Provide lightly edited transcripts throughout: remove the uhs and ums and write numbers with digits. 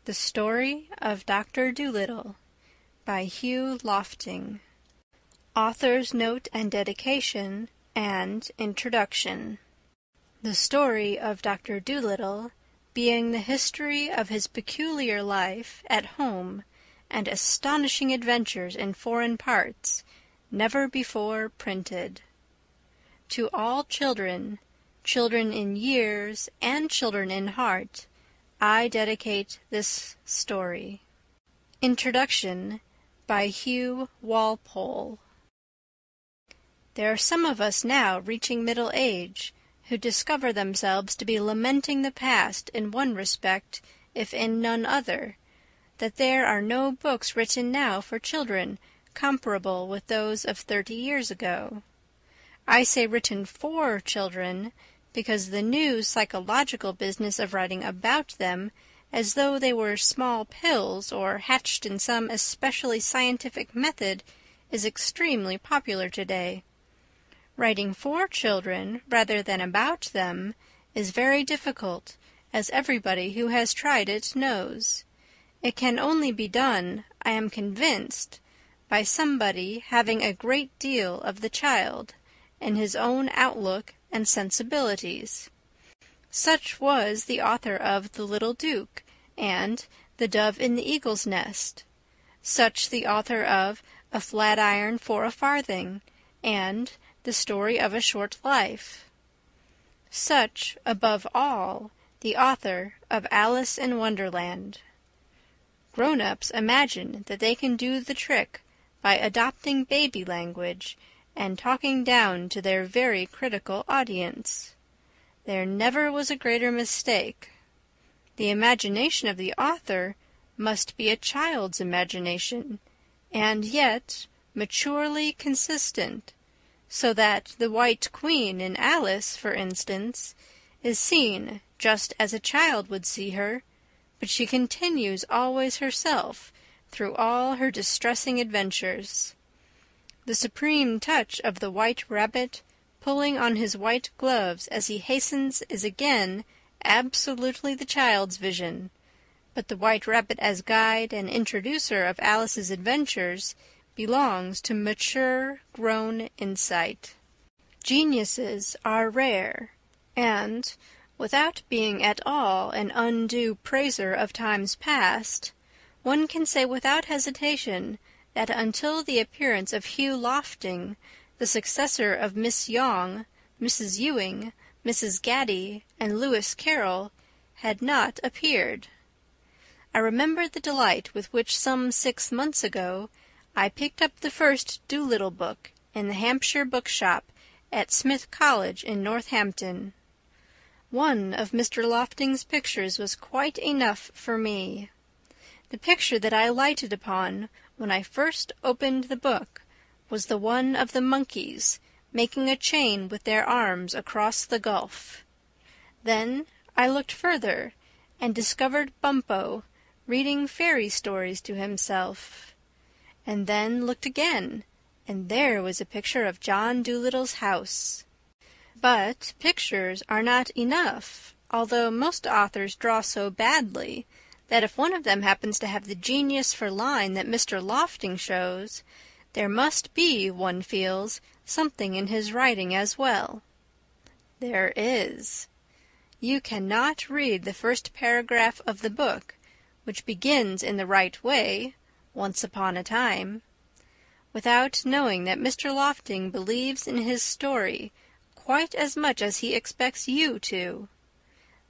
The Story of Dr. Dolittle by Hugh Lofting. Author's Note and Dedication and Introduction. The story of Dr. Dolittle, being the history of his peculiar life at home and astonishing adventures in foreign parts, never before printed. To all children, children in years and children in heart, I dedicate this story. Introduction by Hugh Walpole. There are some of us now reaching middle age who discover themselves to be lamenting the past in one respect, if in none other, that there are no books written now for children comparable with those of 30 years ago. I say written for children, because the new psychological business of writing about them as though they were small pills or hatched in some especially scientific method is extremely popular today. Writing for children rather than about them is very difficult, as everybody who has tried it knows. It can only be done, I am convinced, by somebody having a great deal of the child in his own outlook and sensibilities. Such was the author of The Little Duke and The Dove in the Eagle's Nest. Such the author of A Flatiron for a Farthing and The Story of a Short Life. Such, above all, the author of Alice in Wonderland. Grown-ups imagine that they can do the trick by adopting baby language and talking down to their very critical audience. There never was a greater mistake. The imagination of the author must be a child's imagination, and yet maturely consistent, so that the White Queen in Alice, for instance, is seen just as a child would see her, but she continues always herself through all her distressing adventures. The supreme touch of the White Rabbit pulling on his white gloves as he hastens is again absolutely the child's vision, but the White Rabbit as guide and introducer of Alice's adventures belongs to mature, grown insight. Geniuses are rare, and, without being at all an undue praiser of times past, one can say without hesitation that until the appearance of Hugh Lofting, the successor of Miss Yonge, Mrs. Ewing, Mrs. Gaddy, and Lewis Carroll, had not appeared. I remember the delight with which some 6 months ago I picked up the first Dolittle book in the Hampshire bookshop at Smith College in Northampton. One of Mr. Lofting's pictures was quite enough for me. The picture that I lighted upon when I first opened the book was the one of the monkeys making a chain with their arms across the gulf. Then I looked further and discovered Bumpo reading fairy stories to himself, and then looked again, and there was a picture of John Dolittle's house. But pictures are not enough, although most authors draw so badly that if one of them happens to have the genius for line that Mr. Lofting shows, there must be, one feels, something in his writing as well. There is. You cannot read the first paragraph of the book, which begins in the right way, once upon a time, without knowing that Mr. Lofting believes in his story quite as much as he expects you to.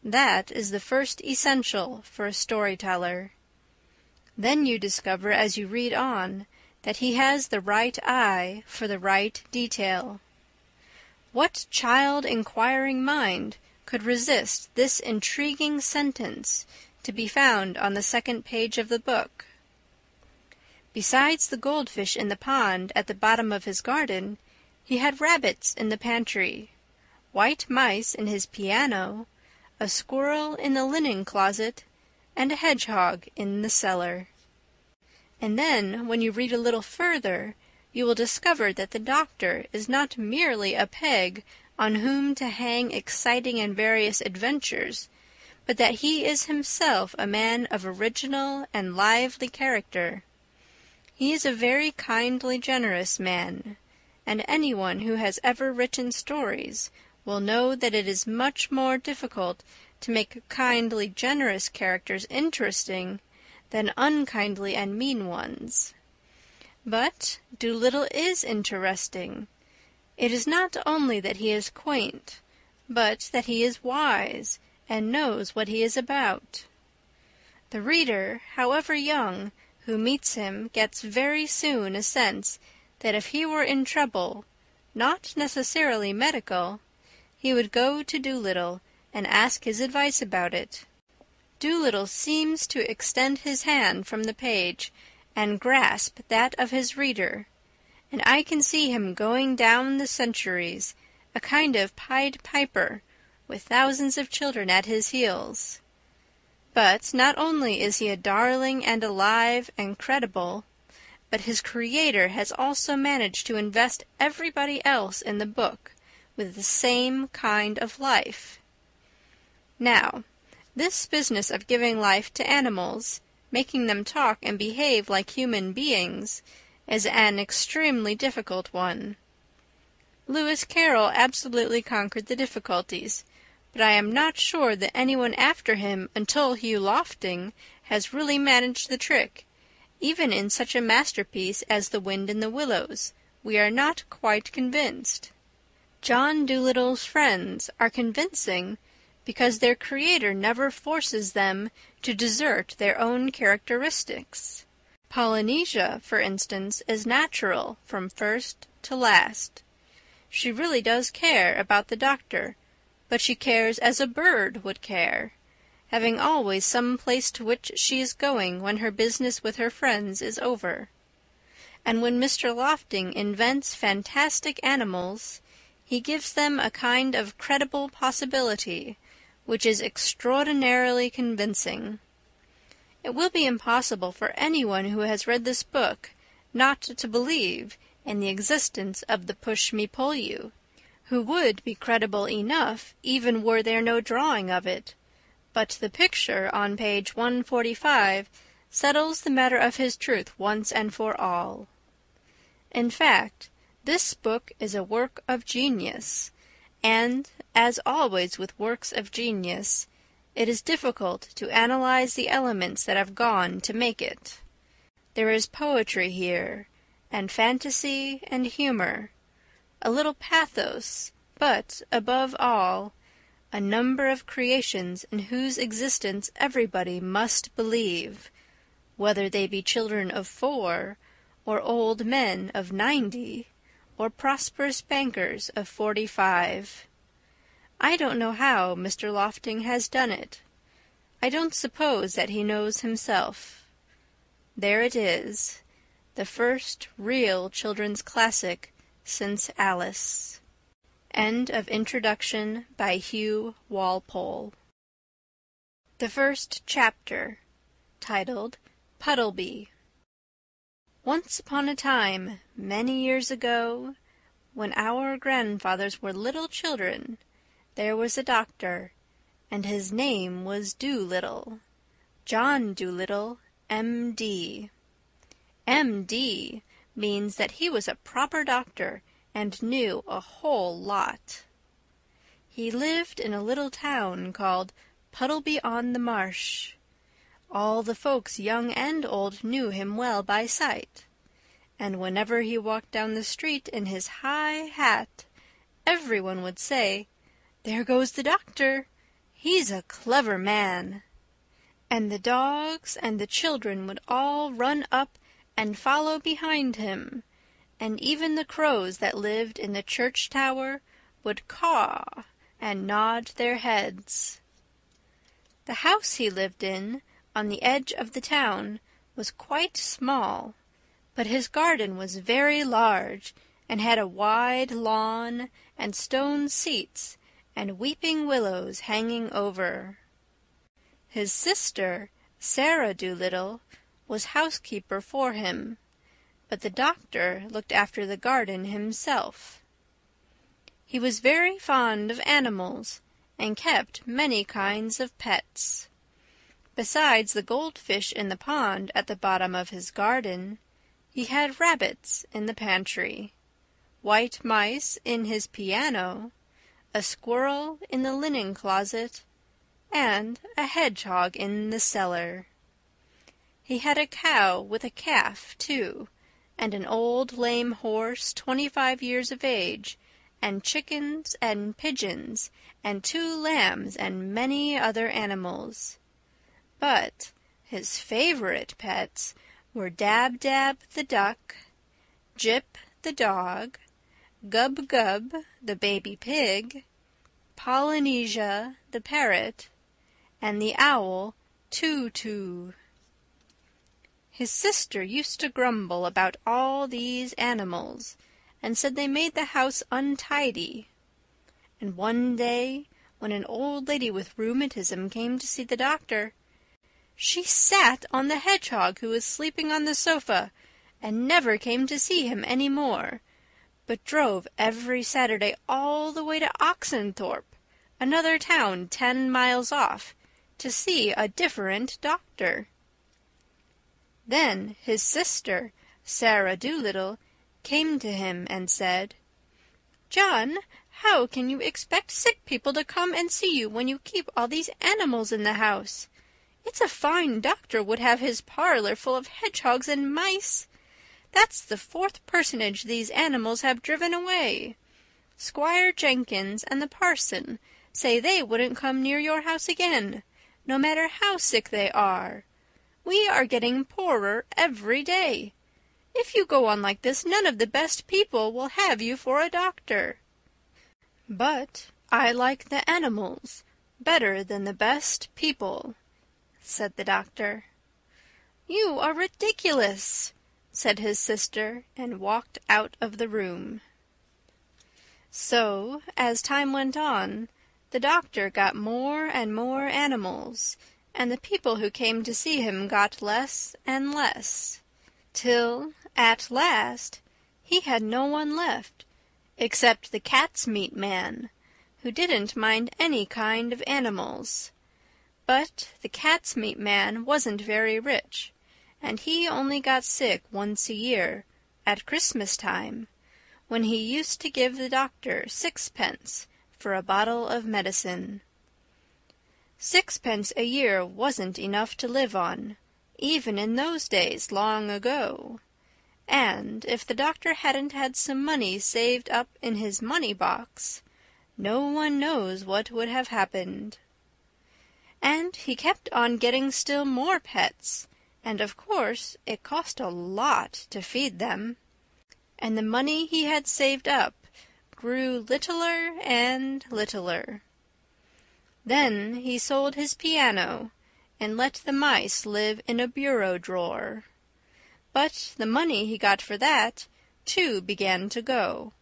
That is the first essential for a storyteller. Then you discover as you read on that he has the right eye for the right detail. What child-inquiring mind could resist this intriguing sentence to be found on the second page of the book? Besides the goldfish in the pond at the bottom of his garden, he had rabbits in the pantry, white mice in his piano, a squirrel in the linen closet, and a hedgehog in the cellar. And then, when you read a little further, you will discover that the doctor is not merely a peg on whom to hang exciting and various adventures, but that he is himself a man of original and lively character. He is a very kindly, generous man, and anyone who has ever written stories will know that it is much more difficult to make kindly, generous characters interesting than unkindly and mean ones. But Dolittle is interesting. It is not only that he is quaint, but that he is wise and knows what he is about. The reader, however young, who meets him gets very soon a sense that if he were in trouble, not necessarily medical, he would go to Dolittle and ask his advice about it. Dolittle seems to extend his hand from the page and grasp that of his reader, and I can see him going down the centuries, a kind of Pied Piper, with thousands of children at his heels. But not only is he a darling and alive and credible, but his creator has also managed to invest everybody else in the book with the same kind of life. Now, this business of giving life to animals, making them talk and behave like human beings, is an extremely difficult one. Lewis Carroll absolutely conquered the difficulties, but I am not sure that anyone after him until Hugh Lofting has really managed the trick. Even in such a masterpiece as The Wind in the Willows, we are not quite convinced. John Dolittle's friends are convincing because their creator never forces them to desert their own characteristics. Polynesia, for instance, is natural from first to last. She really does care about the doctor, but she cares as a bird would care, having always some place to which she is going when her business with her friends is over. And when Mr. Lofting invents fantastic animals, he gives them a kind of credible possibility, which is extraordinarily convincing. It will be impossible for anyone who has read this book not to believe in the existence of the Push-me-pull-you, who would be credible enough even were there no drawing of it, but the picture on page 145 settles the matter of his truth once and for all. In fact, this book is a work of genius, and, as always with works of genius, it is difficult to analyze the elements that have gone to make it. There is poetry here, and fantasy and humor, a little pathos, but, above all, a number of creations in whose existence everybody must believe, whether they be children of 4, or old men of 90, or prosperous bankers of 45. I don't know how Mr. Lofting has done it. I don't suppose that he knows himself. There it is, the first real children's classic since Alice. End of introduction by Hugh Walpole. The first chapter, titled Puddleby. Once upon a time, many years ago, when our grandfathers were little children, there was a doctor, and his name was Dolittle, John Dolittle, M.D. M.D. means that he was a proper doctor and knew a whole lot. He lived in a little town called Puddleby-on-the-Marsh. All the folks, young and old, knew him well by sight, and whenever he walked down the street in his high hat, everyone would say, "There goes the doctor. He's a clever man." And the dogs and the children would all run up and follow behind him, and even the crows that lived in the church tower would caw and nod their heads. The house he lived in, on the edge of the town, was quite small, but his garden was very large, and had a wide lawn and stone seats and weeping willows hanging over. His sister, Sarah Dolittle, was housekeeper for him, but the doctor looked after the garden himself. He was very fond of animals, and kept many kinds of pets. Besides the goldfish in the pond at the bottom of his garden, he had rabbits in the pantry, white mice in his piano, a squirrel in the linen closet, and a hedgehog in the cellar. He had a cow with a calf, too, and an old lame horse 25 years of age, and chickens and pigeons, and 2 lambs, and many other animals. But his favorite pets were Dab-Dab the duck, Jip the dog, Gub-Gub the baby pig, Polynesia the parrot, and the owl Too-Too. His sister used to grumble about all these animals, and said they made the house untidy. And one day, when an old lady with rheumatism came to see the doctor, she sat on the hedgehog who was sleeping on the sofa, and never came to see him any more, but drove every Saturday all the way to Oxenthorpe, another town 10 miles off, to see a different doctor. Then his sister, Sarah Dolittle, came to him and said, "John, how can you expect sick people to come and see you when you keep all these animals in the house? It's a fine doctor would have his parlor full of hedgehogs and mice. That's the 4th personage these animals have driven away. Squire Jenkins and the parson say they wouldn't come near your house again, no matter how sick they are. We are getting poorer every day. If you go on like this, none of the best people will have you for a doctor." "But I like the animals better than the best people," said the doctor. "You are ridiculous," said his sister, and walked out of the room. So, as time went on, the doctor got more and more animals, and the people who came to see him got less and less, till, at last, he had no one left, except the cat's meat man, who didn't mind any kind of animals. But the cat's meat man wasn't very rich, and he only got sick once a year, at Christmas time, when he used to give the doctor 6 pence for a bottle of medicine. 6 pence a year wasn't enough to live on, even in those days long ago, and if the doctor hadn't had some money saved up in his money-box, no one knows what would have happened. And he kept on getting still more pets, and of course it cost a lot to feed them, and the money he had saved up grew littler and littler. Then he sold his piano and let the mice live in a bureau drawer. But the money he got for that, too, began to go.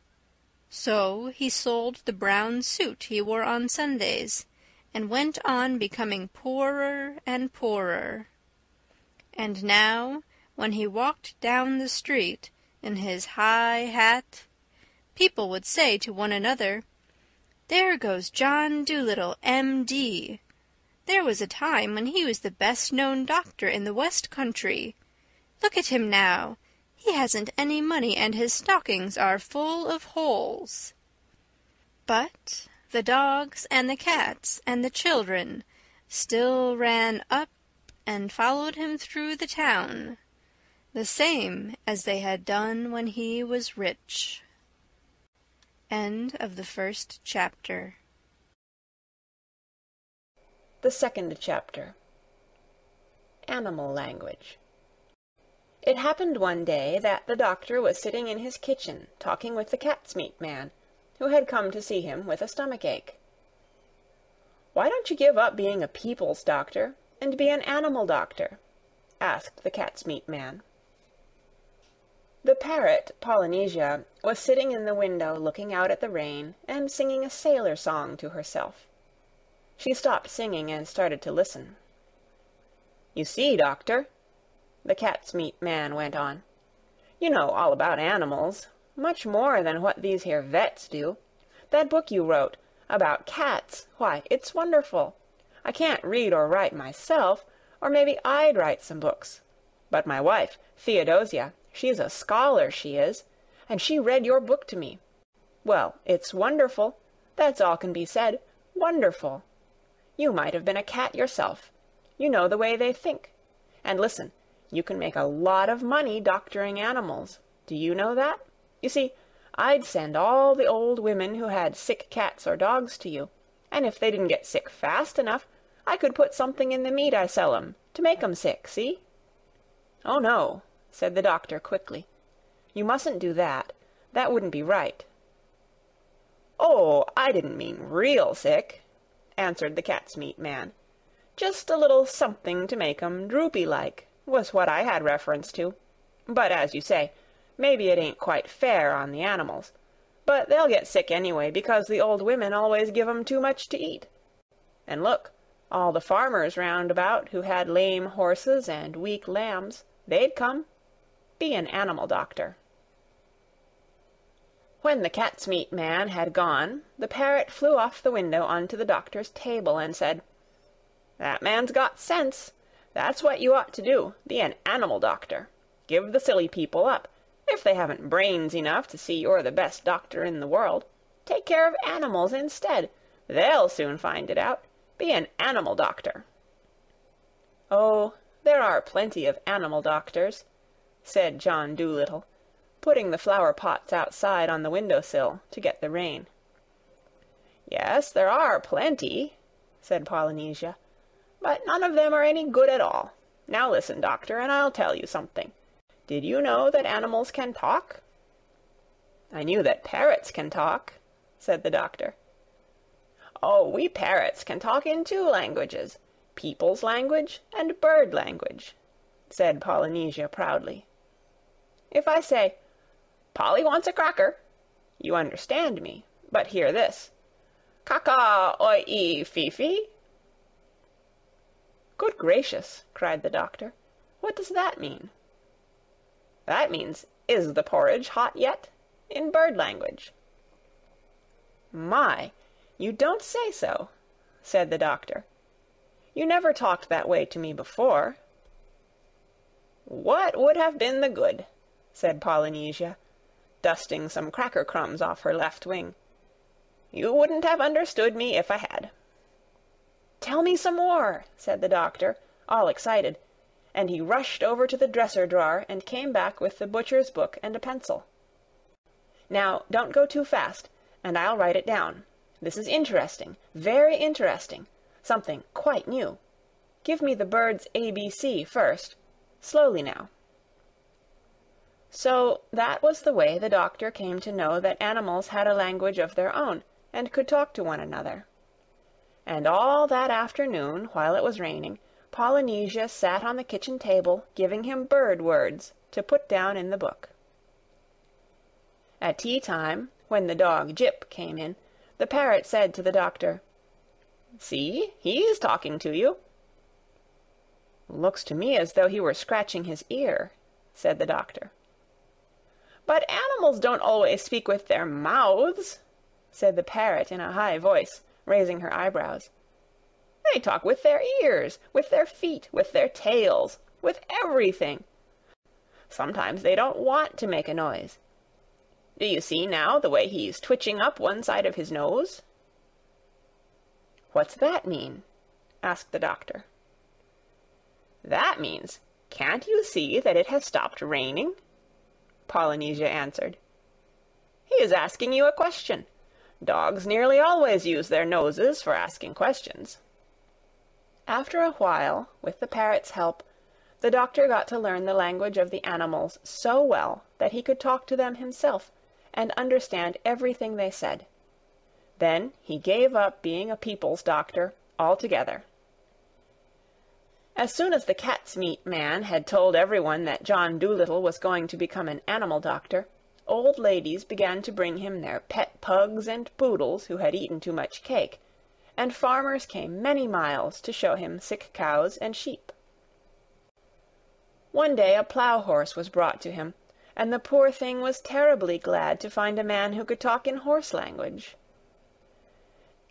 So he sold the brown suit he wore on Sundays, and went on becoming poorer and poorer. And now, when he walked down the street in his high hat, people would say to one another, "There goes John Dolittle, M.D. There was a time when he was the best-known doctor in the West Country. Look at him now. He hasn't any money, and his stockings are full of holes." But the dogs and the cats and the children still ran up and followed him through the town, the same as they had done when he was rich. End of the first chapter. The second chapter. Animal language. It happened one day that the doctor was sitting in his kitchen talking with the cat's meat man, who had come to see him with a stomachache. "Why don't you give up being a people's doctor and be an animal doctor?" asked the cat's meat man. The parrot, Polynesia, was sitting in the window looking out at the rain and singing a sailor song to herself. She stopped singing and started to listen. "You see, doctor," the cat's meat man went on, "you know all about animals, much more than what these here vets do. That book you wrote, About cats, why, it's wonderful. I can't read or write myself, or maybe I'd write some books. But my wife, Theodosia, she's a scholar, she is, and she read your book to me. Well, it's wonderful. That's all can be said. Wonderful. You might have been a cat yourself. You know the way they think. And listen, you can make a lot of money doctoring animals. Do you know that? You see, I'd send all the old women who had sick cats or dogs to you, and if they didn't get sick fast enough, I could put something in the meat I sell 'em to make 'em sick, see? Oh, no, said the doctor quickly. You mustn't do that. That wouldn't be right. Oh, I didn't mean real sick, answered the cat's meat man. Just a little something to make 'em droopy-like was what I had reference to. But as you say, maybe it ain't quite fair on the animals. But they'll get sick anyway, because the old women always give 'em too much to eat. And look, all the farmers round about who had lame horses and weak lambs, they'd come. Be an animal doctor. When the cat's meat man had gone, the parrot flew off the window onto the doctor's table and said, That man's got sense. That's what you ought to do, be an animal doctor. Give the silly people up. If they haven't brains enough to see you're the best doctor in the world, take care of animals instead. They'll soon find it out. Be an animal doctor. Oh, there are plenty of animal doctors, said John Dolittle, putting the flower-pots outside on the window-sill to get the rain. Yes, there are plenty, said Polynesia, but none of them are any good at all. Now listen, doctor, and I'll tell you something. Did you know that animals can talk? I knew that parrots can talk, said the doctor. Oh, we parrots can talk in 2 languages, people's language and bird language, said Polynesia proudly. If I say, Polly wants a cracker, you understand me, but hear this. Caca, oi, Fifi. Good gracious, cried the doctor. What does that mean? That means, is the porridge hot yet? In bird language. My, you don't say so, said the doctor. You never talked that way to me before. What would have been the good? Said Polynesia, dusting some cracker crumbs off her left wing. You wouldn't have understood me if I had. Tell me some more, said the doctor, all excited, and he rushed over to the dresser drawer and came back with the butcher's book and a pencil. Now, don't go too fast, and I'll write it down. This is interesting, very interesting, something quite new. Give me the bird's ABC first. Slowly now. So that was the way the doctor came to know that animals had a language of their own, and could talk to one another. And all that afternoon, while it was raining, Polynesia sat on the kitchen table, giving him bird words to put down in the book. At tea-time, when the dog Jip came in, the parrot said to the doctor, See, he's talking to you. Looks to me as though he were scratching his ear, said the doctor. But animals don't always speak with their mouths, said the parrot in a high voice, raising her eyebrows. They talk with their ears, with their feet, with their tails, with everything. Sometimes they don't want to make a noise. Do you see now the way he's twitching up one side of his nose? What's that mean? asked the doctor. That means, can't you see that it has stopped raining? Polynesia answered. He is asking you a question. Dogs nearly always use their noses for asking questions. After a while, with the parrot's help, the doctor got to learn the language of the animals so well that he could talk to them himself and understand everything they said. Then he gave up being a people's doctor altogether. As soon as the cat's meat man had told everyone that John Dolittle was going to become an animal doctor, old ladies began to bring him their pet pugs and poodles who had eaten too much cake, and farmers came many miles to show him sick cows and sheep. One day a plough-horse was brought to him, and the poor thing was terribly glad to find a man who could talk in horse language.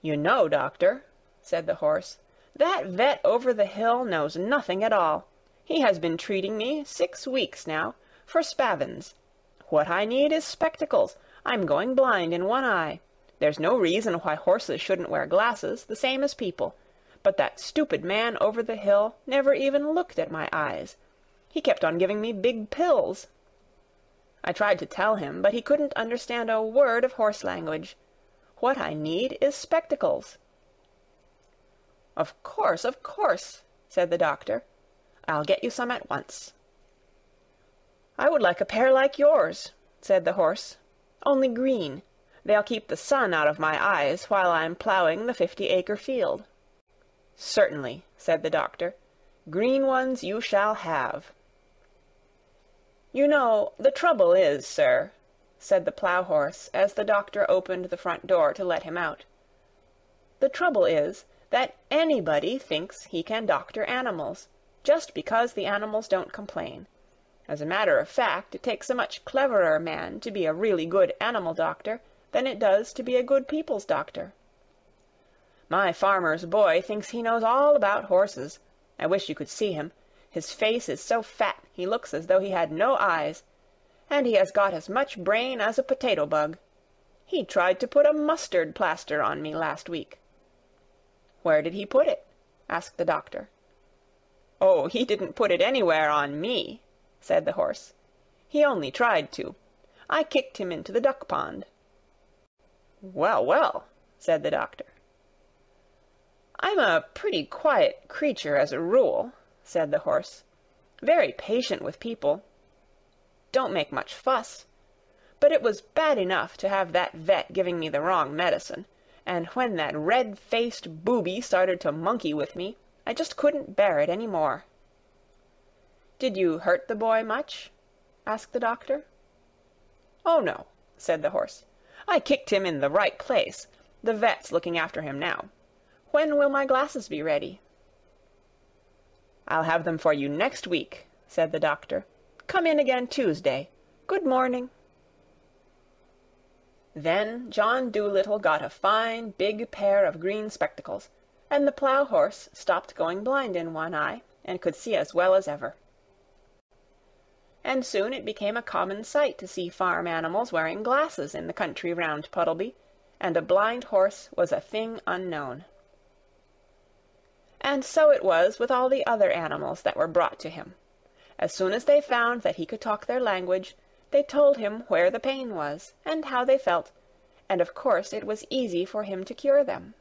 "You know, doctor," said the horse, "that vet over the hill knows nothing at all. He has been treating me 6 weeks now, for spavins. What I need is spectacles. I'm going blind in one eye. There's no reason why horses shouldn't wear glasses, the same as people. But that stupid man over the hill never even looked at my eyes. He kept on giving me big pills. I tried to tell him, but he couldn't understand a word of horse language. What I need is spectacles." Of course," said the doctor. "I'll get you some at once." "I would like a pair like yours," said the horse, "only green. They'll keep the sun out of my eyes while I'm ploughing the 50-acre field." "Certainly," said the doctor. "Green ones you shall have." "You know, the trouble is, sir," said the plough-horse as the doctor opened the front door to let him out. "The trouble is that anybody thinks he can doctor animals, just because the animals don't complain. As a matter of fact, it takes a much cleverer man to be a really good animal doctor than it does to be a good people's doctor. My farmer's boy thinks he knows all about horses. I wish you could see him. His face is so fat he looks as though he had no eyes, and he has got as much brain as a potato bug. He tried to put a mustard plaster on me last week." "Where did he put it?" asked the doctor. "Oh, he didn't put it anywhere on me," said the horse. "He only tried to. I kicked him into the duck pond." "Well, well," said the doctor. "I'm a pretty quiet creature as a rule," said the horse. "Very patient with people. Don't make much fuss. But it was bad enough to have that vet giving me the wrong medicine, and when that red-faced booby started to monkey with me, I just couldn't bear it any more." "Did you hurt the boy much?" asked the doctor. "Oh, no," said the horse. "I kicked him in the right place. The vet's looking after him now. When will my glasses be ready?" "I'll have them for you next week," said the doctor. "Come in again Tuesday. Good morning." Then John Dolittle got a fine big pair of green spectacles, and the plough-horse stopped going blind in one eye, and could see as well as ever. And soon it became a common sight to see farm animals wearing glasses in the country round Puddleby, and a blind horse was a thing unknown. And so it was with all the other animals that were brought to him. As soon as they found that he could talk their language, they told him where the pain was, and how they felt, and of course it was easy for him to cure them.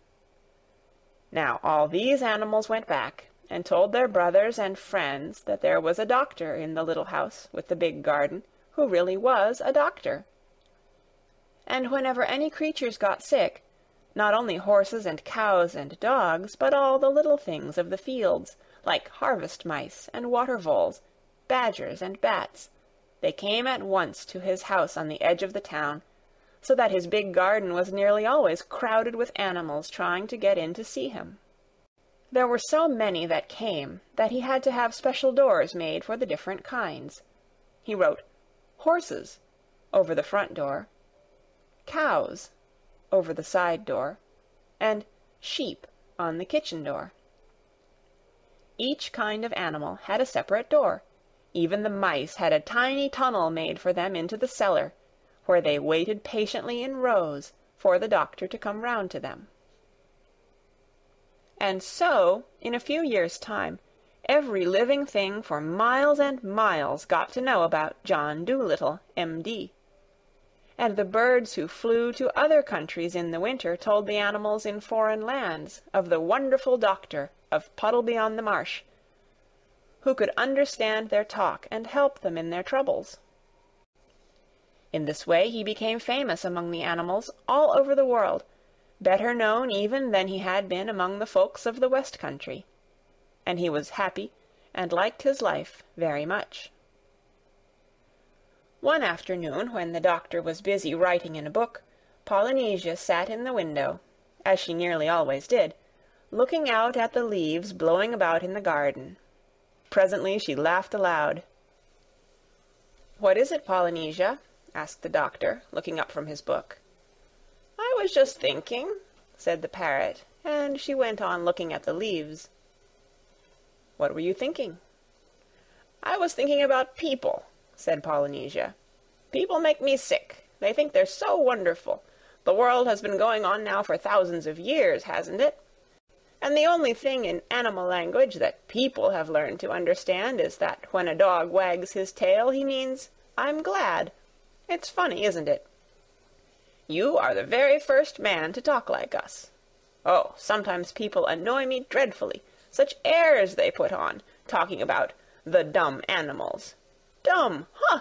Now all these animals went back, and told their brothers and friends that there was a doctor in the little house with the big garden, who really was a doctor. And whenever any creatures got sick, not only horses and cows and dogs, but all the little things of the fields, like harvest mice and water voles, badgers and bats, they came at once to his house on the edge of the town, so that his big garden was nearly always crowded with animals trying to get in to see him. There were so many that came that he had to have special doors made for the different kinds. He wrote horses over the front door, cows over the side door, and sheep on the kitchen door. Each kind of animal had a separate door. Even the mice had a tiny tunnel made for them into the cellar, where they waited patiently in rows for the doctor to come round to them. And so, in a few years' time, every living thing for miles and miles got to know about John Dolittle, M.D. And the birds who flew to other countries in the winter told the animals in foreign lands of the wonderful doctor of Puddleby-on-the-Marsh, who could understand their talk and help them in their troubles. In this way he became famous among the animals all over the world, better known even than he had been among the folks of the West Country, and he was happy and liked his life very much. One afternoon, when the doctor was busy writing in a book, Polynesia sat in the window, as she nearly always did, looking out at the leaves blowing about in the garden. Presently she laughed aloud. "What is it, Polynesia?" asked the doctor, looking up from his book. "I was just thinking," said the parrot, and she went on looking at the leaves. "What were you thinking?" "I was thinking about people," said Polynesia. "People make me sick. They think they're so wonderful. The world has been going on now for thousands of years, hasn't it? And the only thing in animal language that people have learned to understand is that when a dog wags his tail, he means, 'I'm glad.' It's funny, isn't it? You are the very first man to talk like us. Oh, sometimes people annoy me dreadfully. Such airs they put on, talking about the dumb animals. Dumb, huh?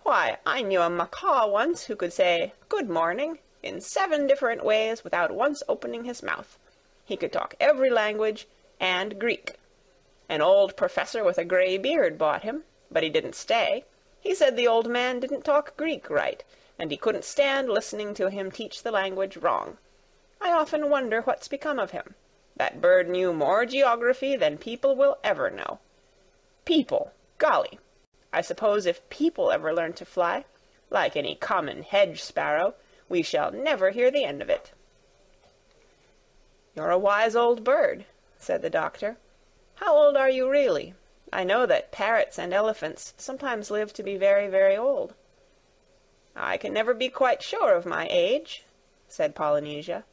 Why, I knew a macaw once who could say 'good morning' in 7 different ways without once opening his mouth. He could talk every language, and Greek. An old professor with a gray beard bought him, but he didn't stay. He said the old man didn't talk Greek right, and he couldn't stand listening to him teach the language wrong. I often wonder what's become of him. That bird knew more geography than people will ever know. People, golly! I suppose if people ever learn to fly, like any common hedge sparrow, we shall never hear the end of it." "You're a wise old bird," said the doctor. "How old are you really? I know that parrots and elephants sometimes live to be very, very old." "I can never be quite sure of my age," said Polynesia.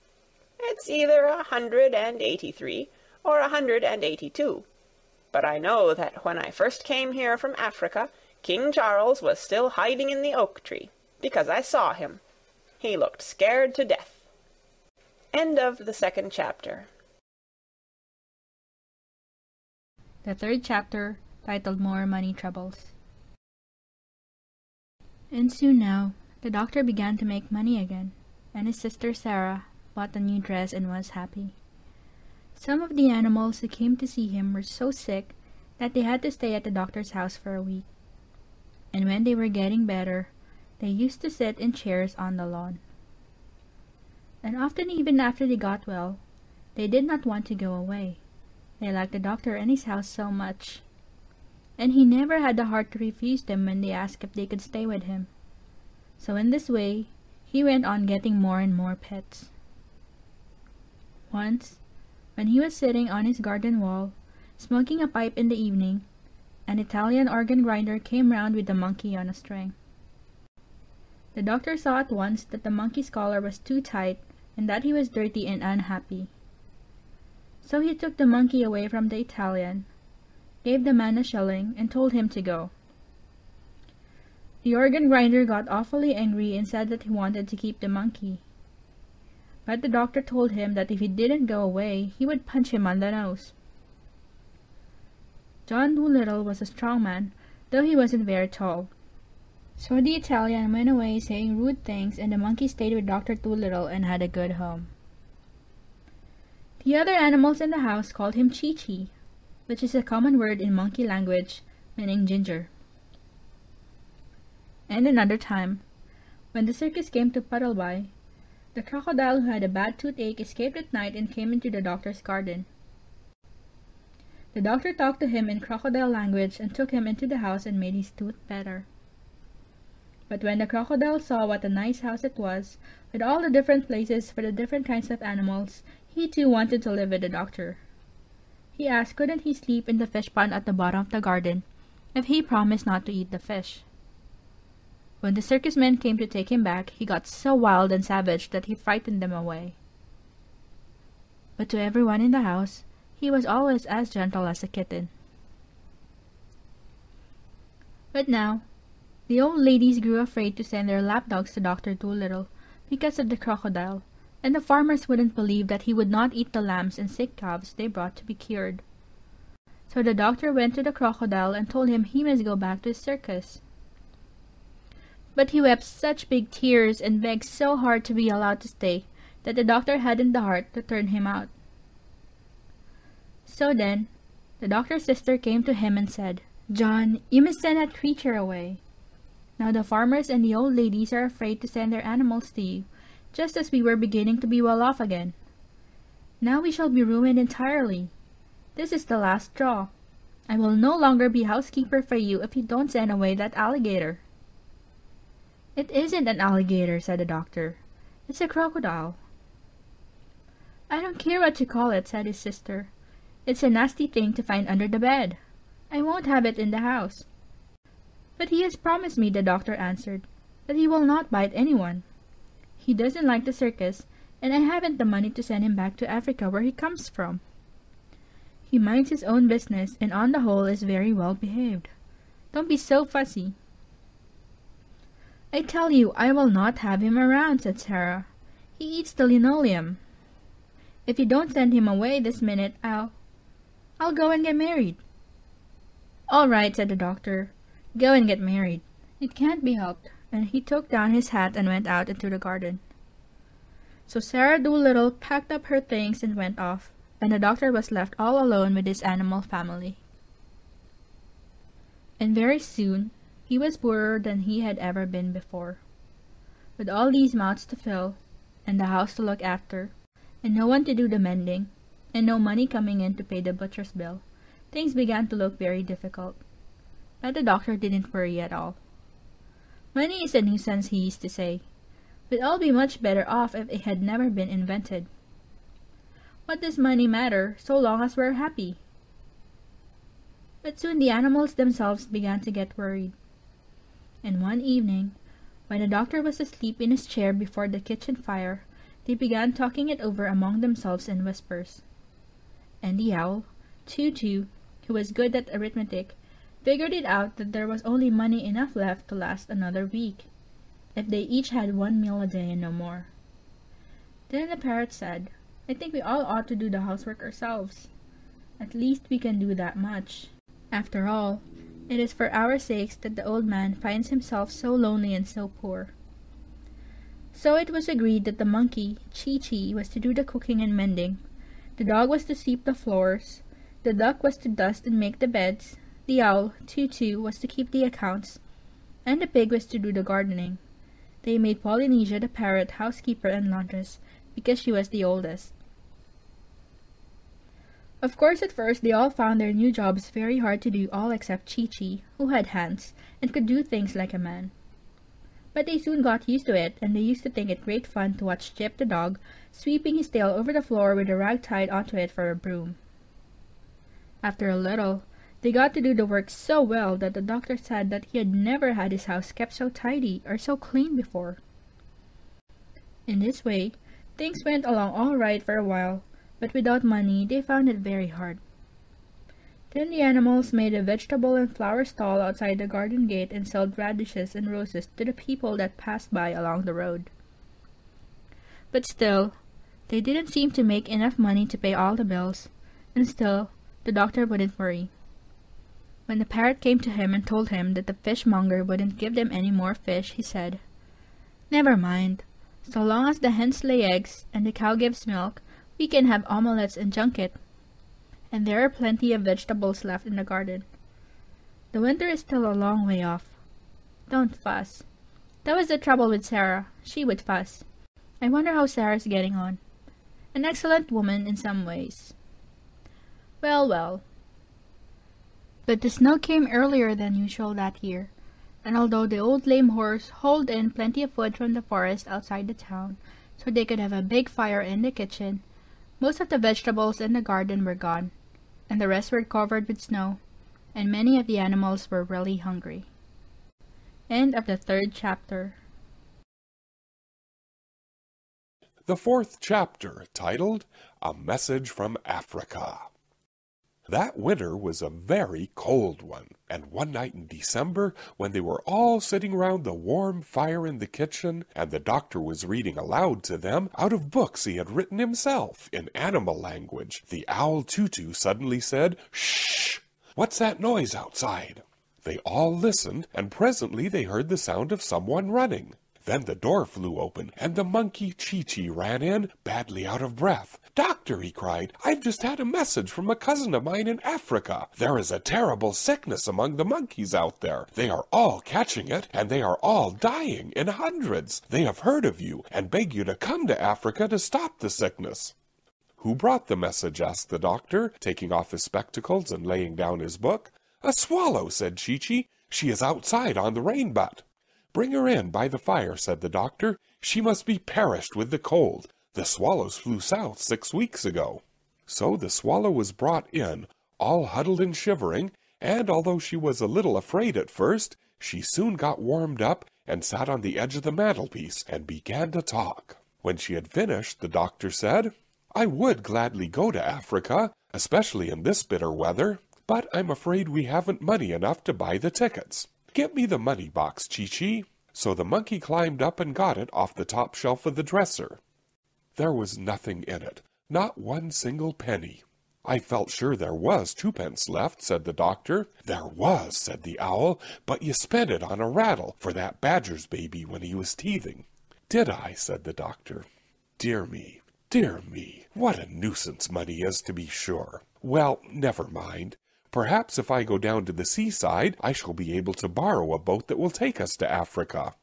"It's either 183 or 182. But I know that when I first came here from Africa, King Charles was still hiding in the oak tree, because I saw him. He looked scared to death." End of the 2nd chapter. The 3rd chapter, titled More Money Troubles. And soon now, the doctor began to make money again, and his sister Sarah bought a new dress and was happy. Some of the animals who came to see him were so sick that they had to stay at the doctor's house for a week. And when they were getting better, they used to sit in chairs on the lawn. And often, even after they got well, they did not want to go away. They liked the doctor and his house so much. And he never had the heart to refuse them when they asked if they could stay with him. So in this way, he went on getting more and more pets. Once, when he was sitting on his garden wall, smoking a pipe in the evening, an Italian organ grinder came round with a monkey on a string. The doctor saw at once that the monkey's collar was too tight and that he was dirty and unhappy. So he took the monkey away from the Italian, gave the man a shilling, and told him to go. The organ grinder got awfully angry and said that he wanted to keep the monkey. But the doctor told him that if he didn't go away, he would punch him on the nose. John Dolittle was a strong man, though he wasn't very tall. So the Italian went away saying rude things, and the monkey stayed with Dr. Dolittle and had a good home. The other animals in the house called him Chi-Chi, which is a common word in monkey language, meaning ginger. And another time, when the circus came to Puddleby, the crocodile who had a bad toothache escaped at night and came into the doctor's garden. The doctor talked to him in crocodile language and took him into the house and made his tooth better. But when the crocodile saw what a nice house it was, with all the different places for the different kinds of animals, he too wanted to live with the doctor. He asked couldn't he sleep in the fish pond at the bottom of the garden, if he promised not to eat the fish. When the circus men came to take him back, he got so wild and savage that he frightened them away. But to everyone in the house, he was always as gentle as a kitten. But now, the old ladies grew afraid to send their lapdogs to Dr. Dolittle because of the crocodile, and the farmers wouldn't believe that he would not eat the lambs and sick calves they brought to be cured. So the doctor went to the crocodile and told him he must go back to his circus. But he wept such big tears and begged so hard to be allowed to stay that the doctor hadn't the heart to turn him out. So then, the doctor's sister came to him and said, "John, you must send that creature away. Now the farmers and the old ladies are afraid to send their animals to you, just as we were beginning to be well off again. Now we shall be ruined entirely. This is the last straw. I will no longer be housekeeper for you if you don't send away that alligator." "It isn't an alligator," said the doctor. "It's a crocodile." I don't care what you call it, said his sister. It's a nasty thing to find under the bed. I won't have it in the house. But he has promised me, the doctor answered, that he will not bite anyone. He doesn't like the circus, and I haven't the money to send him back to Africa where he comes from. He minds his own business, and on the whole is very well behaved. Don't be so fussy. I tell you, I will not have him around, said Sarah. He eats the linoleum. If you don't send him away this minute, I'll go and get married. All right, said the doctor. Go and get married. It can't be helped. And he took down his hat and went out into the garden. So Sarah Dolittle packed up her things and went off, and the doctor was left all alone with his animal family. And very soon he was poorer than he had ever been before. With all these mouths to fill, and the house to look after, and no one to do the mending, and no money coming in to pay the butcher's bill, things began to look very difficult. But the doctor didn't worry at all. Money is a nuisance, he used to say. We'd all be much better off if it had never been invented. What does money matter, so long as we're happy? But soon the animals themselves began to get worried. And one evening, when the doctor was asleep in his chair before the kitchen fire, they began talking it over among themselves in whispers. And the owl, Tutu, who was good at arithmetic, figured it out that there was only money enough left to last another week, if they each had 1 meal a day and no more. Then the parrot said, I think we all ought to do the housework ourselves. At least we can do that much. After all, it is for our sakes that the old man finds himself so lonely and so poor. So it was agreed that the monkey, Chi-Chi, was to do the cooking and mending, the dog was to sweep the floors, the duck was to dust and make the beds, the owl, Tutu, was to keep the accounts, and the pig was to do the gardening. They made Polynesia the parrot housekeeper and laundress, because she was the oldest. Of course, at first they all found their new jobs very hard to do, all except Chi-Chi, who had hands, and could do things like a man. But they soon got used to it, and they used to think it great fun to watch Chip the dog sweeping his tail over the floor with a rag tied onto it for a broom. After a little, they got to do the work so well that the doctor said that he had never had his house kept so tidy or so clean before. In this way, things went along all right for a while, but without money they found it very hard. Then the animals made a vegetable and flower stall outside the garden gate and sold radishes and roses to the people that passed by along the road. But still, they didn't seem to make enough money to pay all the bills, and still, the doctor wouldn't worry. When the parrot came to him and told him that the fishmonger wouldn't give them any more fish, he said, Never mind. So long as the hens lay eggs and the cow gives milk, we can have omelettes and junket. And there are plenty of vegetables left in the garden. The winter is still a long way off. Don't fuss. That was the trouble with Sarah. She would fuss. I wonder how Sarah's getting on. An excellent woman in some ways. Well, well. But the snow came earlier than usual that year, and although the old lame horse hauled in plenty of wood from the forest outside the town, so they could have a big fire in the kitchen, most of the vegetables in the garden were gone, and the rest were covered with snow, and many of the animals were really hungry. End of the 3rd chapter. The 4th chapter, titled A Message from Africa. That winter was a very cold one, and one night in December, when they were all sitting round the warm fire in the kitchen, and the doctor was reading aloud to them out of books he had written himself in animal language, the owl Tutu suddenly said, "Shh! What's that noise outside?" They all listened, and presently they heard the sound of someone running. Then the door flew open, and the monkey Chi-Chi ran in, badly out of breath. "Doctor," he cried, "I've just had a message from a cousin of mine in Africa. There is a terrible sickness among the monkeys out there. They are all catching it, and they are all dying in hundreds. They have heard of you, and beg you to come to Africa to stop the sickness." "Who brought the message?" asked the doctor, taking off his spectacles and laying down his book. "A swallow," said Chi-Chi. "She is outside on the rain-butt." "Bring her in by the fire," said the doctor. "She must be perished with the cold. The swallows flew south 6 weeks ago." So the swallow was brought in, all huddled and shivering, and although she was a little afraid at first, she soon got warmed up and sat on the edge of the mantelpiece and began to talk. When she had finished, the doctor said, "I would gladly go to Africa, especially in this bitter weather, but I'm afraid we haven't money enough to buy the tickets. Get me the money box, Chi-Chi." So the monkey climbed up and got it off the top shelf of the dresser. There was nothing in it, not one single penny. "I felt sure there was 2 pence left," said the doctor. "There was," said the owl, "but you spent it on a rattle for that badger's baby when he was teething." "Did I?" said the doctor. Dear me, what a nuisance money is, to be sure. Well, never mind. Perhaps if I go down to the seaside, I shall be able to borrow a boat that will take us to Africa.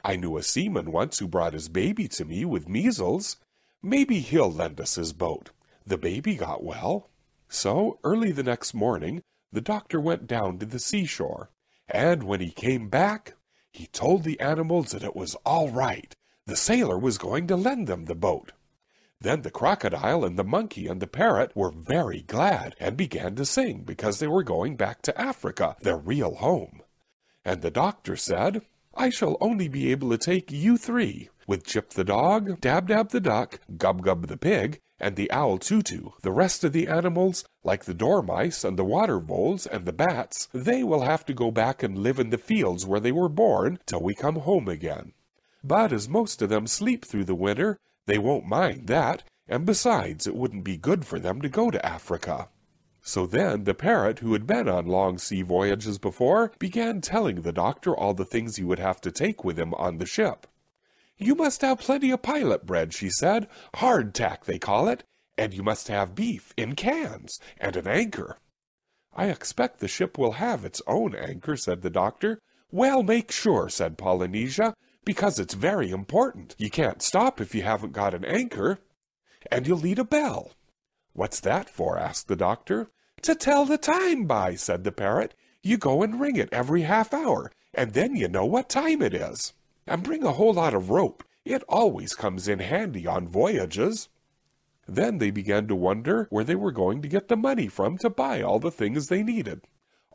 I knew a seaman once who brought his baby to me with measles. Maybe he'll lend us his boat. The baby got well." So, early the next morning, the doctor went down to the seashore, and when he came back, he told the animals that it was all right. The sailor was going to lend them the boat. Then the crocodile and the monkey and the parrot were very glad and began to sing because they were going back to Africa, their real home. And the doctor said, "I shall only be able to take you 3, with Chip the dog, Dab Dab the duck, Gub Gub the pig, and the owl Tutu. The rest of the animals, like the dormice and the water voles and the bats, they will have to go back and live in the fields where they were born till we come home again. But as most of them sleep through the winter, they won't mind that, and besides, it wouldn't be good for them to go to Africa." So then the parrot, who had been on long sea voyages before, began telling the doctor all the things he would have to take with him on the ship. "You must have plenty of pilot bread," she said, "hardtack they call it, and you must have beef in cans, and an anchor." "I expect the ship will have its own anchor," said the doctor. "Well, make sure," said Polynesia, "because it's very important. You can't stop if you haven't got an anchor. And you'll need a bell." "What's that for?" asked the doctor. "To tell the time by," said the parrot. "You go and ring it every half hour, and then you know what time it is. And bring a whole lot of rope. It always comes in handy on voyages." Then they began to wonder where they were going to get the money from to buy all the things they needed.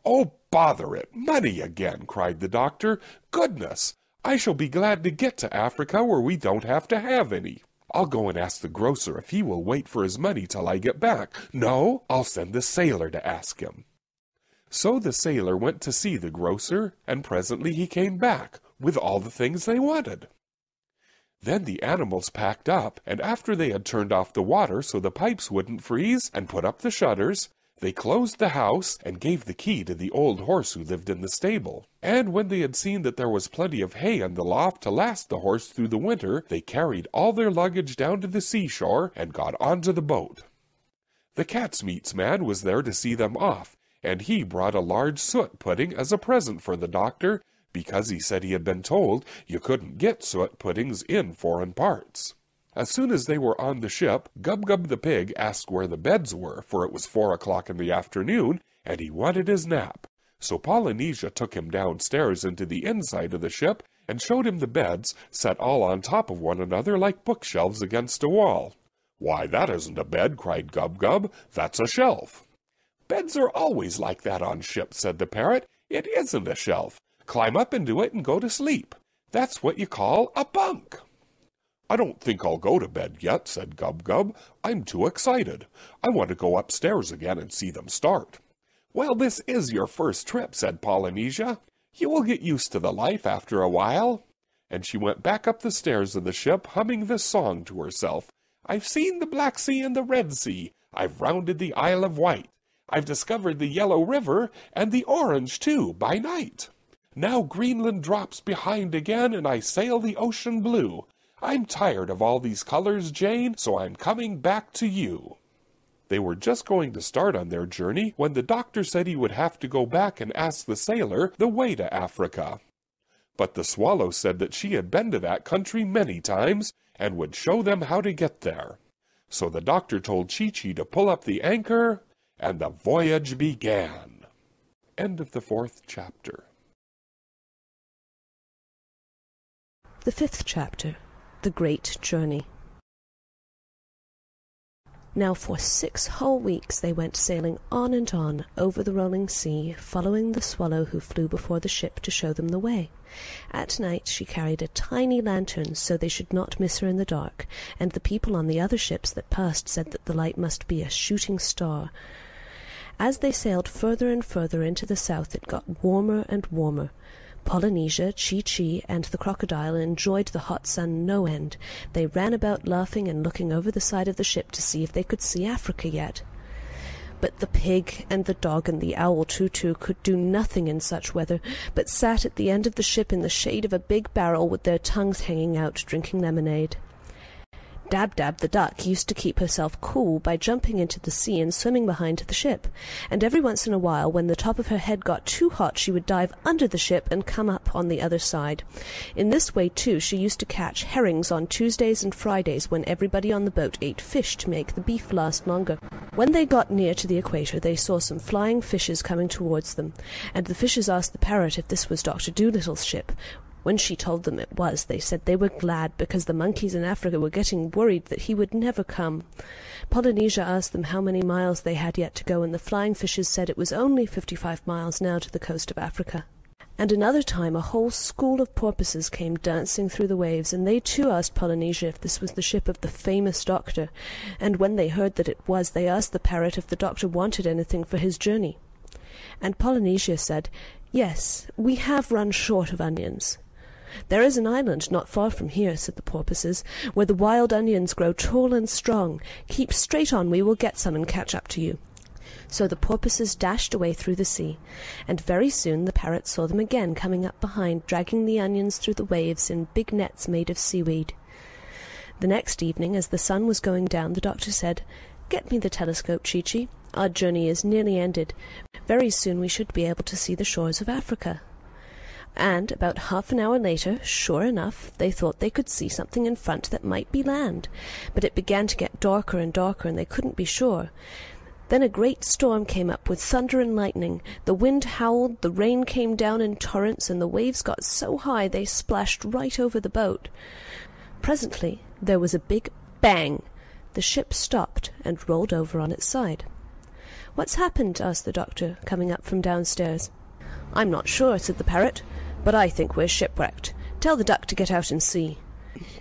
"Oh, bother it, money again," cried the doctor. "Goodness! I shall be glad to get to Africa where we don't have to have any. I'll go and ask the grocer if he will wait for his money till I get back. No, I'll send the sailor to ask him." So the sailor went to see the grocer, and presently he came back with all the things they wanted. Then the animals packed up, and after they had turned off the water so the pipes wouldn't freeze and put up the shutters, they closed the house and gave the key to the old horse who lived in the stable. And when they had seen that there was plenty of hay in the loft to last the horse through the winter, they carried all their luggage down to the seashore and got onto the boat. The cat's-meats man was there to see them off, and he brought a large suet pudding as a present for the doctor, because he said he had been told you couldn't get suet puddings in foreign parts. As soon as they were on the ship, Gub Gub the pig asked where the beds were, for it was 4 o'clock in the afternoon, and he wanted his nap. So Polynesia took him downstairs into the inside of the ship and showed him the beds, set all on top of one another like bookshelves against a wall. "Why, that isn't a bed," cried Gub Gub. "That's a shelf." "Beds are always like that on ships," said the parrot. "It isn't a shelf. Climb up into it and go to sleep. That's what you call a bunk." "I don't think I'll go to bed yet," said Gub Gub. "I'm too excited. I want to go upstairs again and see them start." "Well, this is your first trip," said Polynesia. "You will get used to the life after a while." And she went back up the stairs of the ship, humming this song to herself. "I've seen the Black Sea and the Red Sea. I've rounded the Isle of Wight. I've discovered the Yellow River and the Orange, too, by night. Now Greenland drops behind again, and I sail the ocean blue. I'm tired of all these colors, Jane, so I'm coming back to you." They were just going to start on their journey when the doctor said he would have to go back and ask the sailor the way to Africa. But the swallow said that she had been to that country many times and would show them how to get there. So the doctor told Chi-Chi to pull up the anchor, and the voyage began. End of the 4th chapter. The 5th chapter, The Great Journey. Now for 6 whole weeks they went sailing on and on over the rolling sea, following the swallow who flew before the ship to show them the way. At night she carried a tiny lantern so they should not miss her in the dark, and the people on the other ships that passed said that the light must be a shooting star. As they sailed further and further into the south it got warmer and warmer. Polynesia, Chee-Chee, and the crocodile enjoyed the hot sun no end. They ran about laughing and looking over the side of the ship to see if they could see Africa yet. But the pig and the dog and the owl Tutu could do nothing in such weather, but sat at the end of the ship in the shade of a big barrel with their tongues hanging out, drinking lemonade. Dab-Dab the duck used to keep herself cool by jumping into the sea and swimming behind the ship, and every once in a while, when the top of her head got too hot, she would dive under the ship and come up on the other side. In this way, too, she used to catch herrings on Tuesdays and Fridays when everybody on the boat ate fish to make the beef last longer. When they got near to the equator, they saw some flying fishes coming towards them, and the fishes asked the parrot if this was Dr. Dolittle's ship. When she told them it was, they said they were glad, because the monkeys in Africa were getting worried that he would never come. Polynesia asked them how many miles they had yet to go, and the flying fishes said it was only 55 miles now to the coast of Africa. And another time a whole school of porpoises came dancing through the waves, and they too asked Polynesia if this was the ship of the famous doctor, and when they heard that it was, they asked the parrot if the doctor wanted anything for his journey. And Polynesia said, "Yes, we have run short of onions." "There is an island not far from here," said the porpoises, "where the wild onions grow tall and strong. Keep straight on, we will get some and catch up to you." So the porpoises dashed away through the sea, and very soon the parrot saw them again coming up behind, dragging the onions through the waves in big nets made of seaweed. The next evening, as the sun was going down, the doctor said, "Get me the telescope, Chee-Chee. Our journey is nearly ended. Very soon we should be able to see the shores of Africa." And about half an hour later, sure enough, they thought they could see something in front that might be land, but it began to get darker and darker, and they couldn't be sure. Then a great storm came up with thunder and lightning. The wind howled, the rain came down in torrents, and the waves got so high they splashed right over the boat. Presently there was a big bang. The ship stopped and rolled over on its side. "What's happened?" asked the doctor, coming up from downstairs. "I'm not sure," said the parrot, "but I think we're shipwrecked. Tell the duck to get out and see."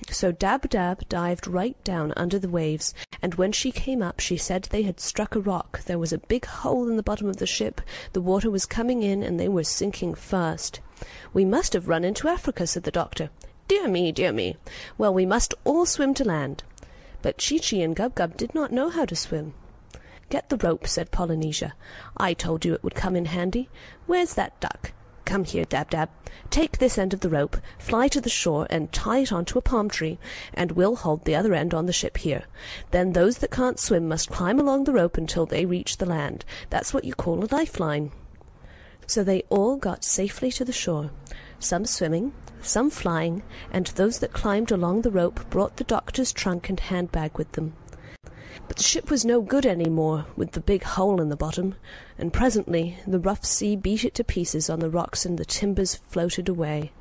So Dab-Dab dived right down under the waves, and when she came up she said they had struck a rock. There was a big hole in the bottom of the ship, the water was coming in, and they were sinking fast. "We must have run into Africa," said the doctor. "Dear me, dear me. Well, we must all swim to land." But Chee-Chee and Gub-Gub did not know how to swim. "Get the rope," said Polynesia. "I told you it would come in handy. Where's that duck? Come here, Dab-Dab. Take this end of the rope, fly to the shore, and tie it onto a palm tree, and we'll hold the other end on the ship here. Then those that can't swim must climb along the rope until they reach the land. That's what you call a lifeline." So they all got safely to the shore, some swimming, some flying, and those that climbed along the rope brought the doctor's trunk and handbag with them. But the ship was no good any more, with the big hole in the bottom, and presently the rough sea beat it to pieces on the rocks and the timbers floated away.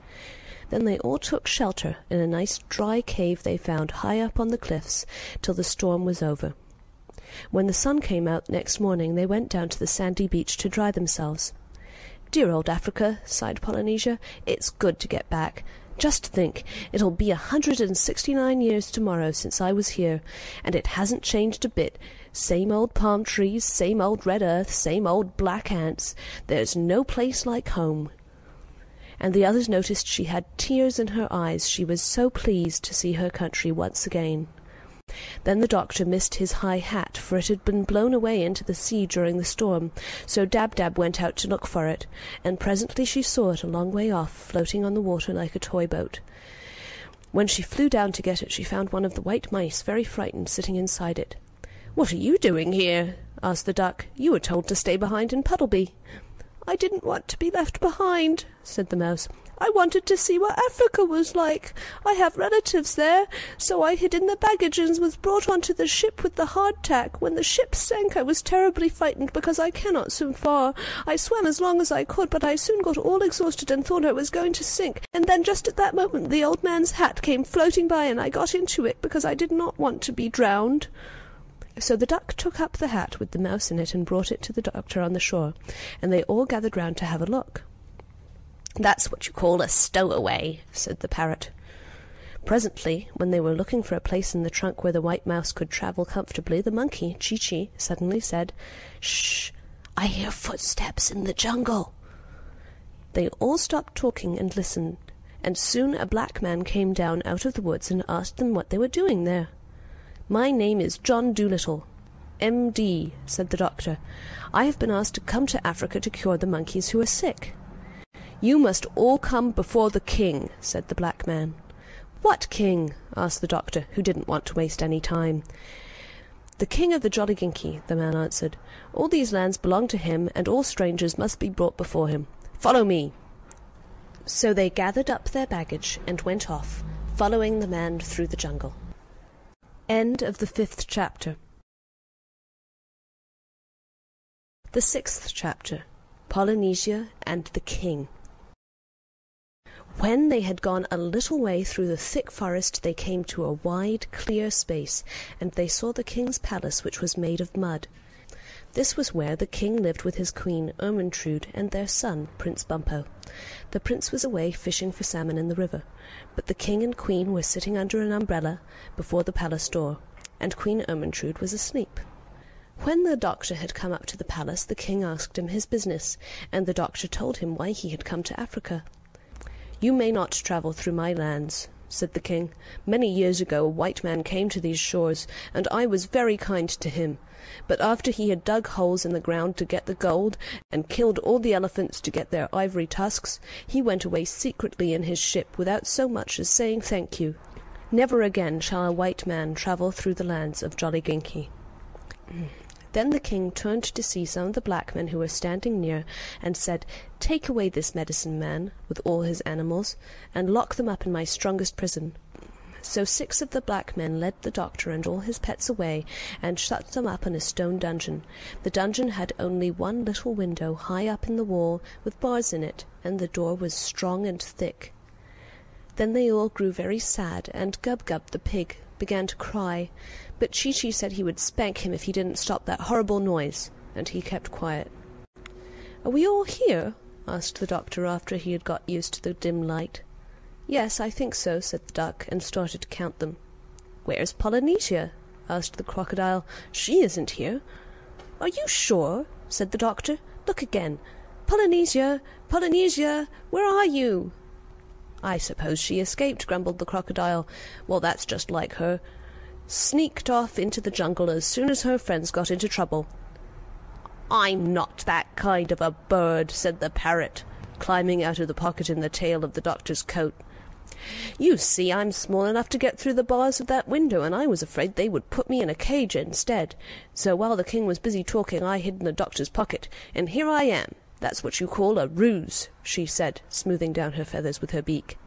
Then they all took shelter in a nice dry cave they found high up on the cliffs till the storm was over. When the sun came out next morning they went down to the sandy beach to dry themselves. "Dear old Africa," sighed Polynesia, "it's good to get back. Just think, it'll be 169 years tomorrow since I was here, and it hasn't changed a bit. Same old palm trees, same old red earth, same old black ants. There's no place like home." And the others noticed she had tears in her eyes. She was so pleased to see her country once again. Then the doctor missed his high hat, for it had been blown away into the sea during the storm, so Dab-Dab went out to look for it, and presently she saw it a long way off, floating on the water like a toy boat. When she flew down to get it, she found one of the white mice, very frightened, sitting inside it. "What are you doing here?" asked the duck. "You were told to stay behind in Puddleby." "I didn't want to be left behind," said the mouse. "I wanted to see what Africa was like. I have relatives there, so I hid in the baggage and was brought onto the ship with the hardtack. When the ship sank I was terribly frightened because I cannot swim far. I swam as long as I could, but I soon got all exhausted and thought I was going to sink, and then just at that moment the old man's hat came floating by and I got into it because I did not want to be drowned." So the duck took up the hat with the mouse in it and brought it to the doctor on the shore, and they all gathered round to have a look. "That's what you call a stowaway," said the parrot. Presently, when they were looking for a place in the trunk where the white mouse could travel comfortably, the monkey, Chee-Chee, suddenly said, "Shh! I hear footsteps in the jungle." They all stopped talking and listened, and soon a black man came down out of the woods and asked them what they were doing there. "My name is John Dolittle, M.D.," said the doctor. "I have been asked to come to Africa to cure the monkeys who are sick." "You must all come before the king," said the black man. "What king?" asked the doctor, who didn't want to waste any time. "The king of the Jolliginki," the man answered. "All these lands belong to him, and all strangers must be brought before him. Follow me." So they gathered up their baggage and went off, following the man through the jungle. End of the 5th chapter. The 6th chapter, Polynesia and the King. When they had gone a little way through the thick forest, they came to a wide, clear space, and they saw the king's palace, which was made of mud. This was where the king lived with his queen, Ermentrude, and their son, Prince Bumpo. The prince was away fishing for salmon in the river, but the king and queen were sitting under an umbrella before the palace door, and Queen Ermentrude was asleep. When the doctor had come up to the palace, the king asked him his business, and the doctor told him why he had come to Africa. "You may not travel through my lands," said the king. "Many years ago a white man came to these shores, and I was very kind to him. But after he had dug holes in the ground to get the gold, and killed all the elephants to get their ivory tusks, he went away secretly in his ship without so much as saying thank you. Never again shall a white man travel through the lands of Jolliginki." Then the king turned to see some of the black men who were standing near, and said, "Take away this medicine man, with all his animals, and lock them up in my strongest prison." So 6 of the black men led the doctor and all his pets away, and shut them up in a stone dungeon. The dungeon had only one little window high up in the wall, with bars in it, and the door was strong and thick. Then they all grew very sad, and Gub-Gub, the pig, began to cry, but Chee-Chee said he would spank him if he didn't stop that horrible noise, and he kept quiet. "Are we all here?" asked the doctor after he had got used to the dim light. "Yes, I think so," said the duck, and started to count them. "Where's Polynesia?" asked the crocodile. "She isn't here." "Are you sure?" said the doctor. "Look again. Polynesia! Polynesia! Where are you?" "I suppose she escaped," grumbled the crocodile. "Well, that's just like her. Sneaked off into the jungle as soon as her friends got into trouble." "I'm not that kind of a bird," said the parrot, climbing out of the pocket in the tail of the doctor's coat. "You see, I'm small enough to get through the bars of that window, and I was afraid they would put me in a cage instead. So while the king was busy talking, I hid in the doctor's pocket, and here I am. That's what you call a ruse," she said, smoothing down her feathers with her beak.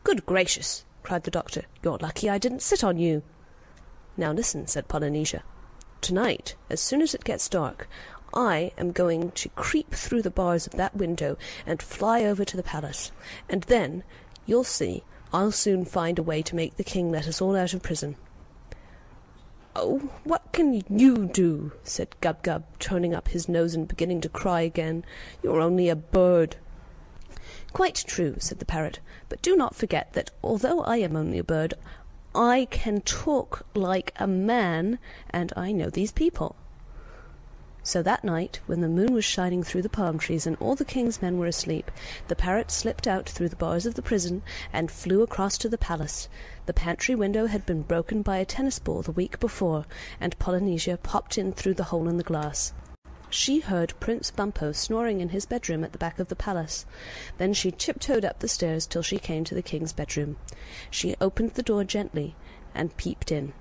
"Good gracious!" cried the doctor. "You're lucky I didn't sit on you." "Now listen," said Polynesia. "Tonight, as soon as it gets dark, I am going to creep through the bars of that window and fly over to the palace, and then, you'll see, I'll soon find a way to make the king let us all out of prison." "Oh, what can you do?" said Gub-Gub, turning up his nose and beginning to cry again. "You're only a bird." "Quite true," said the parrot, "but do not forget that although I am only a bird, I can talk like a man, and I know these people." So that night, when the moon was shining through the palm trees and all the king's men were asleep, the parrot slipped out through the bars of the prison and flew across to the palace. The pantry window had been broken by a tennis ball the week before, and Polynesia popped in through the hole in the glass. She heard Prince Bumpo snoring in his bedroom at the back of the palace. Then she tiptoed up the stairs till she came to the king's bedroom. She opened the door gently and peeped in.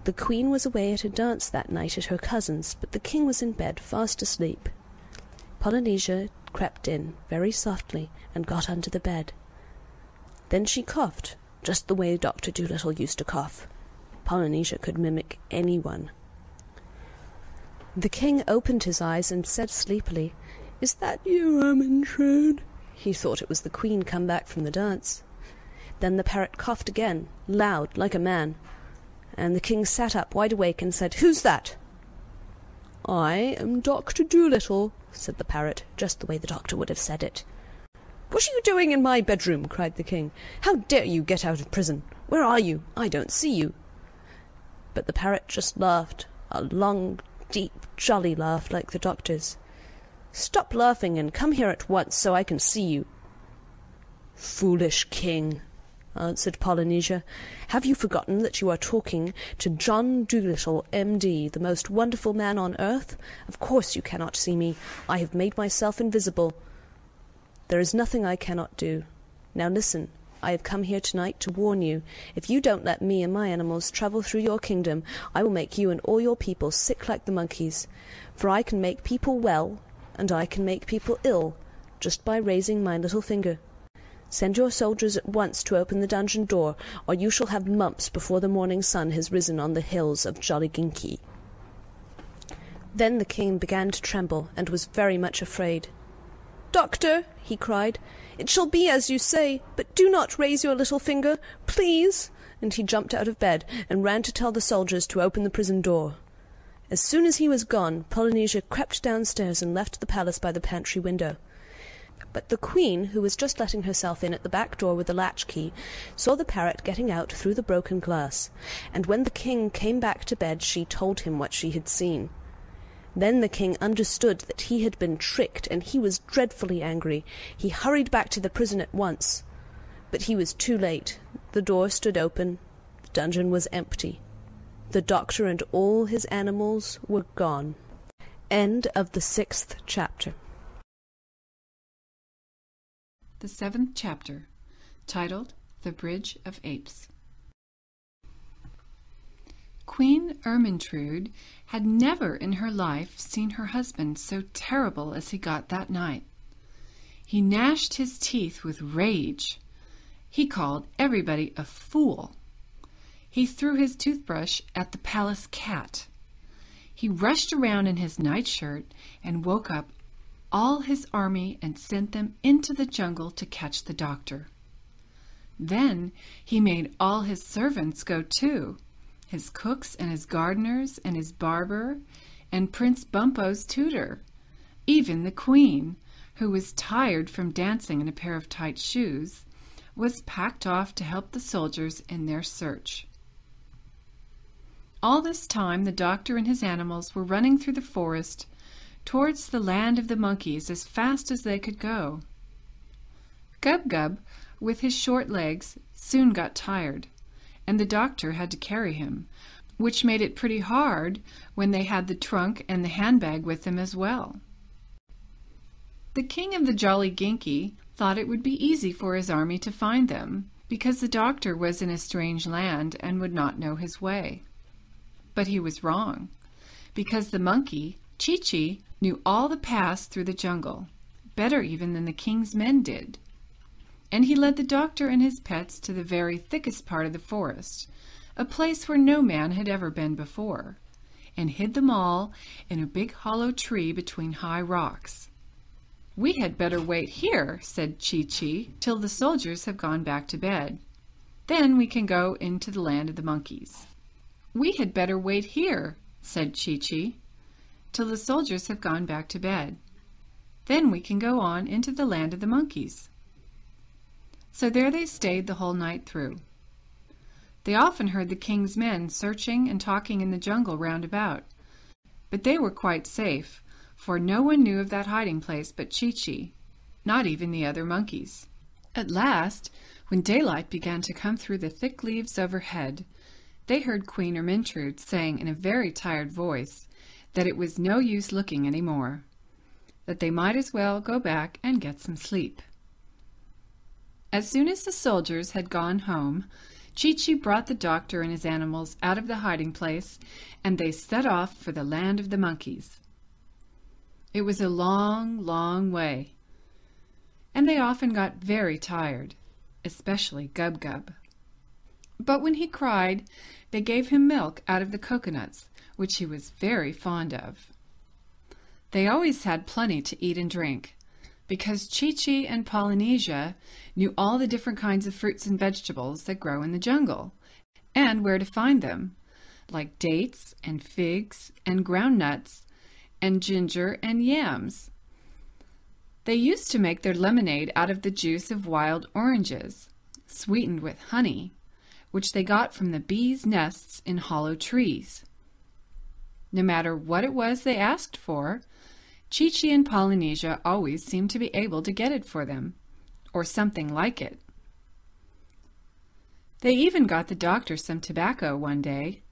The queen was away at a dance that night at her cousin's, but the king was in bed, fast asleep. Polynesia crept in, very softly, and got under the bed. Then she coughed, just the way Dr. Dolittle used to cough. Polynesia could mimic anyone. The king opened his eyes and said sleepily, "Is that you, Ermentrude?" He thought it was the queen come back from the dance. Then the parrot coughed again, loud, like a man. and the king sat up wide awake and said, "Who's that?" "I am Dr. Dolittle," said the parrot, just the way the doctor would have said it. "What are you doing in my bedroom?" cried the king. "How dare you get out of prison? Where are you? I don't see you." But the parrot just laughed, a long, deep, jolly laugh like the doctor's. "Stop laughing and come here at once so I can see you." "Foolish king," answered Polynesia, "have you forgotten that you are talking to John Dolittle, M.D., the most wonderful man on earth? Of course you cannot see me. I have made myself invisible. There is nothing I cannot do. Now listen. I have come here tonight to warn you. If you don't let me and my animals travel through your kingdom, I will make you and all your people sick like the monkeys. For I can make people well, and I can make people ill, just by raising my little finger. Send your soldiers at once to open the dungeon door, or you shall have mumps before the morning sun has risen on the hills of Jolliginki." Then the king began to tremble, and was very much afraid. "Doctor," he cried, "it shall be as you say, but do not raise your little finger, please." And he jumped out of bed, and ran to tell the soldiers to open the prison door. As soon as he was gone, Polynesia crept downstairs and left the palace by the pantry window. But the queen, who was just letting herself in at the back door with the latch-key, saw the parrot getting out through the broken glass, and when the king came back to bed she told him what she had seen. Then the king understood that he had been tricked, and he was dreadfully angry. He hurried back to the prison at once. But he was too late. The door stood open. The dungeon was empty. The doctor and all his animals were gone. End of the 6th chapter. The 7th chapter, titled The Bridge of Apes. Queen Ermintrude had never in her life seen her husband so terrible as he got that night. He gnashed his teeth with rage. He called everybody a fool. He threw his toothbrush at the palace cat. He rushed around in his nightshirt and woke up all his army and sent them into the jungle to catch the doctor. Then he made all his servants go too, his cooks and his gardeners and his barber and Prince Bumpo's tutor. Even the queen, who was tired from dancing in a pair of tight shoes, was packed off to help the soldiers in their search. All this time the doctor and his animals were running through the forest towards the land of the monkeys as fast as they could go. Gub-Gub, with his short legs, soon got tired, and the doctor had to carry him, which made it pretty hard when they had the trunk and the handbag with them as well. The king of the Jolliginki thought it would be easy for his army to find them, because the doctor was in a strange land and would not know his way. But he was wrong, because the monkey, Chi-Chi, knew all the paths through the jungle, better even than the king's men did. And he led the doctor and his pets to the very thickest part of the forest, a place where no man had ever been before, and hid them all in a big hollow tree between high rocks. "We had better wait here," said Chi-Chi, "till the soldiers have gone back to bed. Then we can go into the land of the monkeys." "We had better wait here," said Chi-Chi, "till the soldiers have gone back to bed. Then we can go on into the land of the monkeys." So there they stayed the whole night through. They often heard the king's men searching and talking in the jungle round about, but they were quite safe, for no one knew of that hiding place but Chi-Chi, not even the other monkeys. At last, when daylight began to come through the thick leaves overhead, they heard Queen Ermintrude saying in a very tired voice that it was no use looking any more, that they might as well go back and get some sleep. As soon as the soldiers had gone home, Chi-Chi brought the doctor and his animals out of the hiding place, and they set off for the land of the monkeys. It was a long, long way, and they often got very tired, especially Gub-Gub. But when he cried, they gave him milk out of the coconuts, which he was very fond of. They always had plenty to eat and drink, because Chi-Chi and Polynesia knew all the different kinds of fruits and vegetables that grow in the jungle, and where to find them, like dates and figs and ground nuts and ginger and yams. They used to make their lemonade out of the juice of wild oranges, sweetened with honey, which they got from the bees' nests in hollow trees. No matter what it was they asked for, Chi-Chi and Polynesia always seemed to be able to get it for them, or something like it. They even got the doctor some tobacco one day,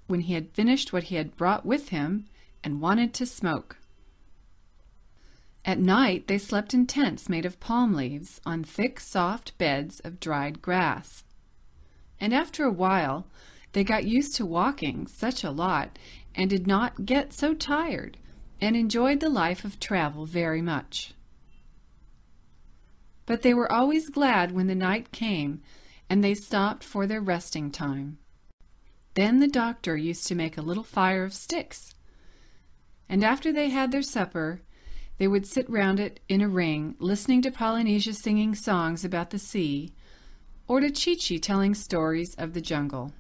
when he had finished what he had brought with him and wanted to smoke. At night they slept in tents made of palm leaves on thick, soft beds of dried grass. And after a while they got used to walking such a lot and did not get so tired, and enjoyed the life of travel very much. But they were always glad when the night came and they stopped for their resting time. Then the doctor used to make a little fire of sticks, and after they had their supper, they would sit round it in a ring, listening to Polynesia singing songs about the sea, or to Chi-Chi telling stories of the jungle.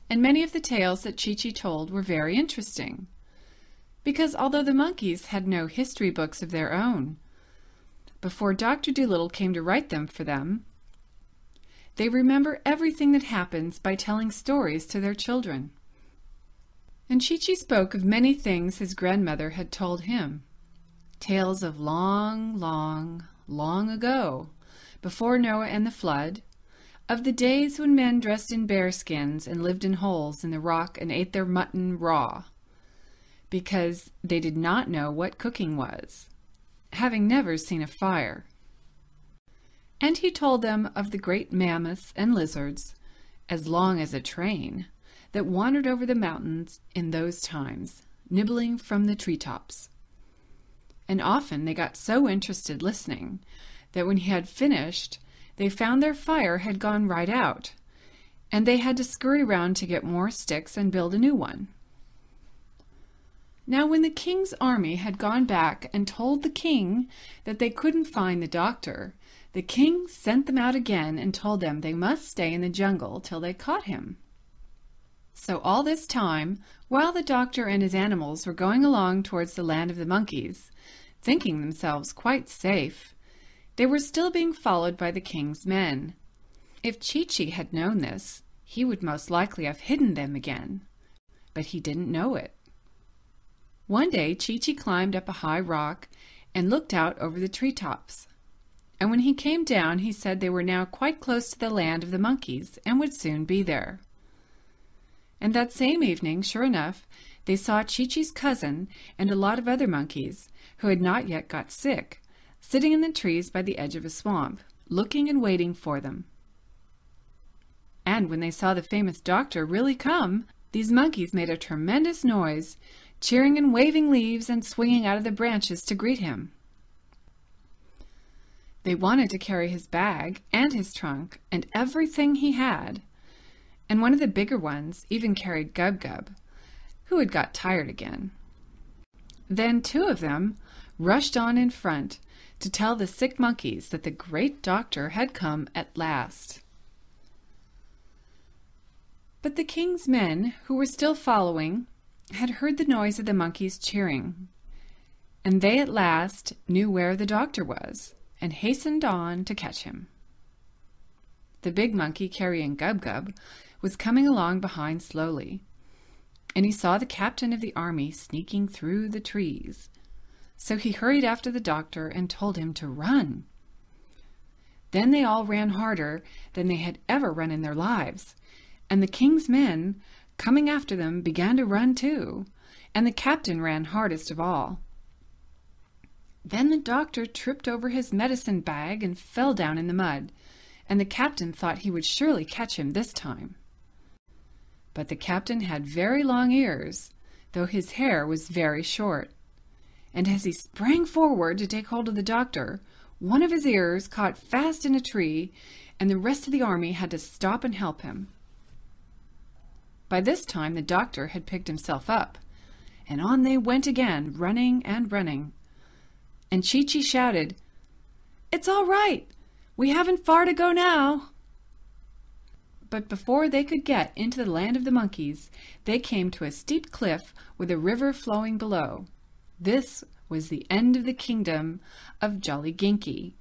And many of the tales that Chi-Chi told were very interesting, because although the monkeys had no history books of their own, before Dr. Dolittle came to write them for them, they remember everything that happens by telling stories to their children. And Chi-Chi spoke of many things his grandmother had told him, tales of long, long, long ago, before Noah and the flood, of the days when men dressed in bearskins and lived in holes in the rock and ate their mutton raw, because they did not know what cooking was, having never seen a fire. And he told them of the great mammoths and lizards, as long as a train, that wandered over the mountains in those times, nibbling from the treetops. And often they got so interested listening that when he had finished, they found their fire had gone right out, and they had to scurry round to get more sticks and build a new one. Now when the king's army had gone back and told the king that they couldn't find the doctor, the king sent them out again and told them they must stay in the jungle till they caught him. So all this time, while the doctor and his animals were going along towards the land of the monkeys, thinking themselves quite safe, they were still being followed by the king's men. If Chi-Chi had known this, he would most likely have hidden them again, but he didn't know it. One day Chi-Chi climbed up a high rock and looked out over the treetops, and when he came down he said they were now quite close to the land of the monkeys and would soon be there. And that same evening, sure enough, they saw Chi-Chi's cousin and a lot of other monkeys, who had not yet got sick, sitting in the trees by the edge of a swamp, looking and waiting for them. And when they saw the famous doctor really come, these monkeys made a tremendous noise, cheering and waving leaves and swinging out of the branches to greet him. They wanted to carry his bag and his trunk and everything he had, and one of the bigger ones even carried Gub-Gub, who had got tired again. Then two of them rushed on in front to tell the sick monkeys that the great doctor had come at last. But the king's men, who were still following, had heard the noise of the monkeys cheering, and they at last knew where the doctor was, and hastened on to catch him. The big monkey carrying Gub-Gub was coming along behind slowly, and he saw the captain of the army sneaking through the trees. So he hurried after the doctor and told him to run. Then they all ran harder than they had ever run in their lives, and the king's men, coming after them, began to run too, and the captain ran hardest of all. Then the doctor tripped over his medicine bag and fell down in the mud, and the captain thought he would surely catch him this time. But the captain had very long ears, though his hair was very short, and as he sprang forward to take hold of the doctor, one of his ears caught fast in a tree, and the rest of the army had to stop and help him. By this time the doctor had picked himself up, and on they went again, running and running. And Chi-Chi shouted, "It's all right! We haven't far to go now!" But before they could get into the land of the monkeys, they came to a steep cliff with a river flowing below. This was the end of the kingdom of Jolly Ginky,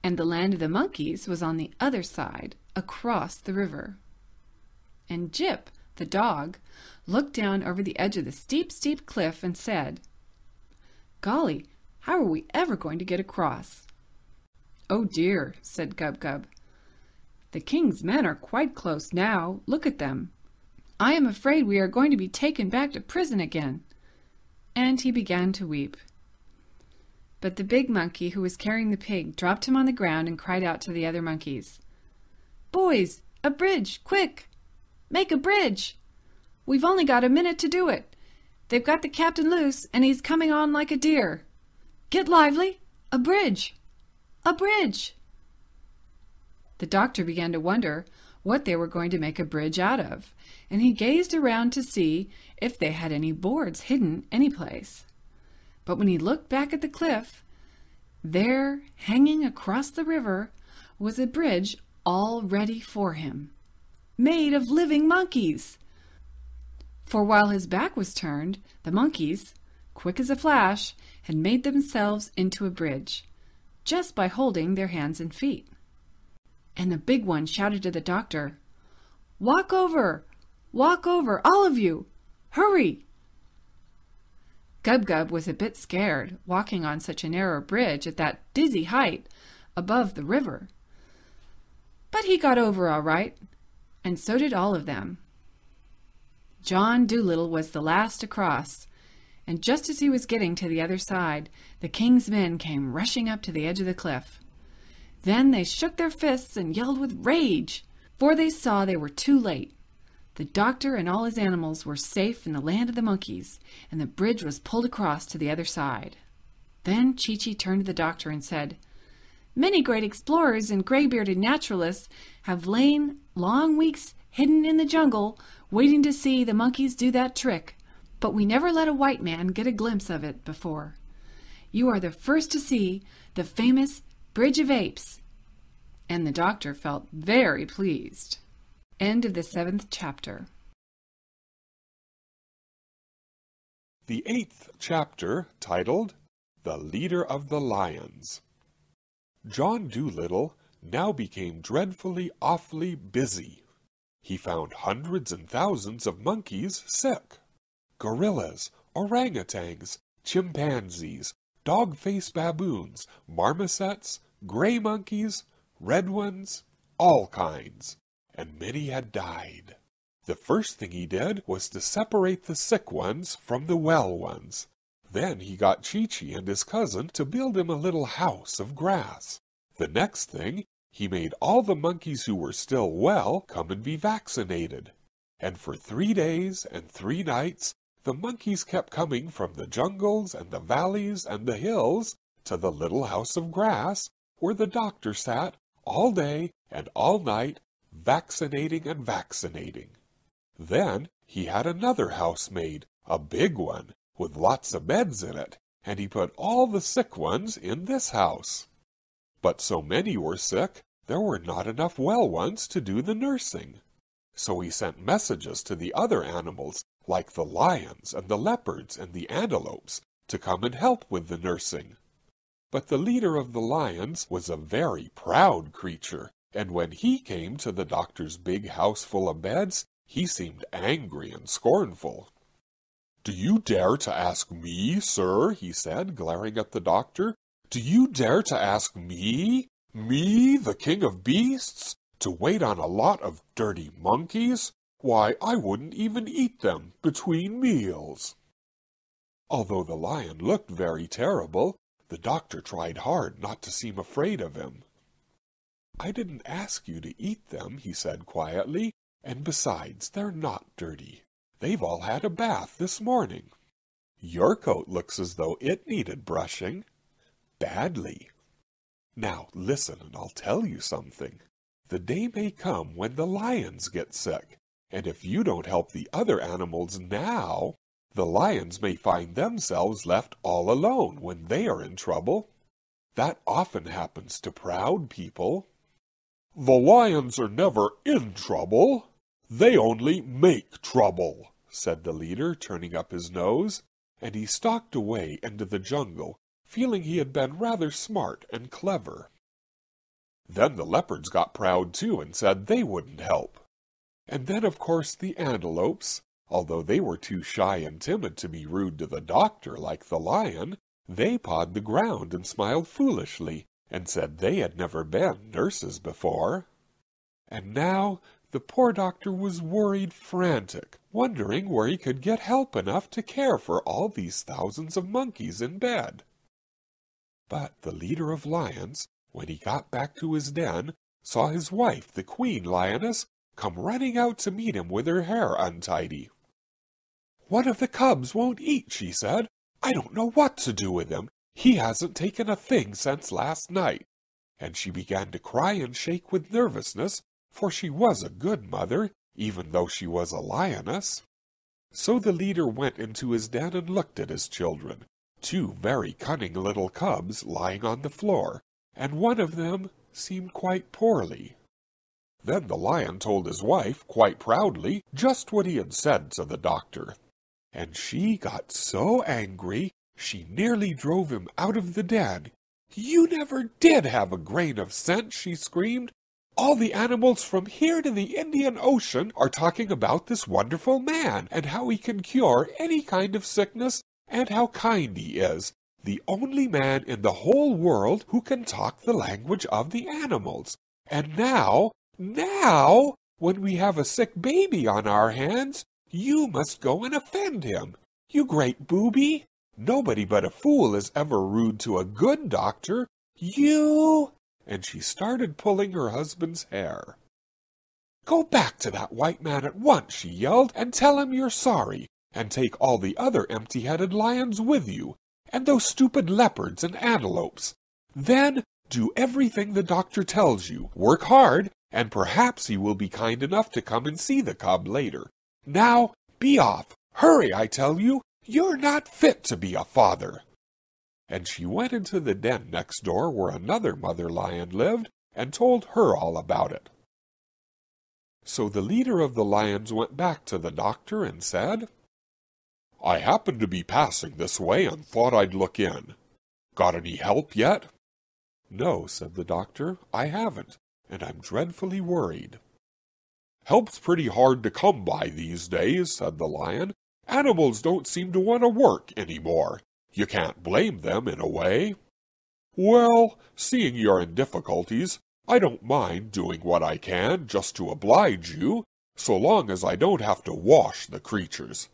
and the land of the monkeys was on the other side, across the river. And Jip, the dog, looked down over the edge of the steep, steep cliff and said, "Golly, how are we ever going to get across?" "Oh dear," said Gub-Gub. "The king's men are quite close now. Look at them. I am afraid we are going to be taken back to prison again." And he began to weep. But the big monkey who was carrying the pig dropped him on the ground and cried out to the other monkeys, "Boys, a bridge, quick! Make a bridge! We've only got a minute to do it. They've got the captain loose, and he's coming on like a deer. Get lively! A bridge! A bridge!" The doctor began to wonder what they were going to make a bridge out of, and he gazed around to see if they had any boards hidden any place. But when he looked back at the cliff, there, hanging across the river, was a bridge all ready for him, made of living monkeys. For while his back was turned, the monkeys, quick as a flash, had made themselves into a bridge, just by holding their hands and feet. And the big one shouted to the doctor, "Walk over! Walk over, all of you! Hurry!" Gub-Gub was a bit scared, walking on such a narrow bridge at that dizzy height above the river. But he got over all right, and so did all of them. John Dolittle was the last to cross, and just as he was getting to the other side, the king's men came rushing up to the edge of the cliff. Then they shook their fists and yelled with rage, for they saw they were too late. The doctor and all his animals were safe in the land of the monkeys, and the bridge was pulled across to the other side. Then Chee-Chee turned to the doctor and said, "Many great explorers and gray-bearded naturalists have lain long weeks hidden in the jungle, waiting to see the monkeys do that trick, but we never let a white man get a glimpse of it before. You are the first to see the famous Bridge of Apes." And the doctor felt very pleased. End of the 7th chapter. The 8th chapter, titled The Leader of the Lions. John Dolittle now became dreadfully awfully busy. He found hundreds and thousands of monkeys sick. Gorillas, orangutans, chimpanzees, dog-faced baboons, marmosets, gray monkeys, red ones, all kinds, and many had died. The first thing he did was to separate the sick ones from the well ones. Then he got Chee-Chee and his cousin to build him a little house of grass. The next thing, he made all the monkeys who were still well come and be vaccinated. And for 3 days and 3 nights, the monkeys kept coming from the jungles and the valleys and the hills to the little house of grass, where the doctor sat all day and all night, vaccinating and vaccinating. Then he had another house made, a big one, with lots of beds in it, and he put all the sick ones in this house. But so many were sick, there were not enough well ones to do the nursing. So he sent messages to the other animals, like the lions and the leopards and the antelopes, to come and help with the nursing. But the leader of the lions was a very proud creature, and when he came to the doctor's big house full of beds, he seemed angry and scornful. "Do you dare to ask me, sir?" he said, glaring at the doctor. "Do you dare to ask me, the king of beasts, to wait on a lot of dirty monkeys? Why, I wouldn't even eat them between meals." Although the lion looked very terrible, the doctor tried hard not to seem afraid of him. "I didn't ask you to eat them," he said quietly, "and besides, they're not dirty. They've all had a bath this morning. Your coat looks as though it needed brushing. Badly. Now listen, and I'll tell you something. The day may come when the lions get sick, and if you don't help the other animals now, the lions may find themselves left all alone when they are in trouble. That often happens to proud people." "The lions are never in trouble. They only make trouble," said the leader, turning up his nose, and he stalked away into the jungle, feeling he had been rather smart and clever. Then the leopards got proud too and said they wouldn't help. And then, of course, the antelopes, although they were too shy and timid to be rude to the doctor like the lion, they pawed the ground and smiled foolishly and said they had never been nurses before. And now the poor doctor was worried frantic, wondering where he could get help enough to care for all these thousands of monkeys in bed. But the leader of lions, when he got back to his den, saw his wife, the queen lioness, come running out to meet him with her hair untidy. "One of the cubs won't eat," she said. "I don't know what to do with him. He hasn't taken a thing since last night." And she began to cry and shake with nervousness, for she was a good mother, even though she was a lioness. So the leader went into his den and looked at his children, two very cunning little cubs lying on the floor, and one of them seemed quite poorly. Then the lion told his wife, quite proudly, just what he had said to the doctor. And she got so angry, she nearly drove him out of the den. "You never did have a grain of sense," she screamed. "All the animals from here to the Indian Ocean are talking about this wonderful man, and how he can cure any kind of sickness, and how kind he is. The only man in the whole world who can talk the language of the animals. And now, when we have a sick baby on our hands, you must go and offend him. You great booby! Nobody but a fool is ever rude to a good doctor. You—" And she started pulling her husband's hair. "Go back to that white man at once," she yelled, "and tell him you're sorry, and take all the other empty-headed lions with you, and those stupid leopards and antelopes. Then do everything the doctor tells you. Work hard, and perhaps he will be kind enough to come and see the cub later. Now, be off. Hurry, I tell you. You're not fit to be a father." And she went into the den next door where another mother lion lived and told her all about it. So the leader of the lions went back to the doctor and said, "I happened to be passing this way and thought I'd look in. Got any help yet?" "No," said the doctor, "I haven't, and I'm dreadfully worried." "Help's pretty hard to come by these days," said the lion. "Animals don't seem to want to work any more. You can't blame them in a way." "Well, seeing you're in difficulties, I don't mind doing what I can just to oblige you, so long as I don't have to wash the creatures.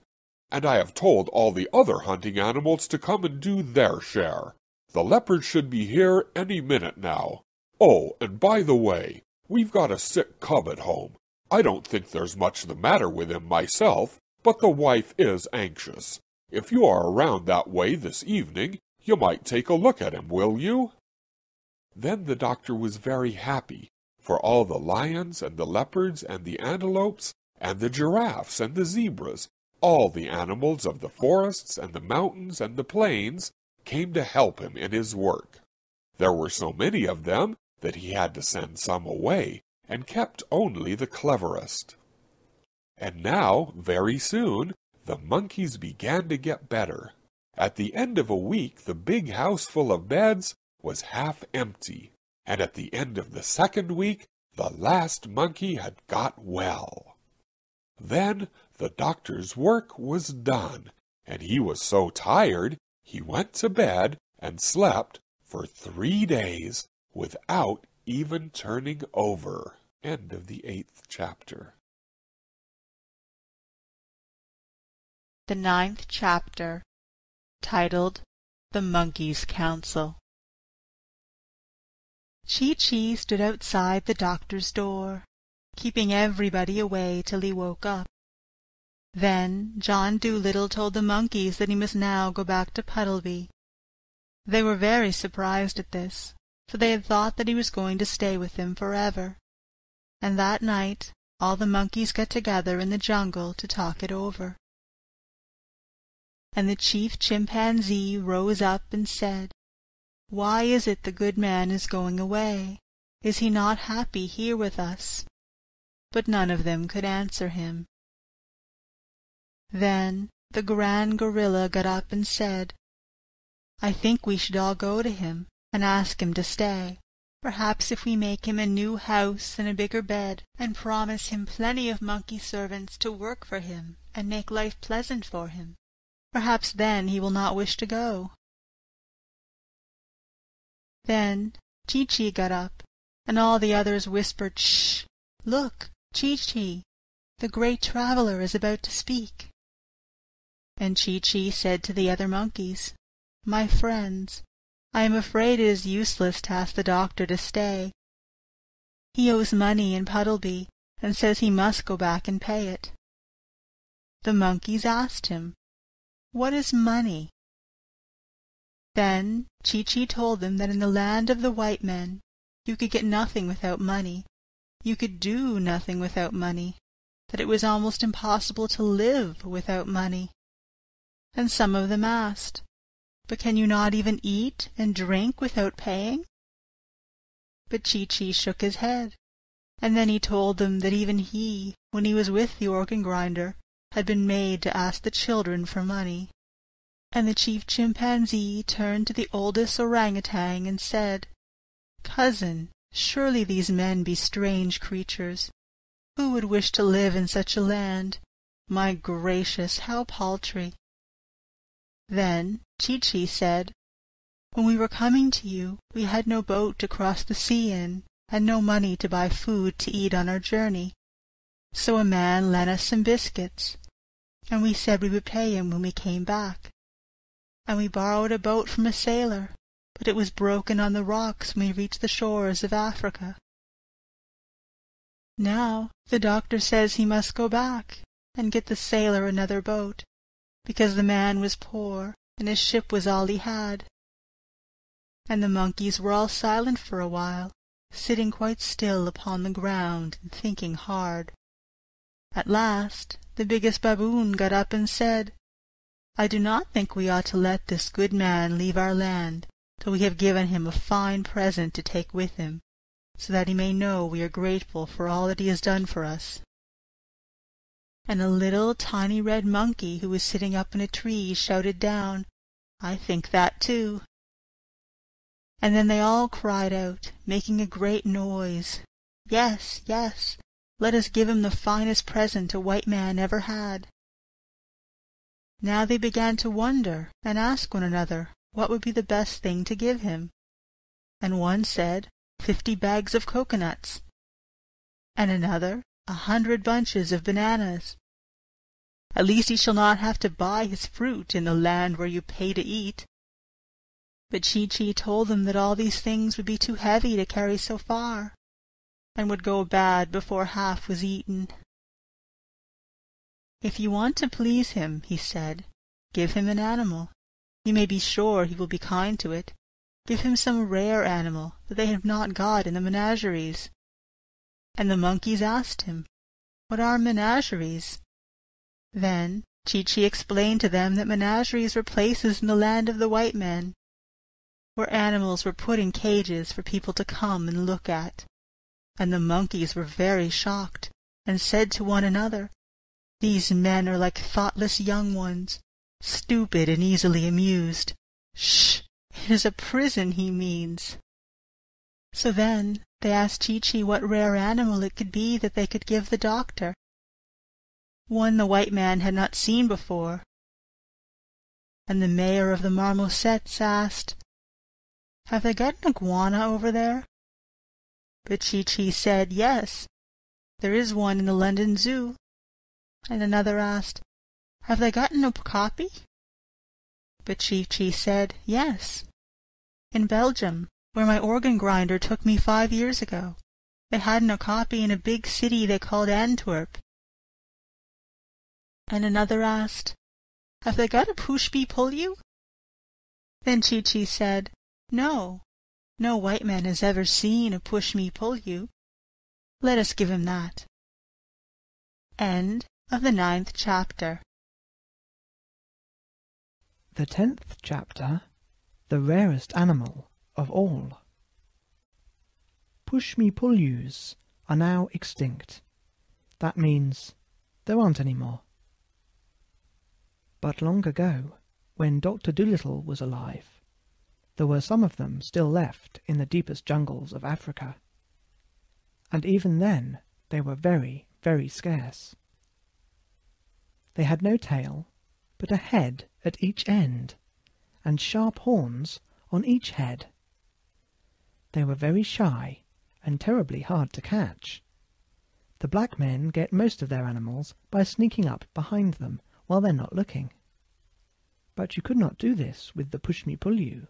And I have told all the other hunting animals to come and do their share. The leopard should be here any minute now. Oh, and by the way, we've got a sick cub at home. I don't think there's much the matter with him myself, but the wife is anxious. If you are around that way this evening, you might take a look at him, will you?" Then the doctor was very happy, for all the lions and the leopards and the antelopes and the giraffes and the zebras, all the animals of the forests and the mountains and the plains, came to help him in his work. There were so many of them that he had to send some away, and kept only the cleverest. And now, very soon, the monkeys began to get better. At the end of a week, the big house full of beds was half empty, and at the end of the second week, the last monkey had got well. Then the doctor's work was done, and he was so tired, he went to bed and slept for 3 days without even turning over. End of the 8th chapter. The 9th chapter, titled The Monkey's Council. Chee-Chee stood outside the doctor's door, keeping everybody away till he woke up. Then John Dolittle told the monkeys that he must now go back to Puddleby. They were very surprised at this, for they had thought that he was going to stay with them forever. And that night all the monkeys got together in the jungle to talk it over. And the chief chimpanzee rose up and said, "Why is it the good man is going away? Is he not happy here with us?" But none of them could answer him. Then the Grand Gorilla got up and said, "I think we should all go to him and ask him to stay. Perhaps if we make him a new house and a bigger bed, and promise him plenty of monkey servants to work for him and make life pleasant for him, perhaps then he will not wish to go." Then Chee-Chee got up, and all the others whispered, "Shh! Look, Chee-Chee! The great traveller is about to speak." And Chee-Chee said to the other monkeys, "My friends, I am afraid it is useless to ask the doctor to stay. He owes money in Puddleby, and says he must go back and pay it." The monkeys asked him, "What is money?" Then Chee-Chee told them that in the land of the white men you could get nothing without money, you could do nothing without money, that it was almost impossible to live without money. And some of them asked, "But can you not even eat and drink without paying?" But Chee-Chee shook his head, and then he told them that even he, when he was with the organ-grinder, had been made to ask the children for money. And the chief chimpanzee turned to the oldest orangutan and said, "Cousin, surely these men be strange creatures. Who would wish to live in such a land? My gracious, how paltry!" Then Chee-Chee said, "When we were coming to you, we had no boat to cross the sea in, and no money to buy food to eat on our journey. So a man lent us some biscuits, and we said we would pay him when we came back. And we borrowed a boat from a sailor, but it was broken on the rocks when we reached the shores of Africa. Now the doctor says he must go back and get the sailor another boat, because the man was poor and his ship was all he had." And the monkeys were all silent for a while, sitting quite still upon the ground and thinking hard. At last the biggest baboon got up and said, "I do not think we ought to let this good man leave our land till we have given him a fine present to take with him, so that he may know we are grateful for all that he has done for us." And a little tiny red monkey who was sitting up in a tree shouted down, "I think that too." And then they all cried out, making a great noise, "Yes, yes, let us give him the finest present a white man ever had." Now they began to wonder and ask one another what would be the best thing to give him. And one said, 50 bags of coconuts, and another, 100 bunches of bananas. "At least he shall not have to buy his fruit in the land where you pay to eat." But Chee-Chee told them that all these things would be too heavy to carry so far, and would go bad before half was eaten. "If you want to please him," he said, "give him an animal. You may be sure he will be kind to it. Give him some rare animal that they have not got in the menageries." And the monkeys asked him, "What are menageries?" Then Chee-Chee explained to them that menageries were places in the land of the white men, where animals were put in cages for people to come and look at. And the monkeys were very shocked, and said to one another, "These men are like thoughtless young ones, stupid and easily amused. Shh! It is a prison he means." So then they asked Chee-Chee what rare animal it could be that they could give the doctor. One the white man had not seen before. And the mayor of the marmosets asked, "Have they got an iguana over there?" But Chee-Chee said, "Yes, there is one in the London Zoo." And another asked, "Have they got an okapi?" But Chee-Chee said, "Yes, in Belgium, where my organ-grinder took me 5 years ago. They had an okapi in a big city they called Antwerp." And another asked, "Have they got a pushpi-pullyu?" Then Chee-Chee said, "No, no white man has ever seen a push-me-pull-you. Let us give him that." End of the 9th chapter. The 10th chapter, The Rarest Animal of All. push-me-pull-yous are now extinct. That means there aren't any more. But long ago, when Dr. Dolittle was alive, there were some of them still left in the deepest jungles of Africa. And even then they were very, very scarce. They had no tail, but a head at each end, and sharp horns on each head. They were very shy and terribly hard to catch. The black men get most of their animals by sneaking up behind them while they're not looking. But you could not do this with the push-me-pull-you,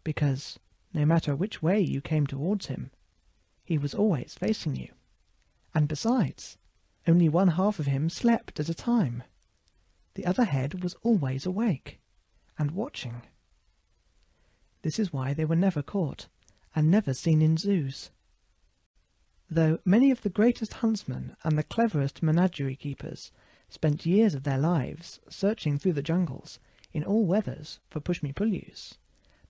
because, no matter which way you came towards him, he was always facing you. And besides, only one half of him slept at a time. The other head was always awake, and watching. This is why they were never caught, and never seen in zoos. Though many of the greatest huntsmen and the cleverest menagerie keepers spent years of their lives searching through the jungles in all weathers for push-me-pull-yous,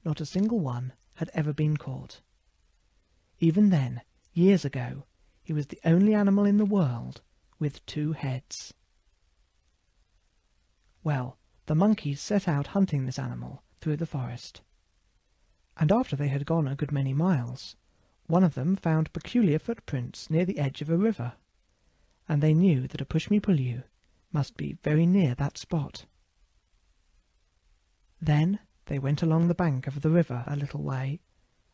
not a single one had ever been caught. Even then, years ago, he was the only animal in the world with 2 heads. Well, the monkeys set out hunting this animal through the forest. And after they had gone a good many miles, one of them found peculiar footprints near the edge of a river, and they knew that a push-me-pull-you must be very near that spot. Then they went along the bank of the river a little way,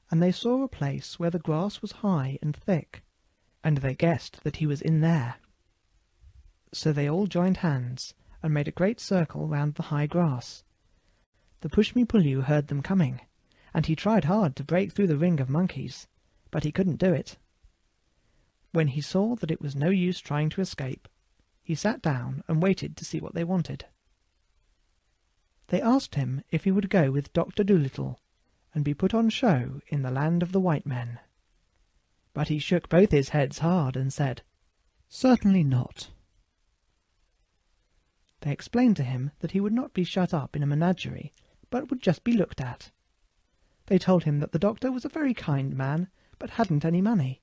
and they saw a place where the grass was high and thick, and they guessed that he was in there. So they all joined hands and made a great circle round the high grass. The push-me-pull-you heard them coming, and he tried hard to break through the ring of monkeys, but he couldn't do it. When he saw that it was no use trying to escape, he sat down and waited to see what they wanted. They asked him if he would go with Dr. Dolittle and be put on show in the land of the white men. But he shook both his heads hard and said, "Certainly not." They explained to him that he would not be shut up in a menagerie, but would just be looked at. They told him that the doctor was a very kind man, but hadn't any money,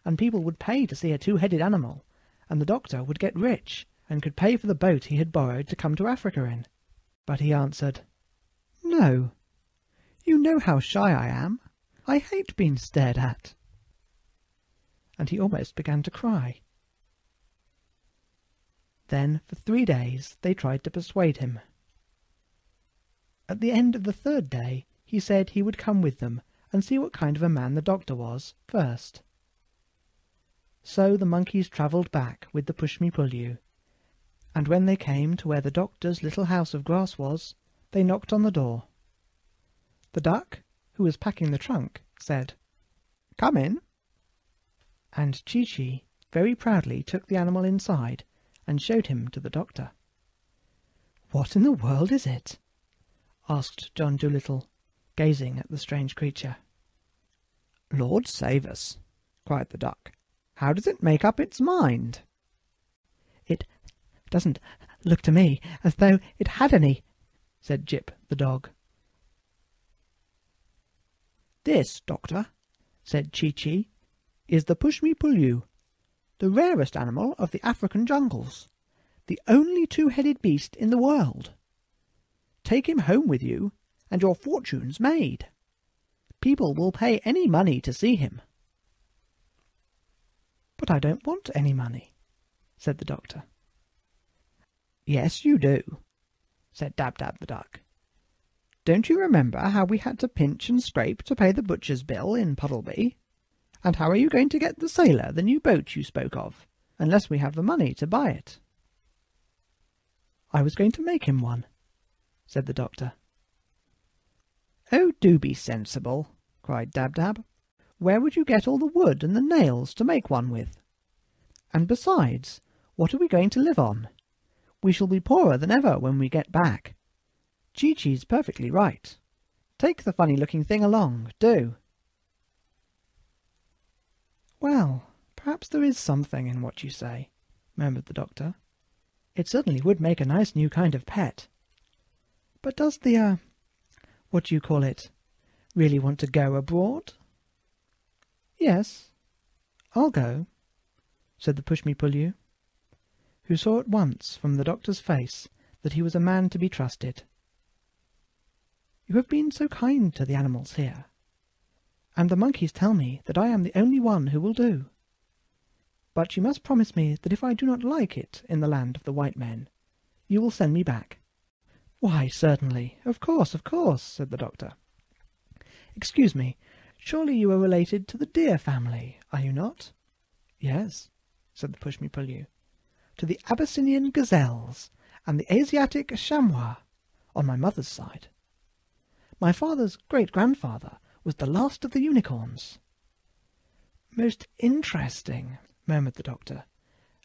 and people would pay to see a 2-headed animal, and the doctor would get rich, and could pay for the boat he had borrowed to come to Africa in. But he answered, "No. You know how shy I am. I hate being stared at." And he almost began to cry. Then for 3 days they tried to persuade him. At the end of the 3rd day he said he would come with them and see what kind of a man the doctor was first. So the monkeys travelled back with the push-me-pull-you, and when they came to where the doctor's little house of grass was, they knocked on the door. The duck, who was packing the trunk, said, "Come in." And Chee-Chee very proudly took the animal inside and showed him to the doctor. "What in the world is it?" asked John Dolittle, gazing at the strange creature. "Lord save us!" cried the duck. "How does it make up its mind?" "It doesn't look to me as though it had any," said Jip the dog. "This, doctor," said Chee-Chee, "is the push-me-pull-you, the rarest animal of the African jungles, the only 2-headed beast in the world. Take him home with you, and your fortune's made. People will pay any money to see him." "But I don't want any money," said the doctor. "Yes, you do," said Dab-Dab the duck. "Don't you remember how we had to pinch and scrape to pay the butcher's bill in Puddleby? And how are you going to get the sailor the new boat you spoke of, unless we have the money to buy it?" "I was going to make him one," said the doctor. "Oh, do be sensible," cried Dab-Dab. "Where would you get all the wood and the nails to make one with? And besides, what are we going to live on? We shall be poorer than ever when we get back. Chee-Chee's perfectly right. Take the funny-looking thing along, do." "Well, perhaps there is something in what you say," murmured the doctor. "It certainly would make a nice new kind of pet. But does the, what do you call it, really want to go abroad?" "Yes, "I'll go," said the Push-Me-Pull-You, who saw at once from the doctor's face that he was a man to be trusted. "You have been so kind to the animals here, and the monkeys tell me that I am the only one who will do. But you must promise me that if I do not like it in the land of the white men, you will send me back." "Why, certainly, of course, said the doctor. "Excuse me, surely you are related to the deer family, are you not?" "Yes," said the Push-Me-Pull-You, "to the Abyssinian gazelles and the Asiatic chamois on my mother's side. My father's great-grandfather was the last of the unicorns." "Most interesting," murmured the doctor,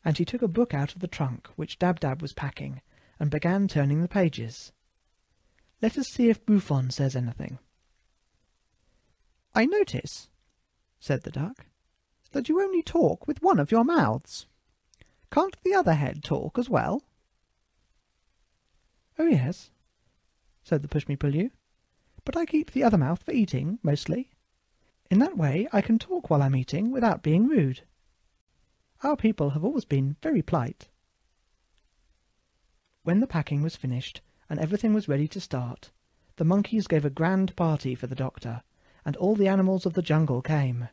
and he took a book out of the trunk which Dab-Dab was packing, and began turning the pages. "Let us see if Buffon says anything." "I notice," said the duck, "that you only talk with one of your mouths. Can't the other head talk as well?" "Oh, yes," said the Push-Me-Pull-You, "but I keep the other mouth for eating, mostly. In that way I can talk while I'm eating without being rude. Our people have always been very polite." When the packing was finished and everything was ready to start, the monkeys gave a grand party for the doctor, and all the animals of the jungle came.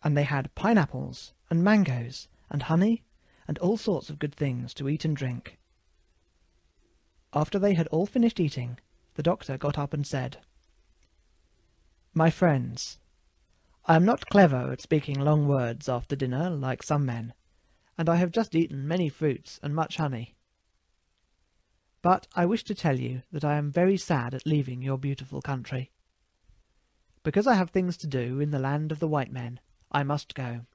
And they had pineapples and mangoes and honey and all sorts of good things to eat and drink. After they had all finished eating, the doctor got up and said, "My friends, I am not clever at speaking long words after dinner like some men, and I have just eaten many fruits and much honey. But I wish to tell you that I am very sad at leaving your beautiful country. Because I have things to do in the land of the white men, I must go.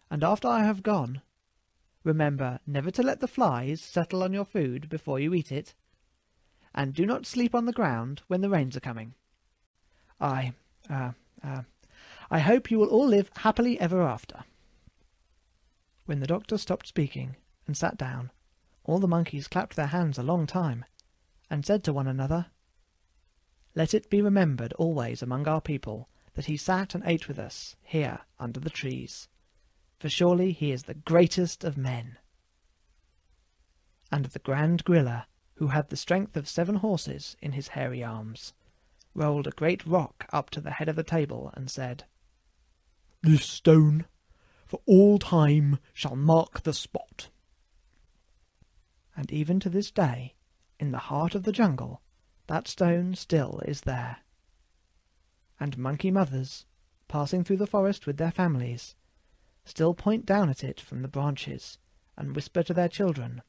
And after I have gone, remember never to let the flies settle on your food before you eat it, and do not sleep on the ground when the rains are coming. I hope you will all live happily ever after." When the doctor stopped speaking and sat down, all the monkeys clapped their hands a long time, and said to one another, "Let it be remembered always among our people that he sat and ate with us here under the trees, for surely he is the greatest of men." And the Grand Gorilla, who had the strength of 7 horses in his hairy arms, rolled a great rock up to the head of the table and said, "This stone for all time shall mark the spot." And even to this day, in the heart of the jungle, that stone still is there. And monkey mothers, passing through the forest with their families, still point down at it from the branches and whisper to their children,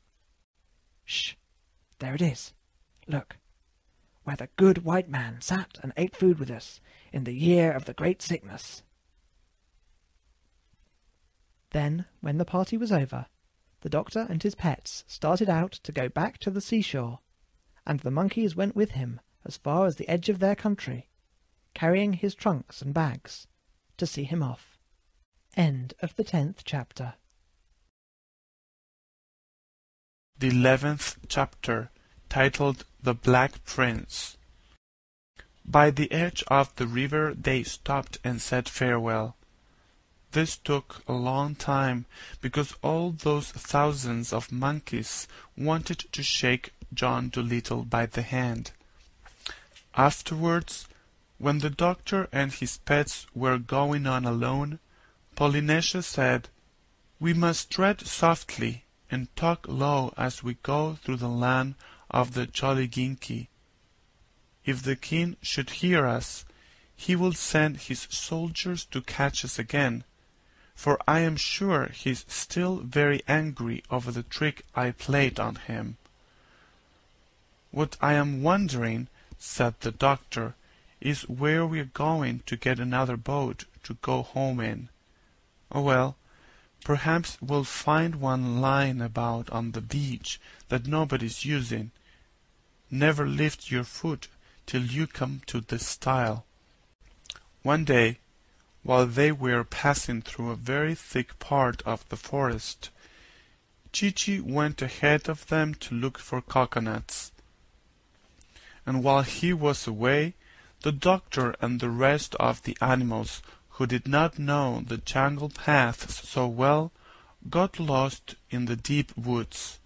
"Shh! There it is! Look! Where the good white man sat and ate food with us in the year of the great sickness." Then, when the party was over, the doctor and his pets started out to go back to the seashore, and the monkeys went with him as far as the edge of their country, carrying his trunks and bags, to see him off. End of the 10th chapter. The 11th chapter, titled The Black Prince. By the edge of the river they stopped and said farewell. This took a long time, because all those thousands of monkeys wanted to shake John Dolittle by the hand. Afterwards, when the doctor and his pets were going on alone, Polynesia said, "We must tread softly and talk low as we go through the land of the Jolliginki. If the king should hear us, he will send his soldiers to catch us again, for I am sure he is still very angry over the trick I played on him." "What I am wondering," said the doctor, "is where we are going to get another boat to go home in. Oh well, perhaps we'll find one lying about on the beach that nobody's using. Never lift your foot till you come to this stile." One day, while they were passing through a very thick part of the forest, Chi-Chi went ahead of them to look for coconuts. And while he was away, the doctor and the rest of the animals who did not know the jungle paths so well, got lost in the deep woods.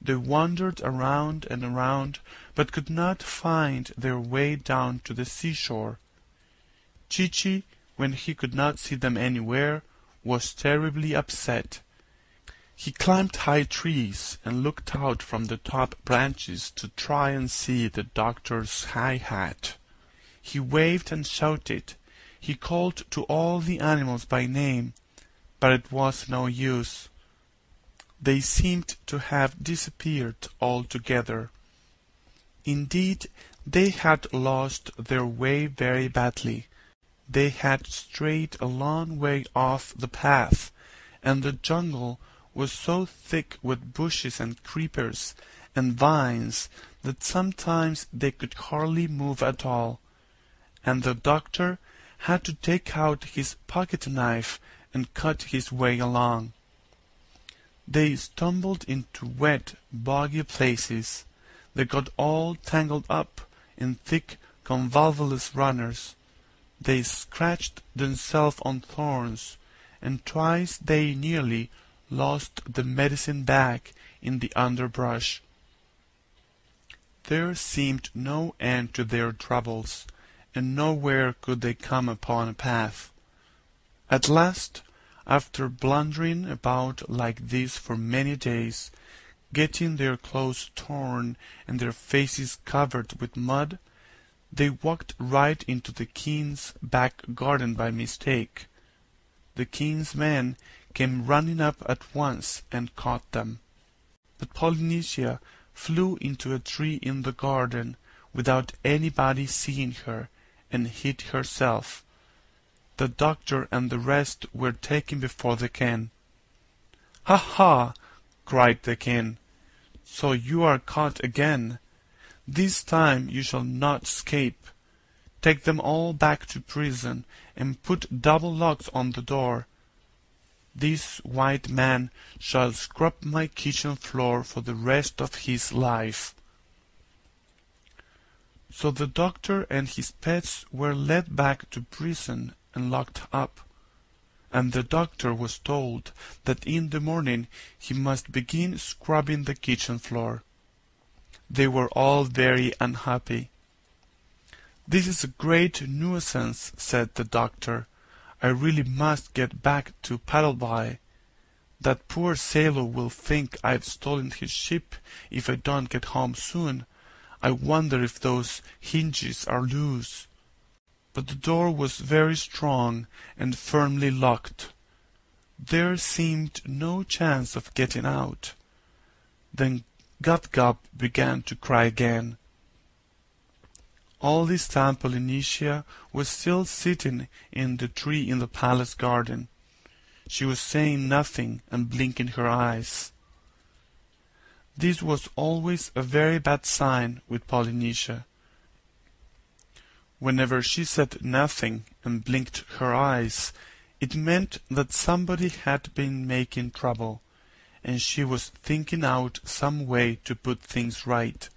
They wandered around and around, but could not find their way down to the seashore. Chee-Chee, when he could not see them anywhere, was terribly upset. He climbed high trees and looked out from the top branches to try and see the doctor's high hat. He waved and shouted. He called to all the animals by name, but it was no use. They seemed to have disappeared altogether. Indeed, they had lost their way very badly. They had strayed a long way off the path, and the jungle was so thick with bushes and creepers and vines that sometimes they could hardly move at all, and the doctor had to take out his pocket-knife and cut his way along. They stumbled into wet, boggy places. They got all tangled up in thick, convolvulus runners. They scratched themselves on thorns, and twice they nearly lost the medicine bag in the underbrush. There seemed no end to their troubles, and nowhere could they come upon a path. At last, after blundering about like this for many days, getting their clothes torn and their faces covered with mud, they walked right into the king's back garden by mistake. The king's men came running up at once and caught them. But Polynesia flew into a tree in the garden without anybody seeing her, and hid herself. The doctor and the rest were taken before the king. "Ha, ha!" cried the king. "So you are caught again. This time you shall not escape. Take them all back to prison, and put double locks on the door. This white man shall scrub my kitchen floor for the rest of his life." So the doctor and his pets were led back to prison and locked up, and the doctor was told that in the morning he must begin scrubbing the kitchen floor. They were all very unhappy. "This is a great nuisance," said the doctor. "I really must get back to Paddleby. That poor sailor will think I've stolen his ship if I don't get home soon. I wonder if those hinges are loose." But the door was very strong and firmly locked. There seemed no chance of getting out. Then Gub-Gub began to cry again. All this time Polynesia was still sitting in the tree in the palace garden. She was saying nothing and blinking her eyes. This was always a very bad sign with Polynesia. Whenever she said nothing and blinked her eyes, it meant that somebody had been making trouble, and she was thinking out some way to put things right.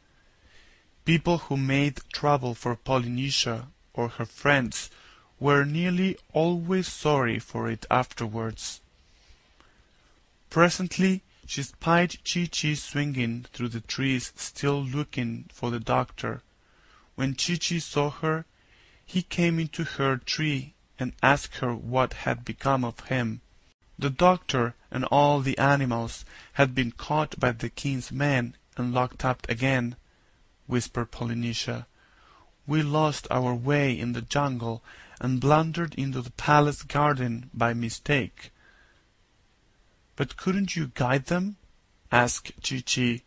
People who made trouble for Polynesia or her friends were nearly always sorry for it afterwards. Presently she spied Chee-Chee swinging through the trees, still looking for the doctor. When Chee-Chee saw her, he came into her tree and asked her what had become of him. The doctor and all the animals had been caught by the king's men and locked up again, whispered Polynesia. "We lost our way in the jungle and blundered into the palace garden by mistake." "But couldn't you guide them?" asked Chee-Chee,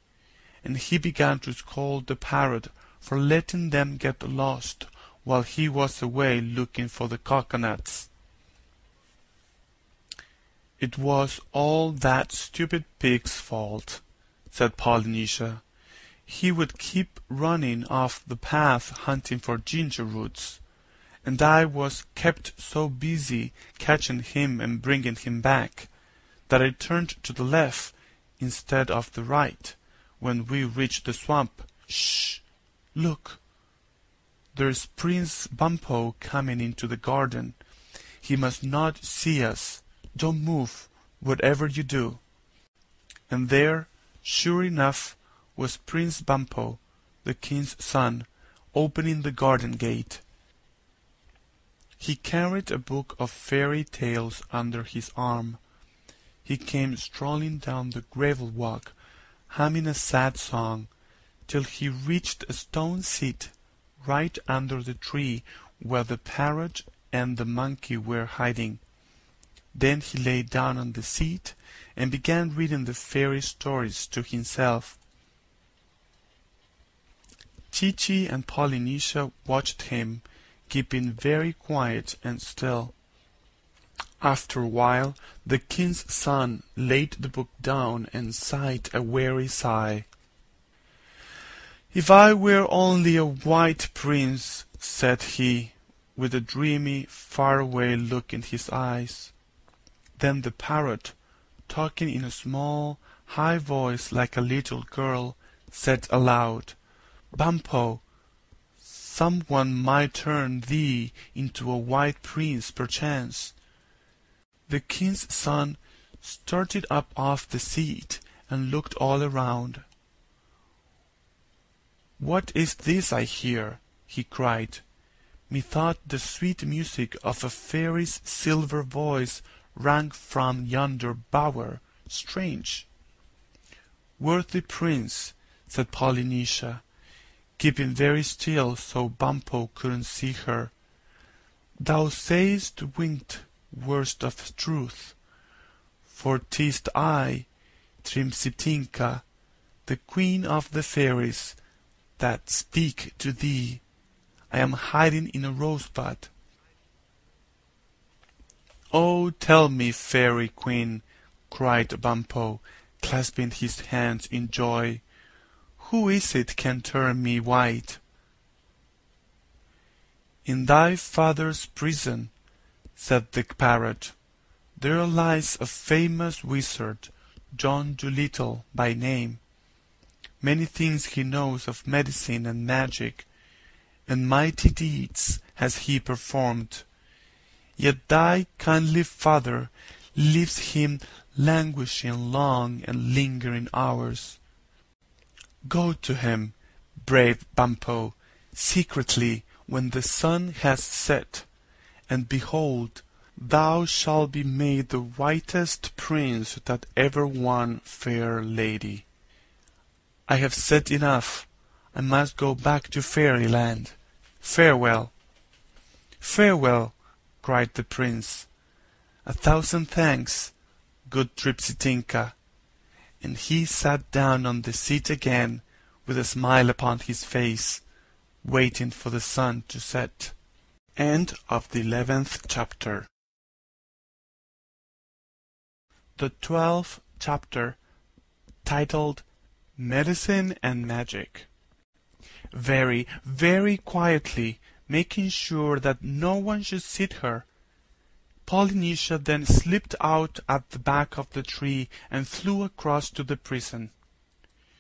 and he began to scold the parrot for letting them get lost while he was away looking for the coconuts. "It was all that stupid pig's fault," said Polynesia. "He would keep running off the path hunting for ginger roots, and I was kept so busy catching him and bringing him back that I turned to the left instead of the right when we reached the swamp. Shh! Look! There's Prince Bumpo coming into the garden. He must not see us. Don't move, whatever you do." And there, sure enough, was Prince Bumpo, the king's son, opening the garden gate. He carried a book of fairy tales under his arm. He came strolling down the gravel walk, humming a sad song, till he reached a stone seat right under the tree where the parrot and the monkey were hiding. Then he lay down on the seat and began reading the fairy stories to himself. Chi-Chi and Polynesia watched him, keeping very quiet and still. After a while, the king's son laid the book down and sighed a weary sigh. "If I were only a white prince," said he, with a dreamy, far-away look in his eyes. Then the parrot, talking in a small, high voice like a little girl, said aloud, "Bumpo, someone might turn thee into a white prince perchance." The king's son started up off the seat and looked all around. "What is this I hear?" he cried. "Methought the sweet music of a fairy's silver voice rang from yonder bower. Strange." "Worthy prince," said Polynesia, keeping very still so Bumpo couldn't see her, "thou say'st winged words of truth, for 'tis I, Trimsitinka, the queen of the fairies, that speak to thee. I am hiding in a rosebud." "Oh, tell me, fairy queen," cried Bumpo, clasping his hands in joy, "who is it can turn me white?" "In thy father's prison," said the parrot, "there lies a famous wizard, John Dolittle by name. Many things he knows of medicine and magic, and mighty deeds has he performed. Yet thy kindly father leaves him languishing long and lingering hours. Go to him, brave Bumpo, secretly when the sun has set, and behold, thou shalt be made the whitest prince that ever won fair lady. I have said enough. I must go back to Fairyland. Farewell." "Farewell," cried the prince. "A thousand thanks, good Tripsitinka." And he sat down on the seat again, with a smile upon his face, waiting for the sun to set. End of the 11th chapter. The 12th chapter, titled Medicine and Magic. Very, very quietly, making sure that no one should see her, Polynesia then slipped out at the back of the tree and flew across to the prison.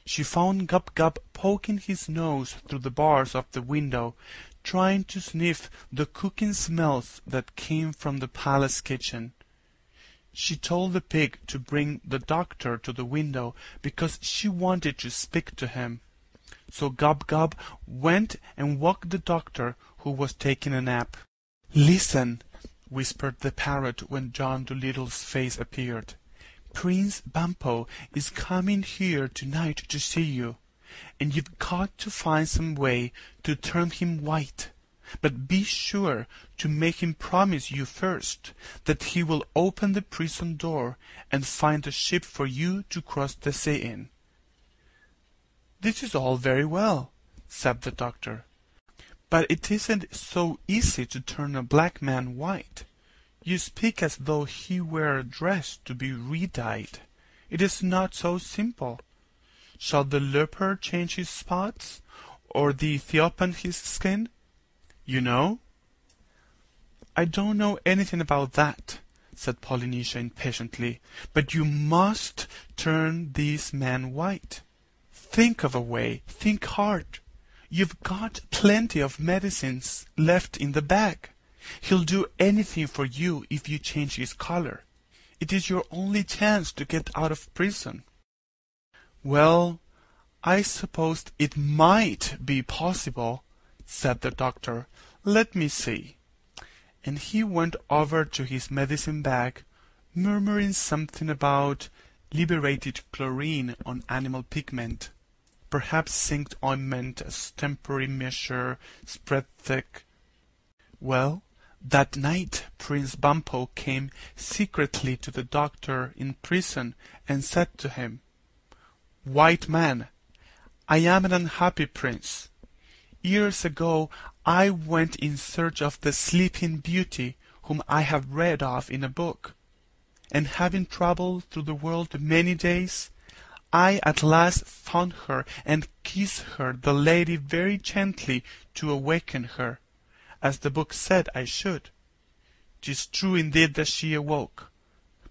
She found Gub-Gub poking his nose through the bars of the window, trying to sniff the cooking smells that came from the palace kitchen. She told the pig to bring the doctor to the window because she wanted to speak to him. So Gub-Gub went and woke the doctor, who was taking a nap. "Listen," whispered the parrot when John Dolittle's face appeared. "Prince Bumpo is coming here tonight to see you, and you've got to find some way to turn him white. But be sure to make him promise you first that he will open the prison door and find a ship for you to cross the sea in." "This is all very well," said the doctor, "but it isn't so easy to turn a black man white. You speak as though he were dressed to be re-dyed. It is not so simple. Shall the leopard change his spots, or the Ethiopian his skin? You know?" "I don't know anything about that," said Polynesia impatiently, "but you must turn this man white. Think of a way. Think hard. You've got plenty of medicines left in the bag. He'll do anything for you if you change his color. It is your only chance to get out of prison." "Well, I suppose it might be possible," said the doctor. "Let me see." And he went over to his medicine bag, murmuring something about liberated chlorine on animal pigment, perhaps zinc ointment as temporary measure, spread thick. Well, that night Prince Bumpo came secretly to the doctor in prison and said to him, "White man, I am an unhappy prince. Years ago I went in search of the Sleeping Beauty whom I have read of in a book, and having travelled through the world many days, I at last found her and kissed her, the lady, very gently to awaken her, as the book said I should. 'Tis true indeed that she awoke,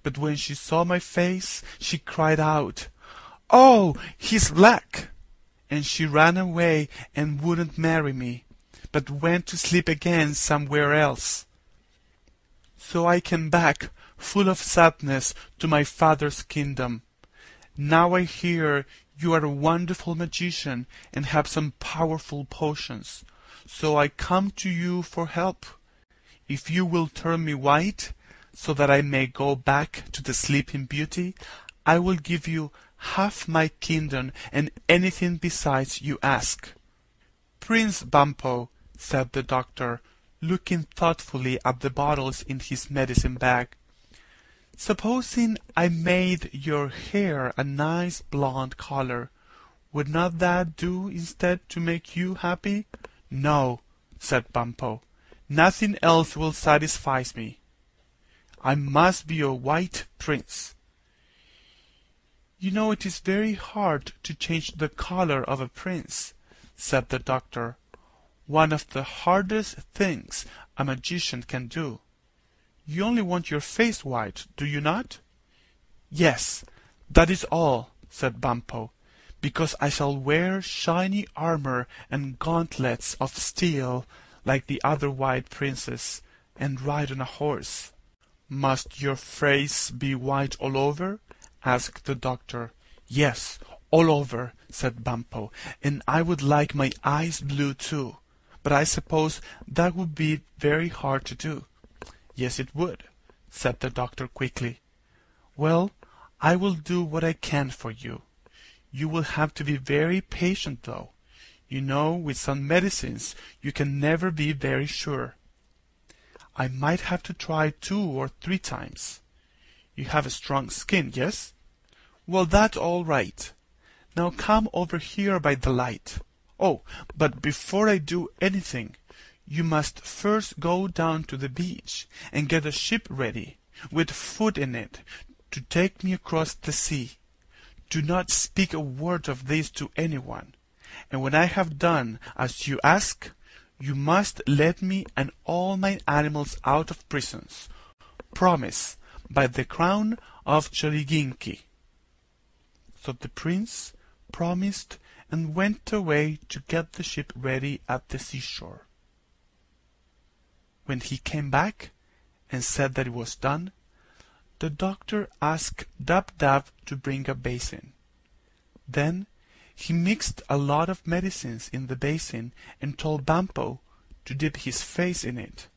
but when she saw my face she cried out, 'Oh, he's black!' and she ran away and wouldn't marry me, but went to sleep again somewhere else. So I came back, full of sadness, to my father's kingdom. Now I hear you are a wonderful magician and have some powerful potions, so I come to you for help. If you will turn me white, so that I may go back to the Sleeping Beauty, I will give you half my kingdom and anything besides you ask." "Prince Bumpo," said the doctor, looking thoughtfully at the bottles in his medicine bag, "supposing I made your hair a nice blonde color, would not that do instead to make you happy?" "No," said Bumpo, "nothing else will satisfy me. I must be a white prince." "You know it is very hard to change the color of a prince," said the doctor. "One of the hardest things a magician can do. You only want your face white, do you not?" "Yes, that is all," said Bumpo, "because I shall wear shiny armor and gauntlets of steel like the other white princes, and ride on a horse." "Must your face be white all over?" asked the doctor. "Yes, all over," said Bumpo, "and I would like my eyes blue too, but I suppose that would be very hard to do." "Yes, it would," said the doctor quickly. "Well, I will do what I can for you. You will have to be very patient, though. You know, with some medicines you can never be very sure. I might have to try 2 or 3 times. You have a strong skin, yes? Well, that's all right. Now come over here by the light. Oh, but before I do anything, you must first go down to the beach and get a ship ready, with food in it, to take me across the sea. Do not speak a word of this to anyone, and when I have done as you ask, you must let me and all my animals out of prisons. Promise, by the crown of Choliginki." So the prince promised and went away to get the ship ready at the seashore. When he came back and said that it was done, the doctor asked Dab-Dab to bring a basin. Then he mixed a lot of medicines in the basin and told Bumpo to dip his face in it.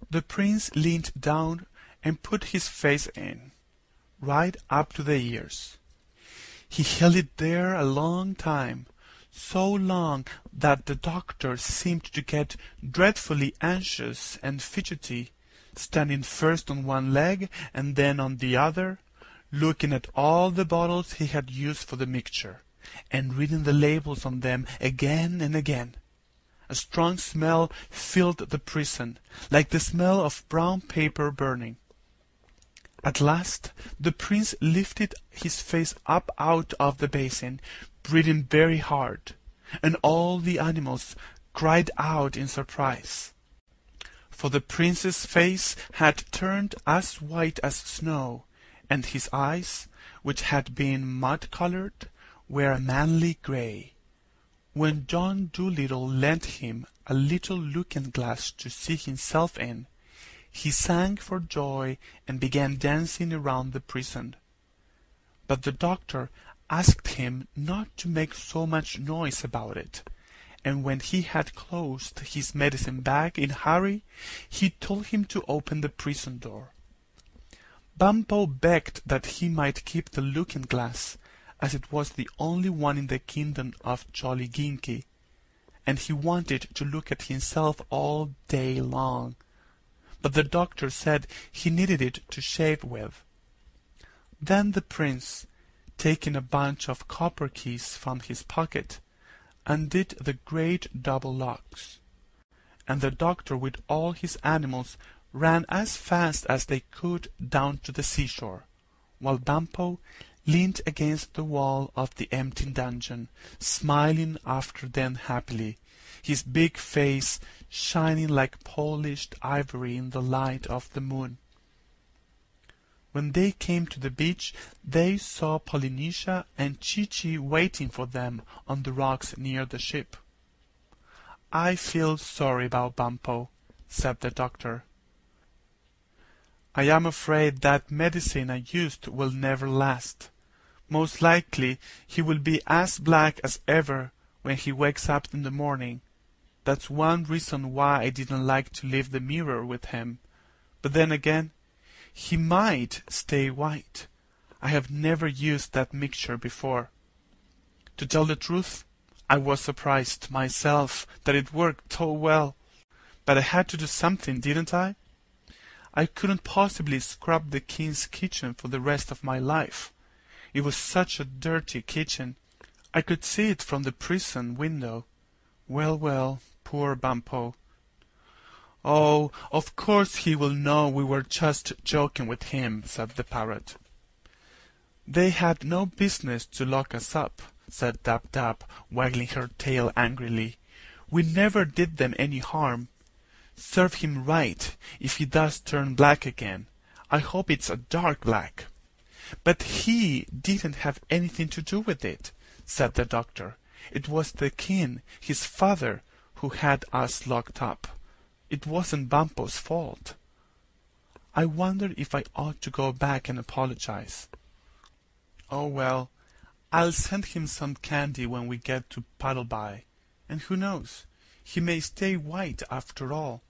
The prince leaned down and put his face in, right up to the ears. He held it there a long time, so long that the doctor seemed to get dreadfully anxious and fidgety, standing first on one leg and then on the other, looking at all the bottles he had used for the mixture, and reading the labels on them again and again. A strong smell filled the prison, like the smell of brown paper burning. At last the prince lifted his face up out of the basin, breathing very hard, and all the animals cried out in surprise. For the prince's face had turned as white as snow, and his eyes, which had been mud-colored, were a manly grey. When John Dolittle lent him a little looking-glass to see himself in, he sang for joy and began dancing around the prison. But the doctor asked him not to make so much noise about it, and when he had closed his medicine bag in a hurry, he told him to open the prison door. Bumpo begged that he might keep the looking-glass, as it was the only one in the kingdom of Jolly Ginky, and he wanted to look at himself all day long. But the doctor said he needed it to shave with. Then the prince, taking a bunch of copper keys from his pocket, undid the great double locks, and the doctor with all his animals ran as fast as they could down to the seashore, while Bumpo leaned against the wall of the empty dungeon, smiling after them happily, his big face shining like polished ivory in the light of the moon. When they came to the beach, they saw Polynesia and Chi-Chi waiting for them on the rocks near the ship. "I feel sorry about Bumpo," said the doctor. "I am afraid that medicine I used will never last. Most likely he will be as black as ever when he wakes up in the morning. That's one reason why I didn't like to leave the mirror with him. But then again, he might stay white. I have never used that mixture before. To tell the truth, I was surprised myself that it worked so well. But I had to do something, didn't I? I couldn't possibly scrub the king's kitchen for the rest of my life. It was such a dirty kitchen. I could see it from the prison window. Well, well, poor Bumpo. Oh, of course he will know we were just joking with him," said the parrot. "They had no business to lock us up," said Dab-Dab, waggling her tail angrily. "We never did them any harm. Serve him right if he does turn black again. I hope it's a dark black." "But he didn't have anything to do with it," said the doctor. "It was the king, his father, who had us locked up. It wasn't Bumpo's fault." I wonder if I ought to go back and apologize. "Oh, well, I'll send him some candy when we get to Puddleby, and who knows, he may stay white after all.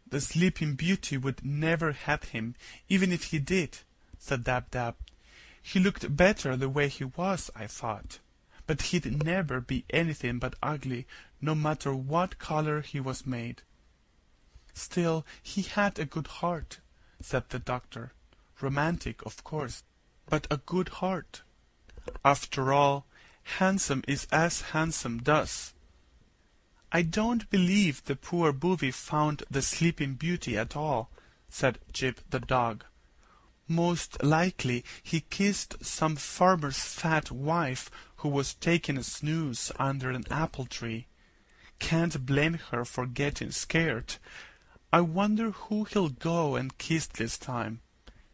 The Sleeping Beauty would never have him, even if he did," said Dab-Dab. "He looked better the way he was, I thought, but he'd never be anything but ugly, no matter what color he was made." "Still, he had a good heart," said the doctor. "Romantic, of course, but a good heart. After all, handsome is as handsome does." "I don't believe the poor booby found the Sleeping Beauty at all," said Jip the dog. "Most likely he kissed some farmer's fat wife who was taking a snooze under an apple tree. Can't blame her for getting scared. I wonder who he'll go and kiss this time.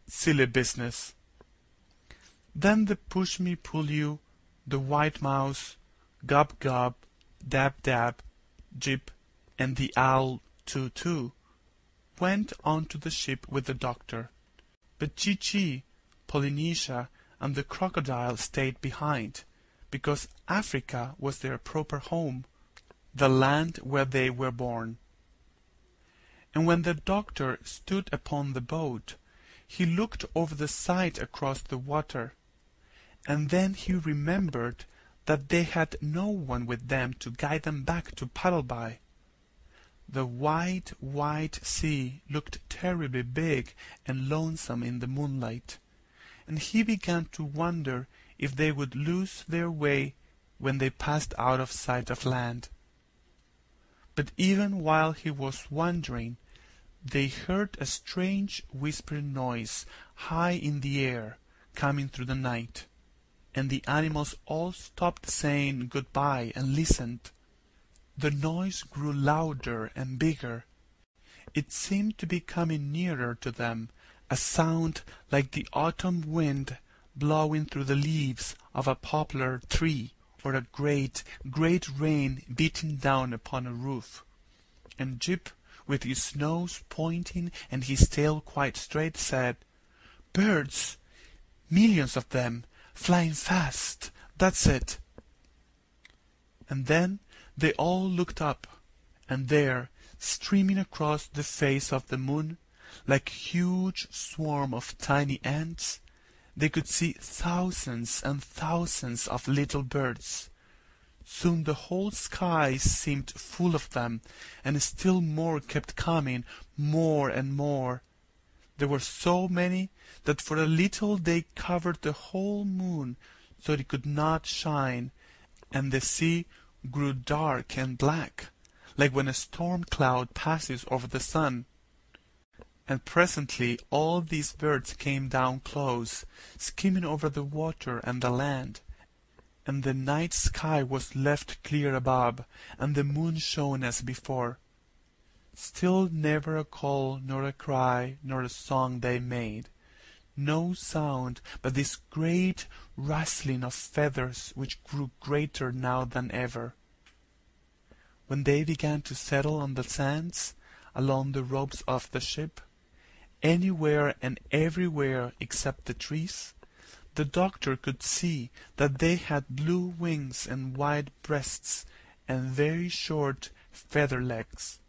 Silly business." Then the Push-Me-Pull-You, the White Mouse, Gob-Gob, Dab-Dab, Jip, and the Owl Too-Too went on to the ship with the doctor. But Chi-Chi, Polynesia, and the crocodile stayed behind, because Africa was their proper home, the land where they were born. And when the doctor stood upon the boat, he looked over the side across the water, and then he remembered that they had no one with them to guide them back to Puddleby. The wide, wide sea looked terribly big and lonesome in the moonlight, and he began to wonder if they would lose their way when they passed out of sight of land. But even while he was wondering, they heard a strange whispering noise high in the air, coming through the night, and the animals all stopped saying goodbye and listened. The noise grew louder and bigger. It seemed to be coming nearer to them, a sound like the autumn wind blowing through the leaves of a poplar tree for a great, great rain beating down upon a roof. And Jip, with his nose pointing and his tail quite straight, said, "Birds! Millions of them, flying fast! That's it!" And then they all looked up, and there, streaming across the face of the moon, like a huge swarm of tiny ants, they could see thousands and thousands of little birds. Soon the whole sky seemed full of them, and still more kept coming, more and more. There were so many that for a little they covered the whole moon so it could not shine, and the sea grew dark and black, like when a storm cloud passes over the sun. And presently all these birds came down close, skimming over the water and the land, and the night sky was left clear above, and the moon shone as before. Still never a call nor a cry nor a song they made, no sound but this great rustling of feathers which grew greater now than ever. When they began to settle on the sands, along the ropes of the ship, anywhere and everywhere except the trees, the doctor could see that they had blue wings and wide breasts and very short feather legs.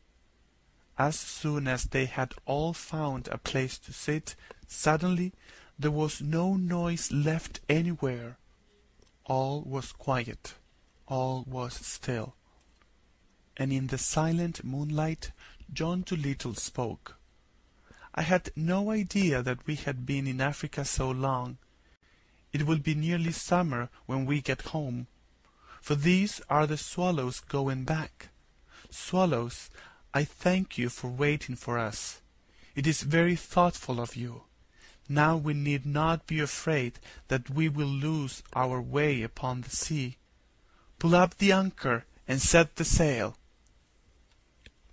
As soon as they had all found a place to sit, suddenly there was no noise left anywhere. All was quiet, all was still. And in the silent moonlight John Dolittle spoke. "I had no idea that we had been in Africa so long. It will be nearly summer when we get home. For these are the swallows going back. Swallows, I thank you for waiting for us. It is very thoughtful of you. Now we need not be afraid that we will lose our way upon the sea. Pull up the anchor and set the sail."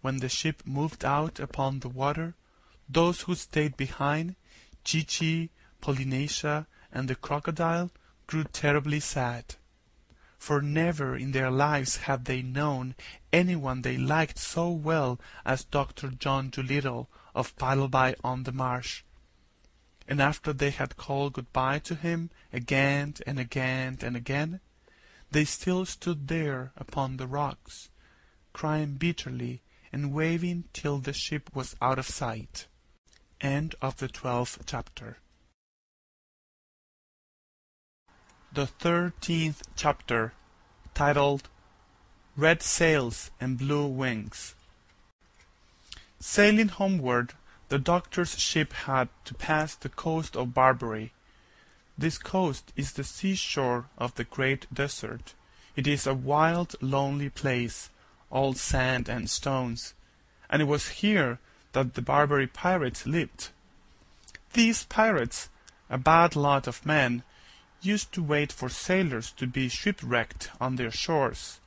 When the ship moved out upon the water, those who stayed behind, Chi-Chi, Polynesia, and the crocodile, grew terribly sad. For never in their lives had they known anyone they liked so well as Dr. John Dolittle of Paddleby-on-the-Marsh. And after they had called good-bye to him again and again and again, they still stood there upon the rocks, crying bitterly and waving till the ship was out of sight. End of the 12th chapter. The 13th chapter, titled Red Sails and Blue Wings. Sailing homeward, the doctor's ship had to pass the coast of Barbary. This coast is the seashore of the great desert. It is a wild, lonely place, all sand and stones, and it was here that the Barbary pirates lived. These pirates, a bad lot of men, used to wait for sailors to be shipwrecked on their shores,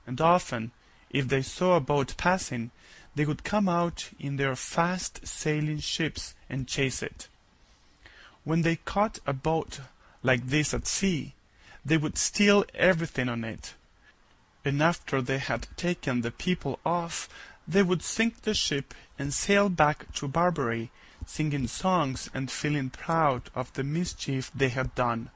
and often, if they saw a boat passing, they would come out in their fast-sailing ships and chase it. When they caught a boat like this at sea, they would steal everything on it, and after they had taken the people off, they would sink the ship and sail back to Barbary, singing songs and feeling proud of the mischief they had done.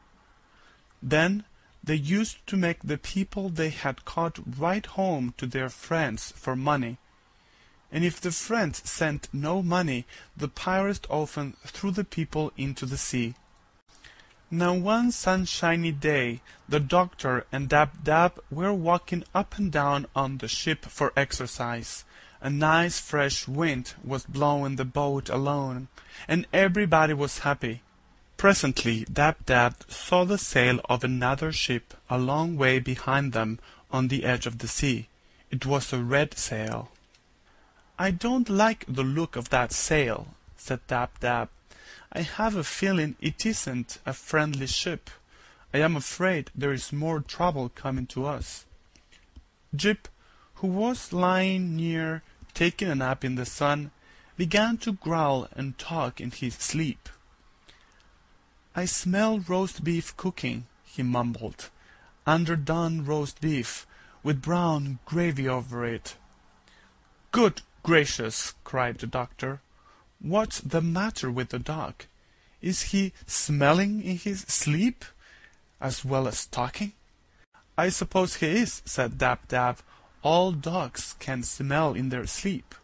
Then they used to make the people they had caught write home to their friends for money, and if the friends sent no money, the pirates often threw the people into the sea. Now one sunshiny day the doctor and Dab-Dab were walking up and down on the ship for exercise. A nice fresh wind was blowing the boat along, and everybody was happy. Presently Dab-Dab saw the sail of another ship a long way behind them on the edge of the sea. It was a red sail. "I don't like the look of that sail," said Dab-Dab. "I have a feeling it isn't a friendly ship. I am afraid there is more trouble coming to us." Jip, who was lying near taking a nap in the sun, began to growl and talk in his sleep. "I smell roast beef cooking," he mumbled. underdone roast beef, with brown gravy over it. "Good gracious!" cried the doctor. "What's the matter with the dog? Is he smelling in his sleep, as well as talking?" "I suppose he is," said Dab-Dab. "All dogs can smell in their sleep."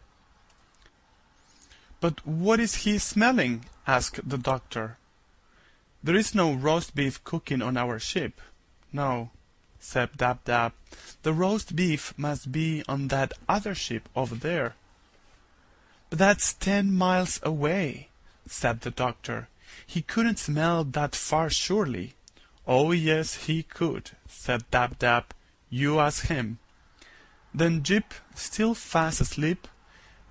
"But what is he smelling?" asked the doctor. "There is no roast beef cooking on our ship." "No," said Dab-Dab. "The roast beef must be on that other ship over there." "But that's 10 miles away," said the doctor. "He couldn't smell that far, surely." "Oh, yes, he could," said Dab-Dab. "You ask him." Then Jip, still fast asleep,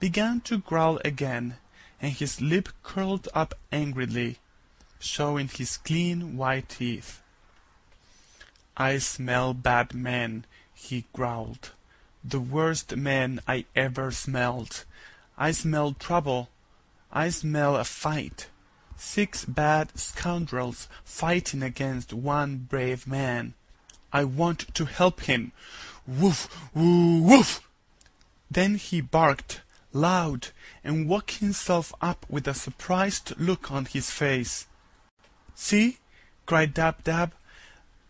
began to growl again, and his lip curled up angrily, showing his clean white teeth. "I smell bad men," he growled. "The worst men I ever smelled. I smell trouble. I smell a fight. 6 bad scoundrels fighting against one brave man. I want to help him. Woof, woo, woof!" Then he barked loud and woke himself up with a surprised look on his face. "See!" cried Dab-Dab.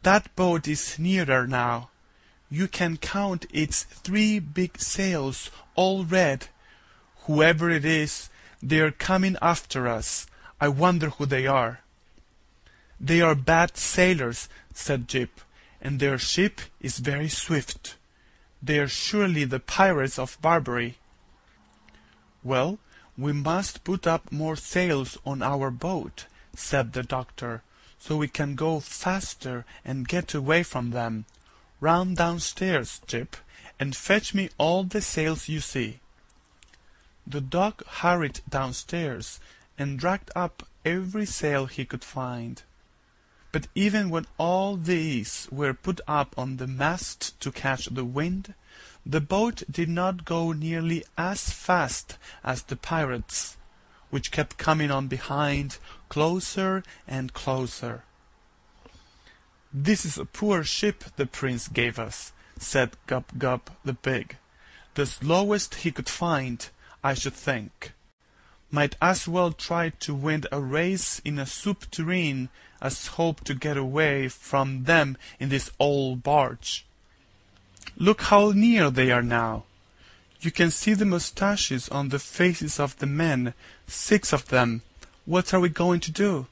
"That boat is nearer now. You can count its 3 big sails, all red. Whoever it is, they are coming after us. I wonder who they are." "They are bad sailors," said Jip, "and their ship is very swift. They are surely the pirates of Barbary." "Well, we must put up more sails on our boat," said the doctor, "so we can go faster and get away from them. Run downstairs, Jip, and fetch me all the sails you see." The dog hurried downstairs and dragged up every sail he could find. But even when all these were put up on the mast to catch the wind, the boat did not go nearly as fast as the pirates, which kept coming on behind, closer and closer. "This is a poor ship the prince gave us," said Gub-Gub the pig. "The slowest he could find, I should think. Might as well try to win a race in a soup tureen as hope to get away from them in this old barge. Look how near they are now. You can see the mustaches on the faces of the men, 6 of them. What are we going to do?"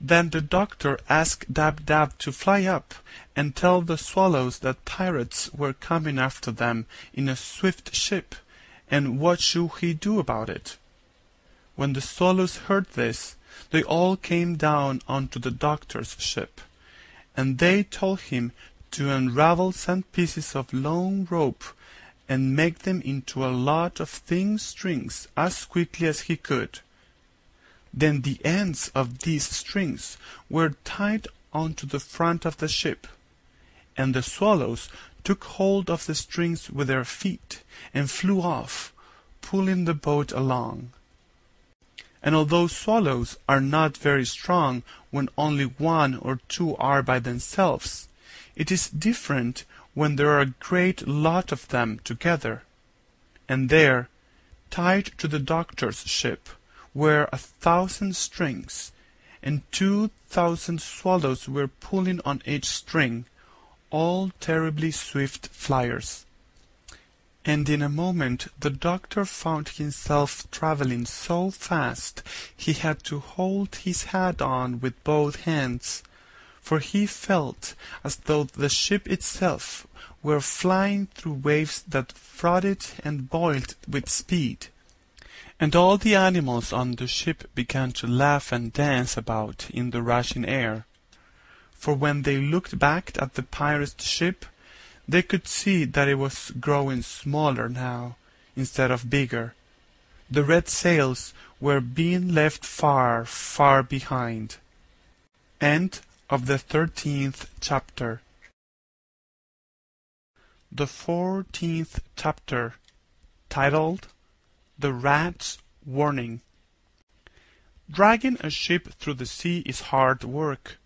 Then the doctor asked Dab-Dab to fly up and tell the swallows that pirates were coming after them in a swift ship, and what should he do about it? When the swallows heard this, they all came down onto the doctor's ship, and they told him to unravel some pieces of long rope and make them into a lot of thin strings as quickly as he could. Then the ends of these strings were tied onto the front of the ship, and the swallows took hold of the strings with their feet and flew off, pulling the boat along. And although swallows are not very strong when only 1 or 2 are by themselves, it is different when there are a great lot of them together. And there, tied to the doctor's ship, were 1,000 strings, and 2,000 swallows were pulling on each string, all terribly swift flyers. And in a moment the doctor found himself travelling so fast he had to hold his hat on with both hands, for he felt as though the ship itself were flying through waves that frothed and boiled with speed. And all the animals on the ship began to laugh and dance about in the rushing air. For when they looked back at the pirate's ship, they could see that it was growing smaller now, instead of bigger. The red sails were being left far, far behind. End of the 13th chapter. The 14th chapter, titled The Rat's Warning. Dragging a ship through the sea is hard work,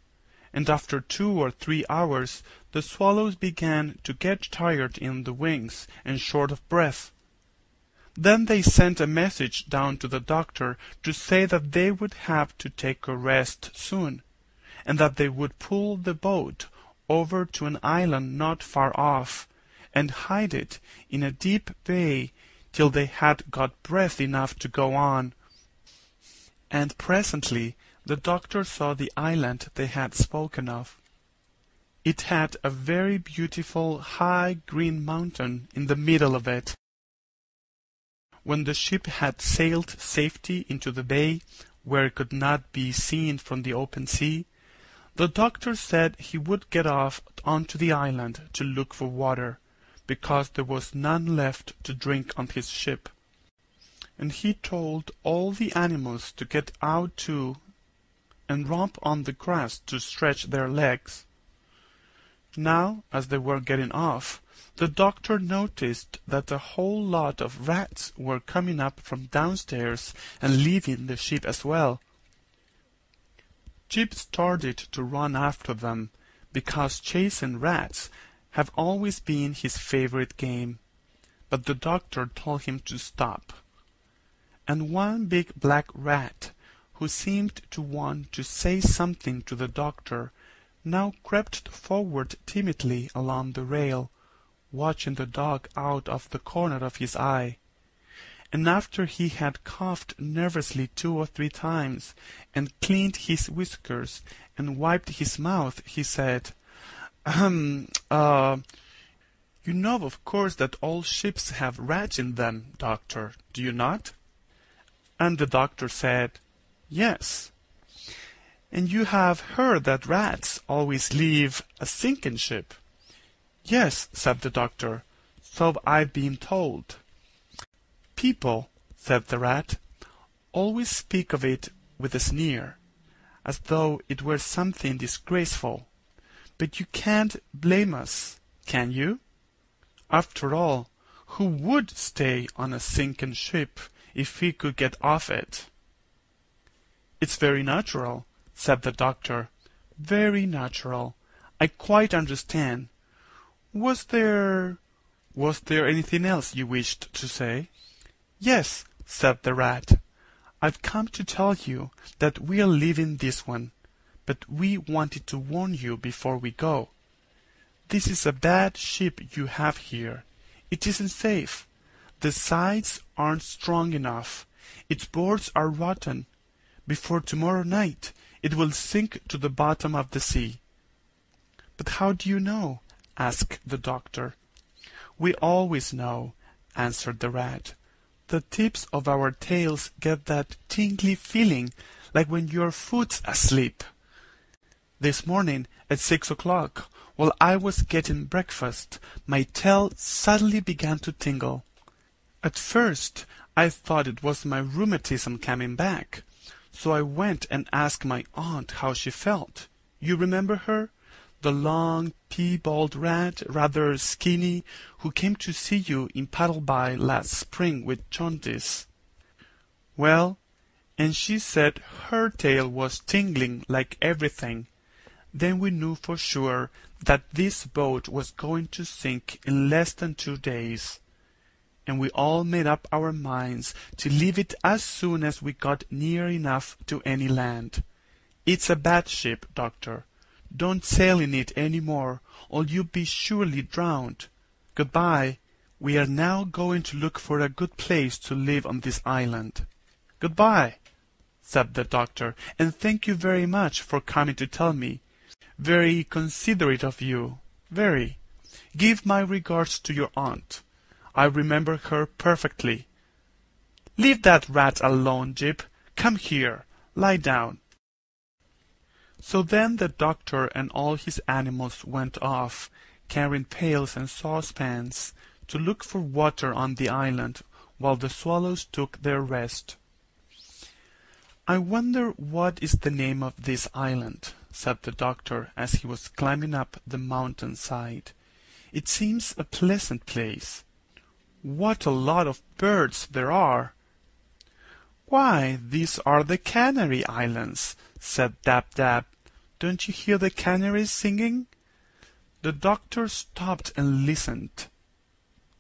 and after 2 or 3 hours the swallows began to get tired in the wings and short of breath. Then they sent a message down to the doctor to say that they would have to take a rest soon, and that they would pull the boat over to an island not far off, and hide it in a deep bay till they had got breath enough to go on. And presently the doctor saw the island they had spoken of. It had a very beautiful high green mountain in the middle of it. When the ship had sailed safely into the bay, where it could not be seen from the open sea, the doctor said he would get off onto the island to look for water, because there was none left to drink on his ship. And he told all the animals to get out too, and romp on the grass to stretch their legs. Now, as they were getting off, the doctor noticed that a whole lot of rats were coming up from downstairs and leaving the ship as well. Jip started to run after them, because chasing rats have always been his favorite game, but the doctor told him to stop. And one big black rat, who seemed to want to say something to the doctor, now crept forward timidly along the rail, watching the dog out of the corner of his eye. And after he had coughed nervously 2 or 3 times, and cleaned his whiskers, and wiped his mouth, he said, you know of course that all ships have rats in them, doctor, do you not? And the doctor said, Yes. And you have heard that rats always leave a sinking ship? Yes, said the doctor, so I've been told. People, said the rat, always speak of it with a sneer, as though it were something disgraceful. But you can't blame us, can you? After all, who would stay on a sinking ship if he could get off it? It's very natural, said the doctor. Very natural. I quite understand. Was there anything else you wished to say? Yes, said the rat. I've come to tell you that we are leaving this one, but we wanted to warn you before we go. This is a bad ship you have here. It isn't safe. The sides aren't strong enough. Its boards are rotten. Before tomorrow night it will sink to the bottom of the sea. But how do you know? Asked the doctor. We always know, answered the rat. The tips of our tails get that tingly feeling like when your foot's asleep. This morning at 6 o'clock, while I was getting breakfast, my tail suddenly began to tingle. At first I thought it was my rheumatism coming back, so I went and asked my aunt how she felt. You remember her? The long, piebald rat, rather skinny, who came to see you in Paddleby last spring with jaundice. Well, and she said her tail was tingling like everything. Then we knew for sure that this boat was going to sink in less than 2 days, and we all made up our minds to leave it as soon as we got near enough to any land. It's a bad ship, doctor. Don't sail in it any more, or you'll be surely drowned. Goodbye. We are now going to look for a good place to live on this island. Goodbye, said the doctor, and thank you very much for coming to tell me. Very considerate of you, very. Give my regards to your aunt. I remember her perfectly. Leave that rat alone, Jip. Come here. Lie down. So then the doctor and all his animals went off, carrying pails and saucepans, to look for water on the island, while the swallows took their rest. I wonder what is the name of this island, said the doctor as he was climbing up the mountain side. It seems a pleasant place. What a lot of birds there are! Why, these are the Canary Islands, said Dab-Dab. Don't you hear the canaries singing?" The doctor stopped and listened.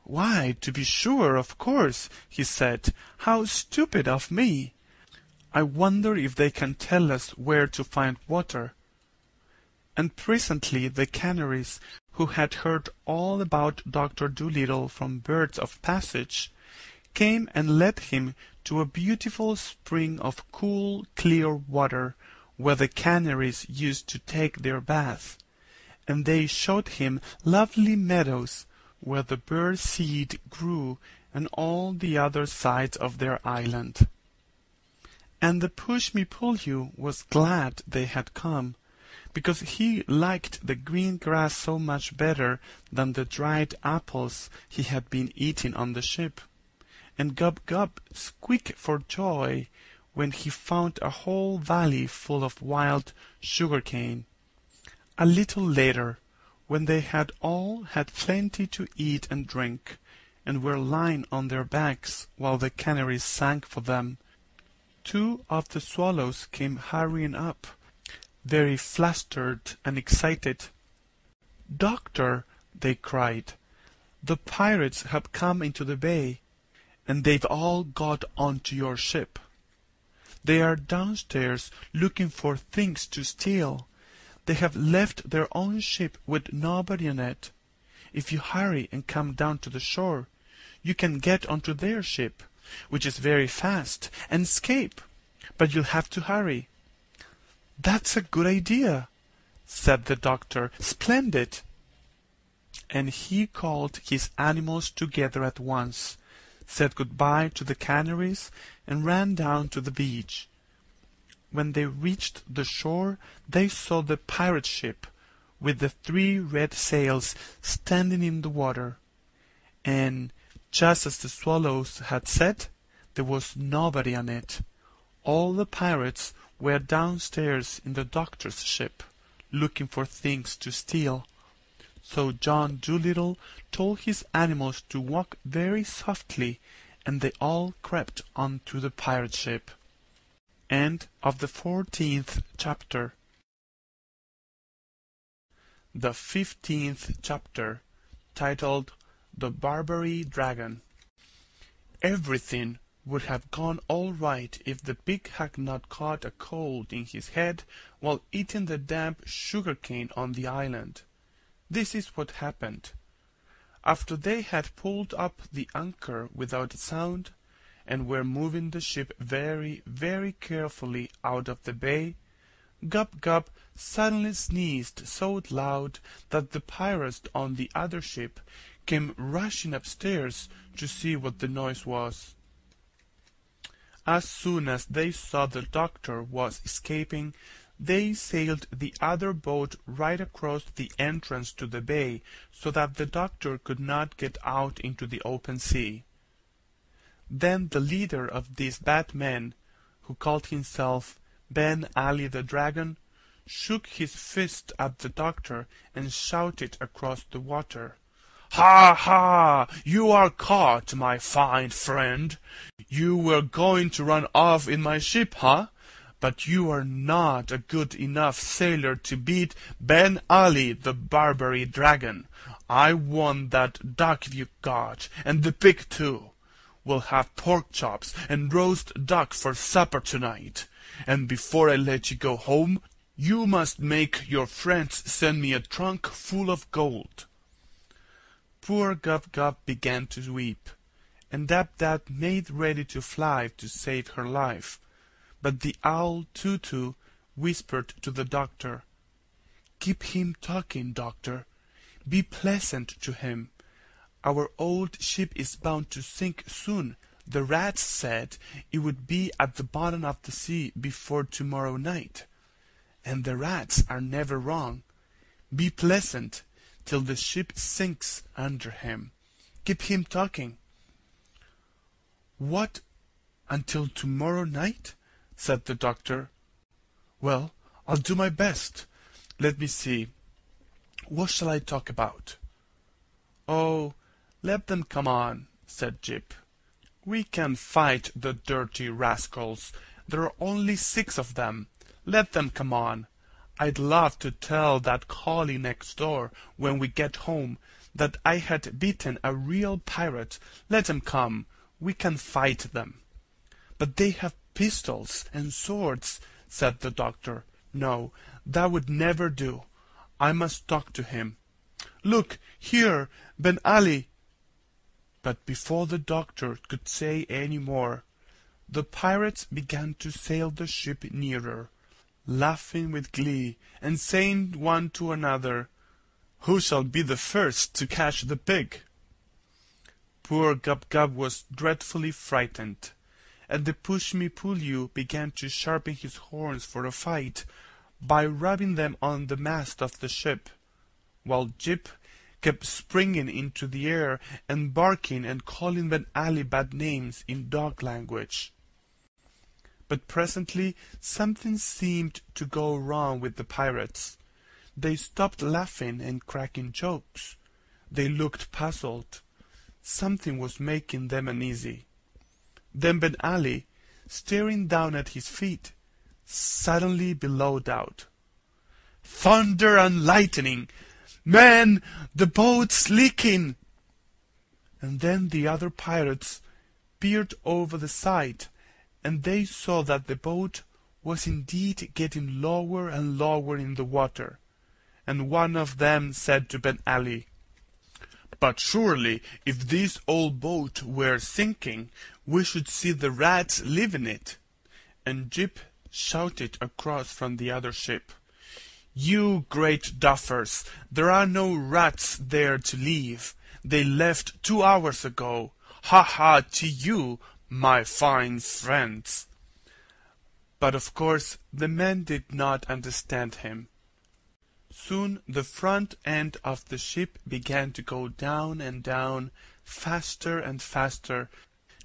"Why, to be sure, of course," he said. "How stupid of me! I wonder if they can tell us where to find water." And presently the canaries, who had heard all about Dr. Dolittle from birds of passage, came and led him to a beautiful spring of cool, clear water, where the canaries used to take their bath, and they showed him lovely meadows, where the bird seed grew, and all the other sides of their island. And the Push-me-pull-you was glad they had come, because he liked the green grass so much better than the dried apples he had been eating on the ship. And Gub-Gub squeaked for joy when he found a whole valley full of wild sugar-cane. A little later, when they had all had plenty to eat and drink, and were lying on their backs while the canaries sang for them, 2 of the swallows came hurrying up, very flustered and excited. "Doctor," they cried, "the pirates have come into the bay, and they've all got onto your ship. They are downstairs looking for things to steal. They have left their own ship with nobody on it. If you hurry and come down to the shore, you can get onto their ship, which is very fast, and escape, but you'll have to hurry." "That's a good idea," said the doctor. "Splendid!" And he called his animals together at once, said good-bye to the canaries, and ran down to the beach. When they reached the shore, they saw the pirate ship, with the 3 red sails standing in the water, and, just as the swallows had said, there was nobody on it. All the pirates were downstairs in the doctor's ship, looking for things to steal. So John Dolittle told his animals to walk very softly, and they all crept onto the pirate ship. End of the 14th chapter. The 15th chapter, titled The Barbary Dragon. Everything would have gone all right if the pig had not caught a cold in his head while eating the damp sugar-cane on the island. This is what happened. After they had pulled up the anchor without a sound, and were moving the ship very, very carefully out of the bay, Gub-Gub suddenly sneezed so loud that the pirates on the other ship came rushing upstairs to see what the noise was. As soon as they saw the doctor was escaping, they sailed the other boat right across the entrance to the bay, so that the doctor could not get out into the open sea. Then the leader of these bad men, who called himself Ben Ali the Dragon, shook his fist at the doctor and shouted across the water, "Ha, ha! You are caught, my fine friend! You were going to run off in my ship, huh? But you are not a good enough sailor to beat Ben Ali the Barbary Dragon. I want that duck you got, and the pig too. We'll have pork chops and roast duck for supper tonight. And before I let you go home, you must make your friends send me a trunk full of gold." Poor Gub-Gub began to weep, and Dab-Dab made ready to fly to save her life. But the owl Too-Too whispered to the doctor, "Keep him talking, doctor. Be pleasant to him. Our old ship is bound to sink soon. The rats said it would be at the bottom of the sea before tomorrow night. And the rats are never wrong. Be pleasant till the ship sinks under him. Keep him talking." "What, until tomorrow night?" said the doctor. "Well, I'll do my best. Let me see. What shall I talk about?" "Oh, let them come on," said Jip. "We can fight the dirty rascals. There are only 6 of them. Let them come on. I'd love to tell that collie next door, when we get home, that I had beaten a real pirate. Let 'em come. We can fight them." "But they have pistols and swords," said the doctor. "No, that would never do. I must talk to him. Look, here, Ben Ali." But before the doctor could say any more, the pirates began to sail the ship nearer, laughing with glee, and saying one to another, "Who shall be the first to catch the pig?" Poor Gub-Gub was dreadfully frightened, and the Push-Me-Pull-You began to sharpen his horns for a fight by rubbing them on the mast of the ship, while Jip kept springing into the air and barking and calling Ben Ali bad names in dog language. But presently something seemed to go wrong with the pirates. They stopped laughing and cracking jokes. They looked puzzled. Something was making them uneasy. Then Ben Ali, staring down at his feet, suddenly bellowed out, "Thunder and lightning! Man, the boat's leaking!" And then the other pirates peered over the side, and they saw that the boat was indeed getting lower and lower in the water, and one of them said to Ben Ali, "But surely, if this old boat were sinking, we should see the rats live in it." And Jip shouted across from the other ship, "You great duffers, there are no rats there to live. They left 2 hours ago. Ha ha to you, my fine friends." But of course the men did not understand him. Soon the front end of the ship began to go down and down, faster and faster,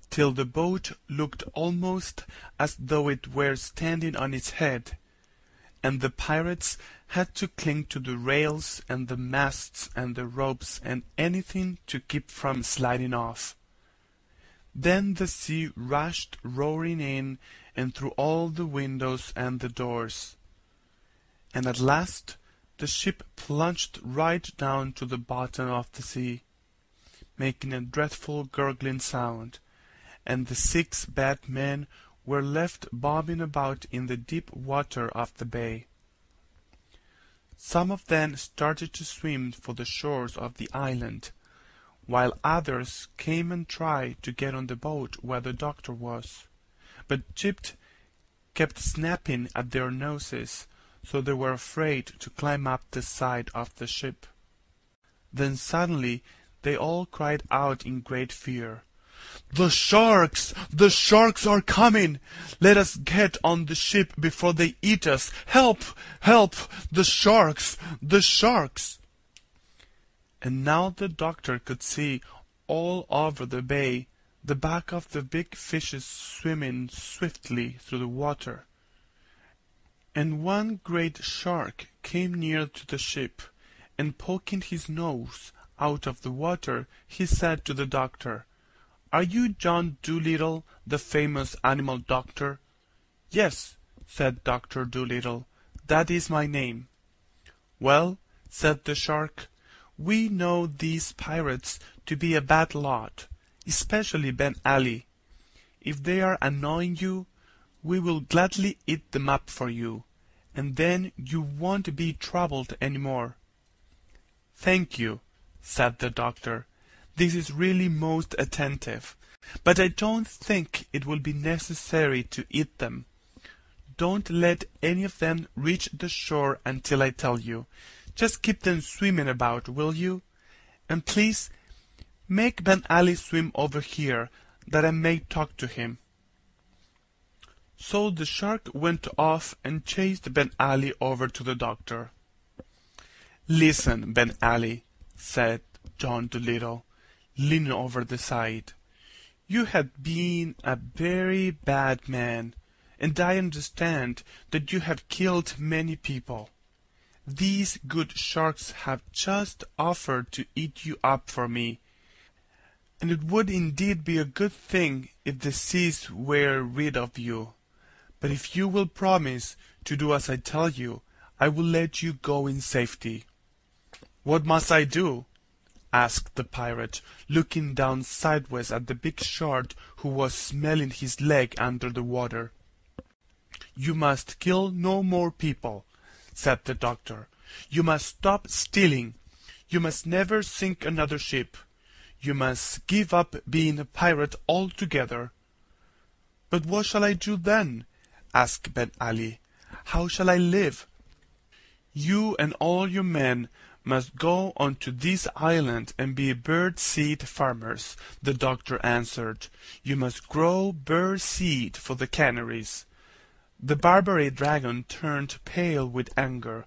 till the boat looked almost as though it were standing on its head, and the pirates had to cling to the rails and the masts and the ropes and anything to keep from sliding off. Then the sea rushed roaring in and through all the windows and the doors, and at last the ship plunged right down to the bottom of the sea, making a dreadful gurgling sound, and the 6 bad men were left bobbing about in the deep water of the bay. Some of them started to swim for the shores of the island, while others came and tried to get on the boat where the doctor was, but Jip kept snapping at their noses, so they were afraid to climb up the side of the ship. Then suddenly they all cried out in great fear, "The sharks! The sharks are coming! Let us get on the ship before they eat us! Help! Help! The sharks! The sharks!" And now the doctor could see all over the bay the back of the big fishes swimming swiftly through the water. And one great shark came near to the ship, and poking his nose out of the water, he said to the doctor, "Are you John Dolittle, the famous animal doctor?" "Yes," said Dr. Dolittle, "that is my name." "Well," said the shark, "we know these pirates to be a bad lot, especially Ben Ali. If they are annoying you, we will gladly eat them up for you, and then you won't be troubled any more." "Thank you," said the doctor. "This is really most attentive, but I don't think it will be necessary to eat them. Don't let any of them reach the shore until I tell you. Just keep them swimming about, will you? And please make Ben Ali swim over here, that I may talk to him." So the shark went off and chased Ben Ali over to the doctor. "Listen, Ben Ali," said John Dolittle, leaning over the side. "You have been a very bad man, and I understand that you have killed many people. These good sharks have just offered to eat you up for me, and it would indeed be a good thing if the seas were rid of you. But if you will promise to do as I tell you, I will let you go in safety." "What must I do?" asked the pirate, looking down sideways at the big shark who was smelling his leg under the water. "You must kill no more people," said the doctor. "You must stop stealing. You must never sink another ship. You must give up being a pirate altogether." "But what shall I do then?" asked Ben Ali. "How shall I live?" "You and all your men must go onto this island and be bird seed farmers," the doctor answered. "You must grow bird seed for the canaries." The Barbary dragon turned pale with anger.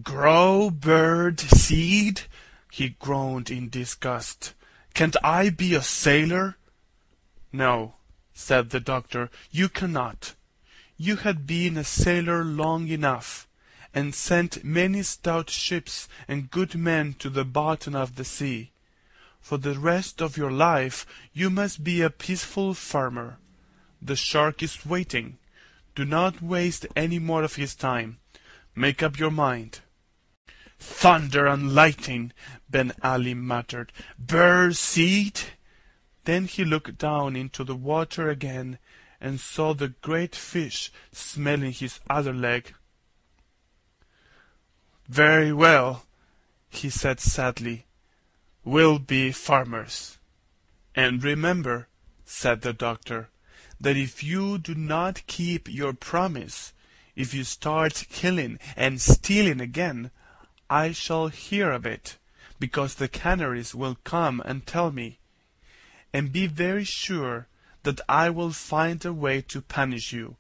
"Grow bird seed?" he groaned in disgust. "Can't I be a sailor?" "No," said the doctor, "you cannot. You had been a sailor long enough, and sent many stout ships and good men to the bottom of the sea. For the rest of your life you must be a peaceful farmer. The shark is waiting. Do not waste any more of his time. Make up your mind." "Thunder and lightning!" Ben Ali muttered. "Bird seed!" Then he looked down into the water again and saw the great fish smelling his other leg. "Very well," he said sadly. "We'll be farmers." "And remember," said the doctor, "that if you do not keep your promise, if you start killing and stealing again, I shall hear of it, because the canaries will come and tell me. And be very sure that I will find a way to punish you,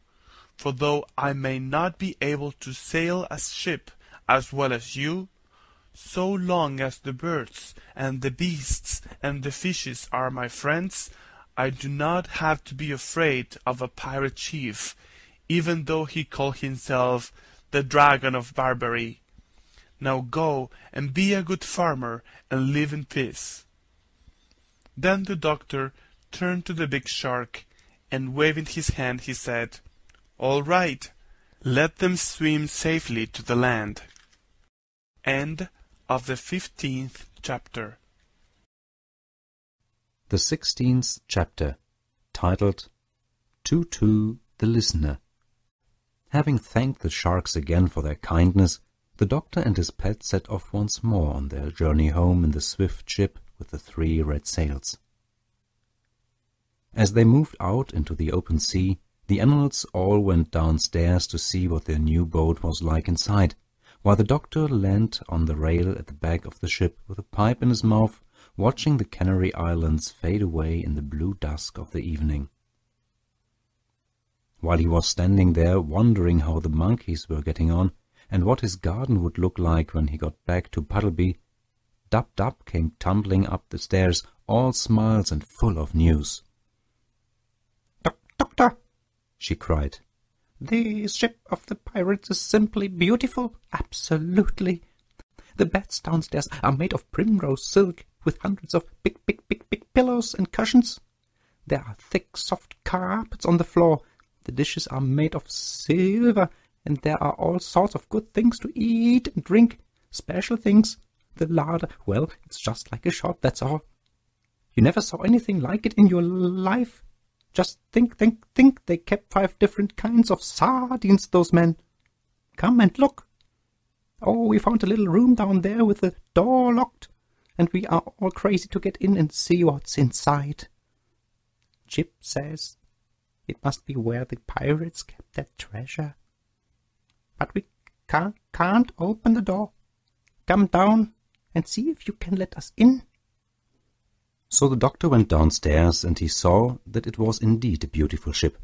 for though I may not be able to sail a ship as well as you, so long as the birds and the beasts and the fishes are my friends, I do not have to be afraid of a pirate chief, even though he call himself the Dragon of Barbary. Now go and be a good farmer and live in peace." Then the doctor turned to the big shark, and waving his hand he said, "All right, let them swim safely to the land." End of the 15th chapter. The 16th chapter, titled To the Listener. Having thanked the sharks again for their kindness, the doctor and his pet set off once more on their journey home in the swift ship with the 3 red sails. As they moved out into the open sea, the animals all went downstairs to see what their new boat was like inside, while the doctor leaned on the rail at the back of the ship with a pipe in his mouth, watching the Canary Islands fade away in the blue dusk of the evening. While he was standing there wondering how the monkeys were getting on, and what his garden would look like when he got back to Puddleby, Dab-Dab came tumbling up the stairs, all smiles and full of news. "Doctor," she cried, "the ship of the pirates is simply beautiful, absolutely. The beds downstairs are made of primrose silk, with hundreds of big pillows and cushions. There are thick, soft carpets on the floor. The dishes are made of silver, and there are all sorts of good things to eat and drink, special things. The larder, well, it's just like a shop, that's all. You never saw anything like it in your life. Just think, they kept 5 different kinds of sardines, those men. Come and look. Oh, we found a little room down there with the door locked, and we are all crazy to get in and see what's inside. Jip says it must be where the pirates kept their treasure. But we can't open the door. Come down and see if you can let us in." So the doctor went downstairs, and he saw that it was indeed a beautiful ship.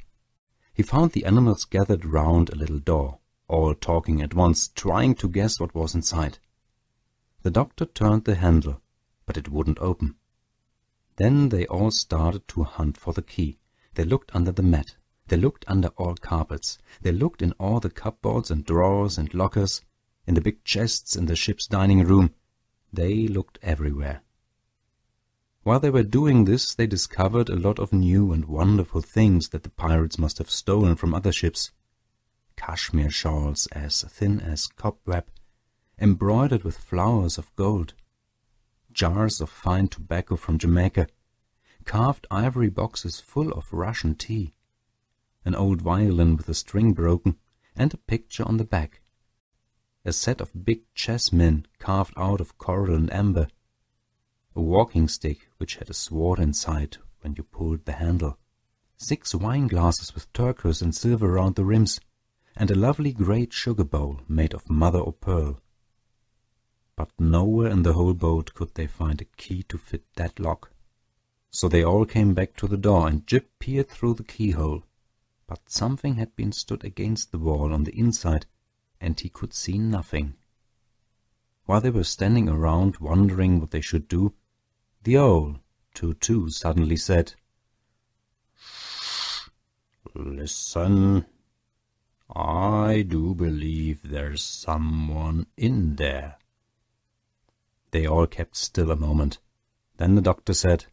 He found the animals gathered round a little door, all talking at once, trying to guess what was inside. The doctor turned the handle, but it wouldn't open. Then they all started to hunt for the key. They looked under the mat. They looked under all carpets. They looked in all the cupboards and drawers and lockers, in the big chests in the ship's dining room. They looked everywhere. While they were doing this, they discovered a lot of new and wonderful things that the pirates must have stolen from other ships. cashmere shawls as thin as cobweb, embroidered with flowers of gold, jars of fine tobacco from Jamaica, carved ivory boxes full of Russian tea, an old violin with a string broken, and a picture on the back, a set of big chessmen carved out of coral and amber, a walking stick which had a sword inside when you pulled the handle, 6 wine glasses with turquoise and silver round the rims, and a lovely great sugar bowl made of mother o' pearl. But nowhere in the whole boat could they find a key to fit that lock. So they all came back to the door, and Jip peered through the keyhole. But something had been stood against the wall on the inside, and he could see nothing. While they were standing around wondering what they should do, the owl, Tutu, suddenly said, "Listen, I do believe there's someone in there." They all kept still a moment. Then the doctor said,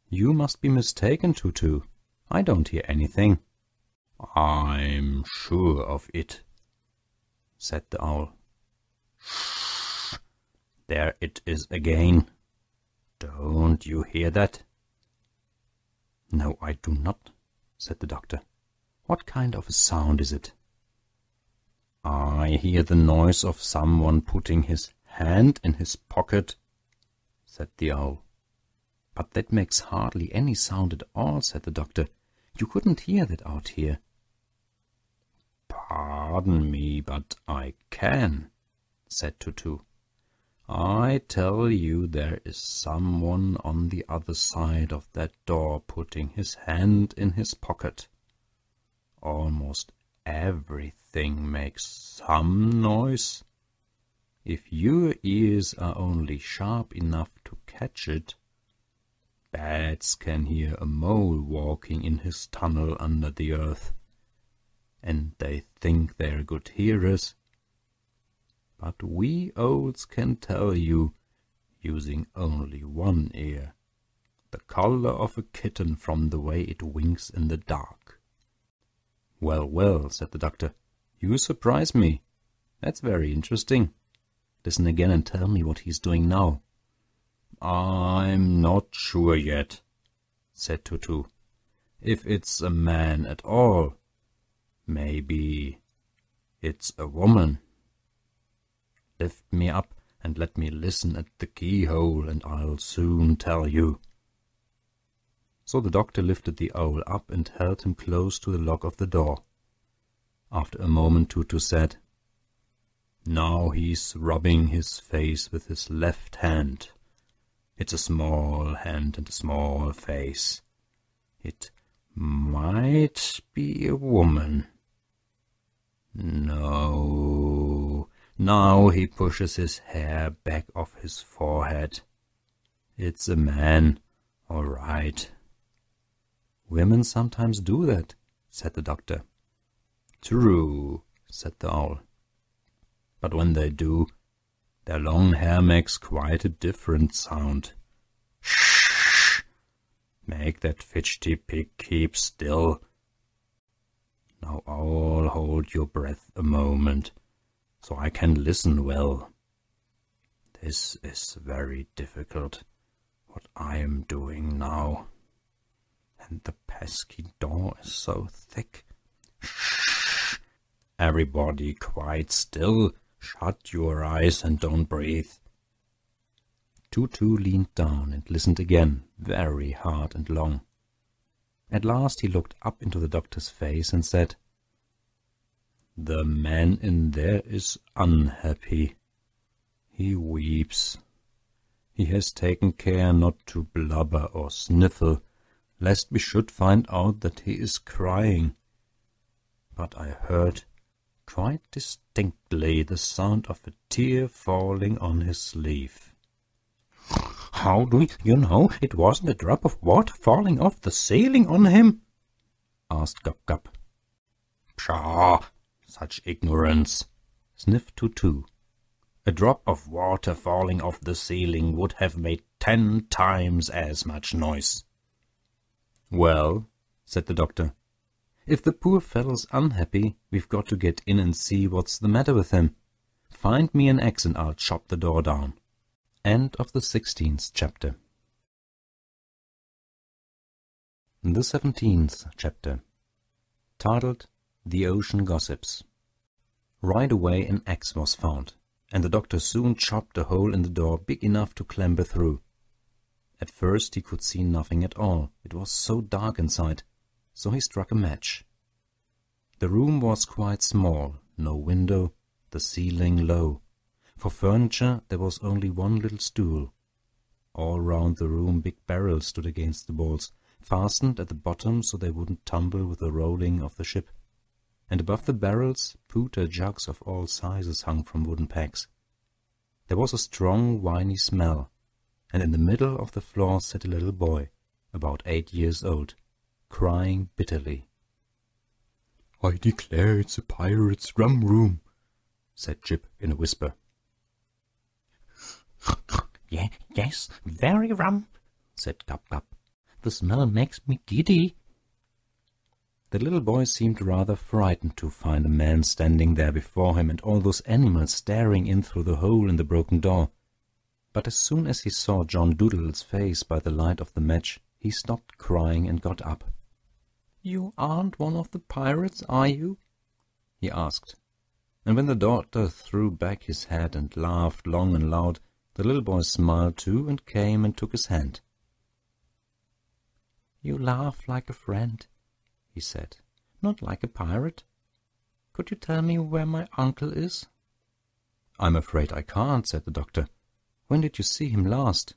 "You must be mistaken, Tutu. I don't hear anything." "I'm sure of it," said the owl. "There it is again. Don't you hear that?" "No, I do not," said the doctor. "What kind of a sound is it?" "I hear the noise of someone putting his hand in his pocket," said the owl. "But that makes hardly any sound at all," said the doctor. "You couldn't hear that out here." "Pardon me, but I can," said Tutu. "I tell you there is someone on the other side of that door putting his hand in his pocket. Almost everything makes some noise. If your ears are only sharp enough to catch it, bats can hear a mole walking in his tunnel under the earth, and they think they're good hearers. But we owls can tell you, using only one ear, the color of a kitten from the way it winks in the dark." "Well, well," said the doctor, "you surprise me. That's very interesting. Listen again and tell me what he's doing now." "I'm not sure yet," said Tutu. "If it's a man at all, maybe it's a woman. Lift me up and let me listen at the keyhole, and I'll soon tell you." So the doctor lifted the owl up and held him close to the lock of the door. After a moment Tutu said, "Now he's rubbing his face with his left hand. It's a small hand and a small face. It might be a woman. No. Now he pushes his hair back off his forehead. It's a man, all right." "Women sometimes do that," said the doctor. "True," said the owl. "But when they do, their long hair makes quite a different sound. Shh! Make that fidgety pig keep still. Now all hold your breath a moment, so I can listen well. This is very difficult, what I am doing now. And the pesky door is so thick. Shh! Everybody quite still. Shut your eyes and don't breathe." Tutu leaned down and listened again, very hard and long. At last he looked up into the doctor's face and said, "The man in there is unhappy. He weeps. He has taken care not to blubber or sniffle, lest we should find out that he is crying. But I heard quite distinctly the sound of a tear falling on his sleeve." "How do you know it wasn't a drop of water falling off the ceiling on him?" asked Gub-Gub. "Pshaw! Such ignorance!" sniffed Tutu. "A drop of water falling off the ceiling would have made 10 times as much noise." "Well," said the doctor, If the poor fellow's unhappy, we've got to get in and see what's the matter with him. Find me an axe and I'll chop the door down. End of the 16th chapter. The 17th chapter, titled The Ocean Gossips. Right away an axe was found, and the doctor soon chopped a hole in the door big enough to clamber through. At first he could see nothing at all. It was so dark inside, so he struck a match. The room was quite small, no window, the ceiling low. For furniture there was only one little stool. All round the room big barrels stood against the walls, fastened at the bottom so they wouldn't tumble with the rolling of the ship. And above the barrels pewter jugs of all sizes hung from wooden pegs. There was a strong winey smell, and in the middle of the floor sat a little boy, about 8 years old, crying bitterly. "I declare it's a pirate's rum room," said Jip in a whisper. Yes, very rum," said Gub-Gub. "The smell makes me giddy." The little boy seemed rather frightened to find a man standing there before him and all those animals staring in through the hole in the broken door. But as soon as he saw John Dolittle's face by the light of the match, he stopped crying and got up. "You aren't one of the pirates, are you?" he asked. And when the doctor threw back his head and laughed long and loud, the little boy smiled too and came and took his hand. "You laugh like a friend," he said, "not like a pirate. Could you tell me where my uncle is?" "I'm afraid I can't," said the doctor. "When did you see him last?"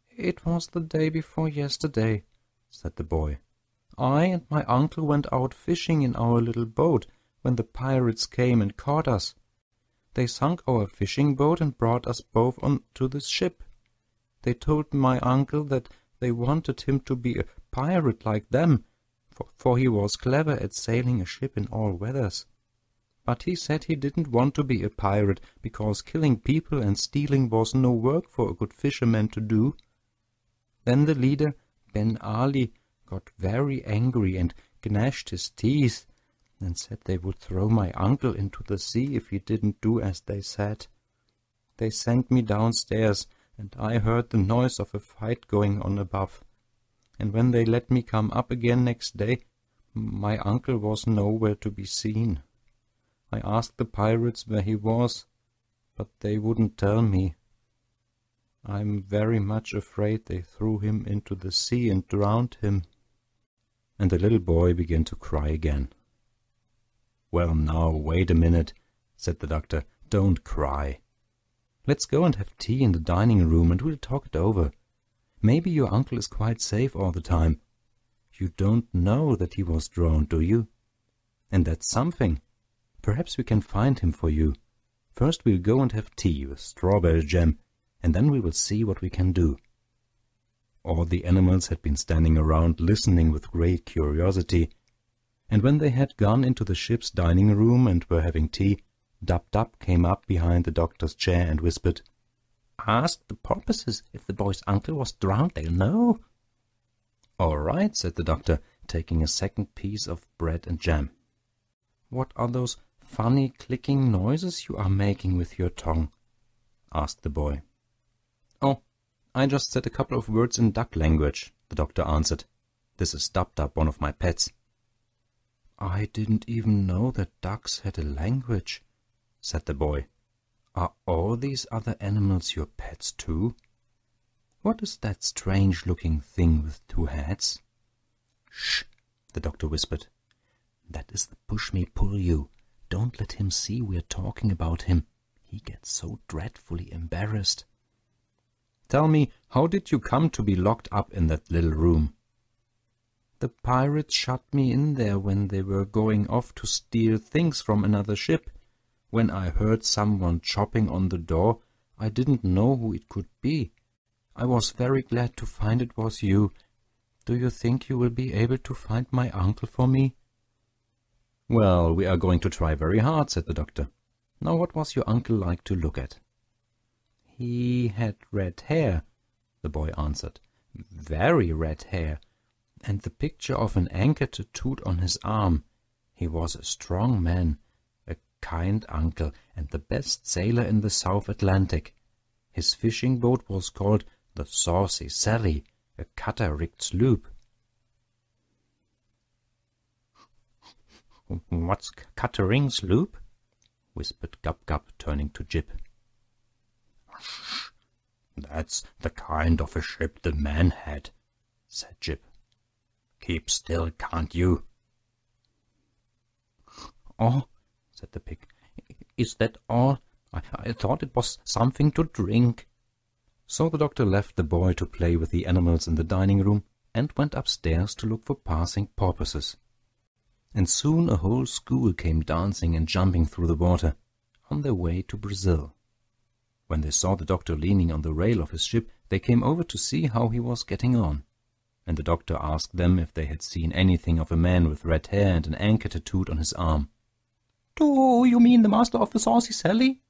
"It was the day before yesterday," said the boy. "I and my uncle went out fishing in our little boat when the pirates came and caught us. They sunk our fishing boat and brought us both on to the ship. They told my uncle that they wanted him to be a pirate like them, for he was clever at sailing a ship in all weathers. But he said he didn't want to be a pirate, because killing people and stealing was no work for a good fisherman to do. Then the leader, Ben Ali, got very angry and gnashed his teeth, and said they would throw my uncle into the sea if he didn't do as they said. They sent me downstairs, and I heard the noise of a fight going on above. And when they let me come up again next day, my uncle was nowhere to be seen. I asked the pirates where he was, but they wouldn't tell me. I'm very much afraid they threw him into the sea and drowned him." And the little boy began to cry again. "Well, now, wait a minute," said the doctor. "Don't cry. Let's go and have tea in the dining room, and we'll talk it over. Maybe your uncle is quite safe all the time. You don't know that he was drowned, do you? And that's something. Perhaps we can find him for you. First we'll go and have tea with strawberry jam, and then we will see what we can do." All the animals had been standing around listening with great curiosity, and when they had gone into the ship's dining room and were having tea, Dub-Dub came up behind the doctor's chair and whispered, "Ask the porpoises if the boy's uncle was drowned, they'll know." "All right," said the doctor, taking a second piece of bread and jam. "What are those funny clicking noises you are making with your tongue?" asked the boy. "Oh, I just said a couple of words in duck language," the doctor answered. "This is Dub-Dub, one of my pets." "I didn't even know that ducks had a language," said the boy. "Are all these other animals your pets too? What is that strange-looking thing with 2 heads?" "Shh," the doctor whispered. "That is the push-me-pull-you. Don't let him see we're talking about him. He gets so dreadfully embarrassed." "Tell me, how did you come to be locked up in that little room?" "The pirates shut me in there when they were going off to steal things from another ship. When I heard someone chopping on the door, I didn't know who it could be. I was very glad to find it was you. Do you think you will be able to find my uncle for me?" "Well, we are going to try very hard," said the doctor. "Now, what was your uncle like to look at?" "He had red hair," the boy answered. "Very red hair. and the picture of an anchor tattooed on his arm. He was a strong man, a kind uncle, and the best sailor in the South Atlantic. His fishing boat was called the Saucy Sally, a cutter-rigged sloop. "What's cutter-rigged sloop?" whispered Gub-Gub, turning to Jip. "That's the kind of a ship the man had," said Jip. "Keep still, can't you?" "Oh," said the pig, "is that all? I thought it was something to drink." So the doctor left the boy to play with the animals in the dining room and went upstairs to look for passing porpoises. And soon a whole school came dancing and jumping through the water, on their way to Brazil. When they saw the doctor leaning on the rail of his ship, they came over to see how he was getting on. And the doctor asked them if they had seen anything of a man with red hair and an anchor tattooed on his arm. "Do you mean the master of the Saucy Sally?"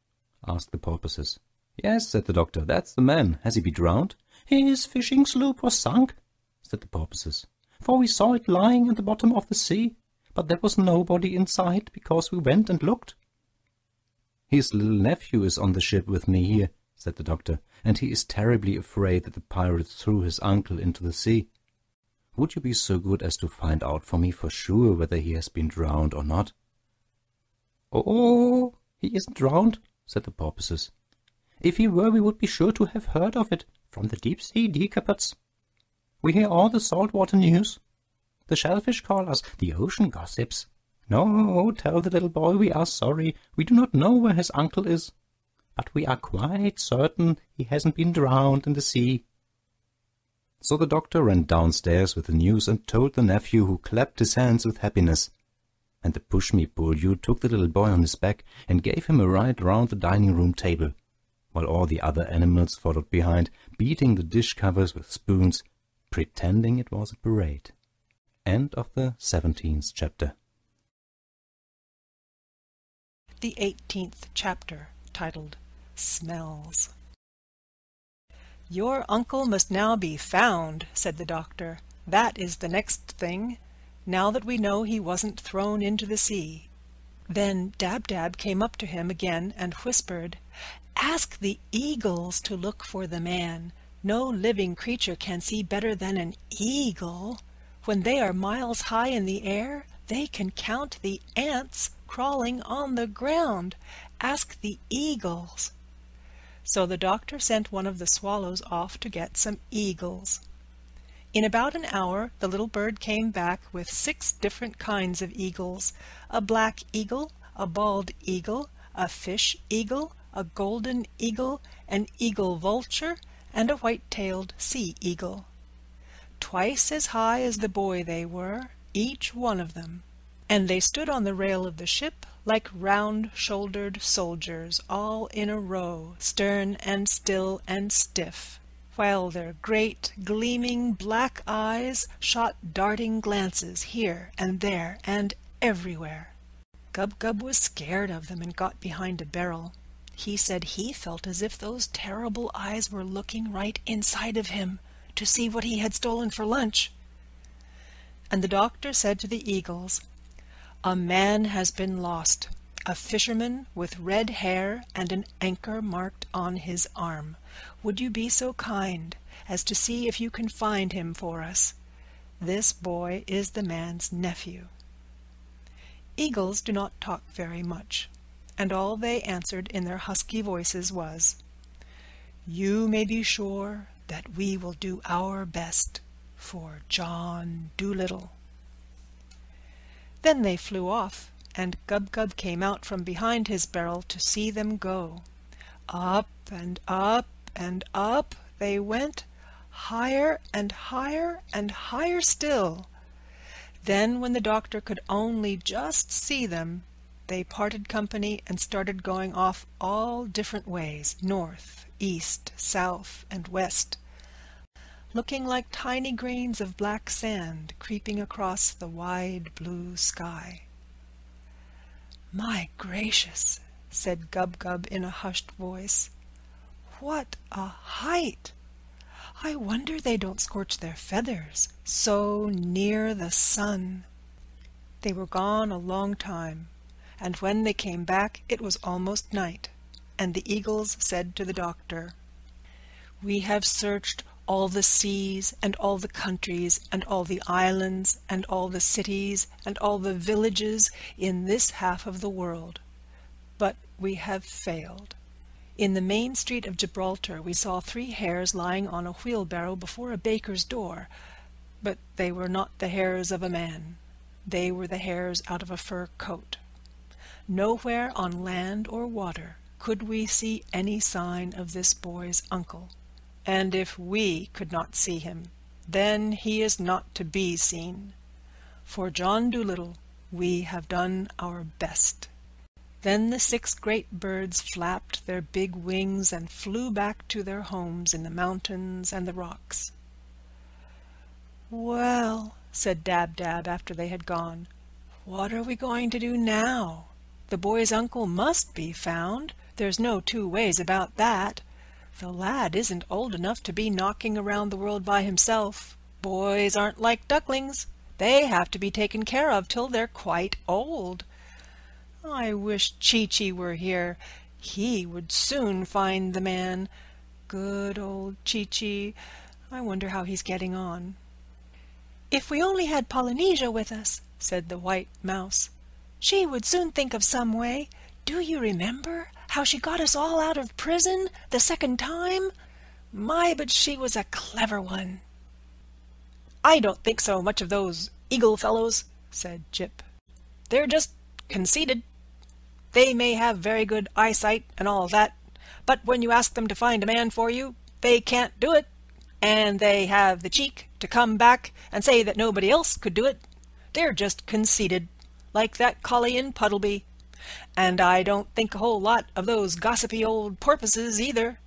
asked the porpoises. "Yes," said the doctor, "that's the man. Has he been drowned?" "His fishing sloop was sunk," said the porpoises, "for we saw it lying at the bottom of the sea, but there was nobody inside, because we went and looked." "His little nephew is on the ship with me here," said the doctor, "and he is terribly afraid that the pirates threw his uncle into the sea. Would you be so good as to find out for me for sure whether he has been drowned or not?" "Oh, he isn't drowned," said the porpoises. "If he were, we would be sure to have heard of it from the deep-sea decapods. We hear all the salt-water news. The shellfish call us the ocean gossips. No, tell the little boy we are sorry. We do not know where his uncle is, but we are quite certain he hasn't been drowned in the sea." So the doctor ran downstairs with the news and told the nephew, who clapped his hands with happiness. And the push-me-pull-you took the little boy on his back and gave him a ride round the dining-room table, while all the other animals followed behind, beating the dish covers with spoons, pretending it was a parade. End of the 17th chapter. The 18th chapter, titled Smells. "Your uncle must now be found," said the doctor. "That is the next thing, now that we know he wasn't thrown into the sea." Then Dab-Dab came up to him again and whispered, "Ask the eagles to look for the man. No living creature can see better than an eagle. When they are miles high in the air, they can count the ants crawling on the ground. Ask the eagles." So the doctor sent one of the swallows off to get some eagles. In about an hour the little bird came back with 6 different kinds of eagles: a black eagle, a bald eagle, a fish eagle, a golden eagle, an eagle vulture, and a white-tailed sea eagle. Twice as high as the boy they were, each one of them, and they stood on the rail of the ship like round-shouldered soldiers, all in a row, stern and still and stiff, while their great, gleaming black eyes shot darting glances here and there and everywhere. Gub-Gub was scared of them and got behind a barrel. He said he felt as if those terrible eyes were looking right inside of him to see what he had stolen for lunch. And the doctor said to the eagles, "A man has been lost, a fisherman with red hair and an anchor marked on his arm. Would you be so kind as to see if you can find him for us? This boy is the man's nephew." Eagles do not talk very much, and all they answered in their husky voices was, "You may be sure that we will do our best for John Dolittle." Then they flew off, and Gub-Gub came out from behind his barrel to see them go. Up and up and up they went, higher and higher and higher still. Then, when the doctor could only just see them, they parted company and started going off all different ways, north, east, south, and west, looking like tiny grains of black sand creeping across the wide blue sky. "My gracious," said Gub-Gub in a hushed voice, "what a height! I wonder they don't scorch their feathers, so near the sun." They were gone a long time, and when they came back it was almost night, and the eagles said to the doctor, "We have searched all the seas and all the countries and all the islands and all the cities and all the villages in this half of the world, but we have failed. In the main street of Gibraltar we saw 3 hares lying on a wheelbarrow before a baker's door, but they were not the hairs of a man. They were the hairs out of a fur coat. Nowhere on land or water could we see any sign of this boy's uncle, and if we could not see him, then he is not to be seen. For John Dolittle we have done our best." Then the 6 great birds flapped their big wings and flew back to their homes in the mountains and the rocks. "Well," said Dab-Dab after they had gone, "what are we going to do now? The boy's uncle must be found. There's no 2 ways about that. The lad isn't old enough to be knocking around the world by himself. Boys aren't like ducklings. They have to be taken care of till they're quite old. I wish Chee-Chee were here. He would soon find the man. Good old Chee-Chee. I wonder how he's getting on." "If we only had Polynesia with us," said the white mouse, "she would soon think of some way. Do you remember how she got us all out of prison the second time? My, but she was a clever one." "I don't think so much of those eagle fellows," said Jip. "They're just conceited. They may have very good eyesight and all that, but when you ask them to find a man for you, they can't do it, and they have the cheek to come back and say that nobody else could do it. They're just conceited, like that collie in Puddleby. And I don't think a whole lot of those gossipy old porpoises either.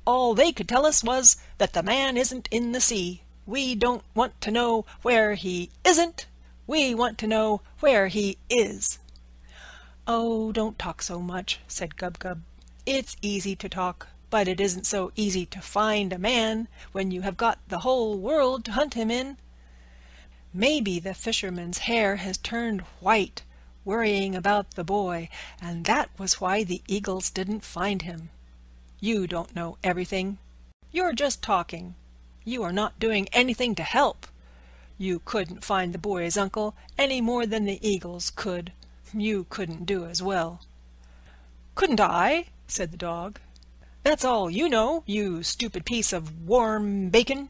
All they could tell us was that the man isn't in the sea. We don't want to know where he isn't. We want to know where he is." "Oh, don't talk so much," said Gub-Gub. "It's easy to talk, but it isn't so easy to find a man when you have got the whole world to hunt him in. Maybe the fisherman's hair has turned white, worrying about the boy, and that was why the eagles didn't find him. You don't know everything. You're just talking. You are not doing anything to help. You couldn't find the boy's uncle any more than the eagles could. You couldn't do as well." "Couldn't I?" said the dog. "That's all you know, you stupid piece of warm bacon.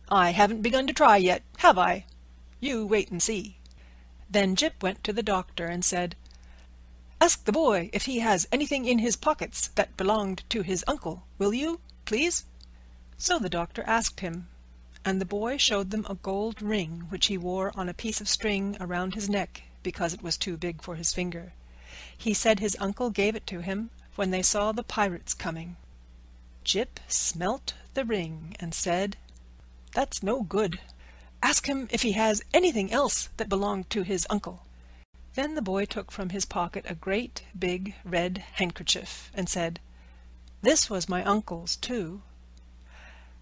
I haven't begun to try yet, have I? You wait and see." Then Jip went to the doctor and said, "Ask the boy if he has anything in his pockets that belonged to his uncle, will you, please?" So the doctor asked him, and the boy showed them a gold ring which he wore on a piece of string around his neck because it was too big for his finger. He said his uncle gave it to him when they saw the pirates coming. Jip smelt the ring and said, "That's no good. Ask him if he has anything else that belonged to his uncle." Then the boy took from his pocket a great big red handkerchief and said, "This was my uncle's too."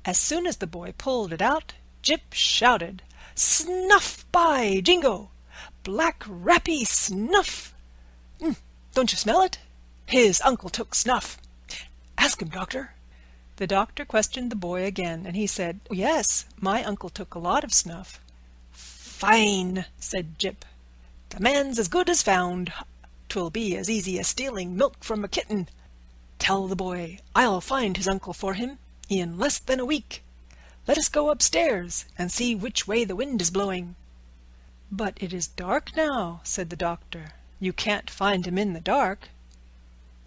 As soon as the boy pulled it out, Jip shouted, "Snuff, by jingo! Black rappy snuff! Don't you smell it? His uncle took snuff. Ask him, doctor." The doctor questioned the boy again, and he said, "Yes, my uncle took a lot of snuff." "Fine," said Jip. "The man's as good as found. 'Twill be as easy as stealing milk from a kitten. Tell the boy I'll find his uncle for him in less than a week. Let us go upstairs and see which way the wind is blowing." "But it is dark now," said the doctor. "You can't find him in the dark."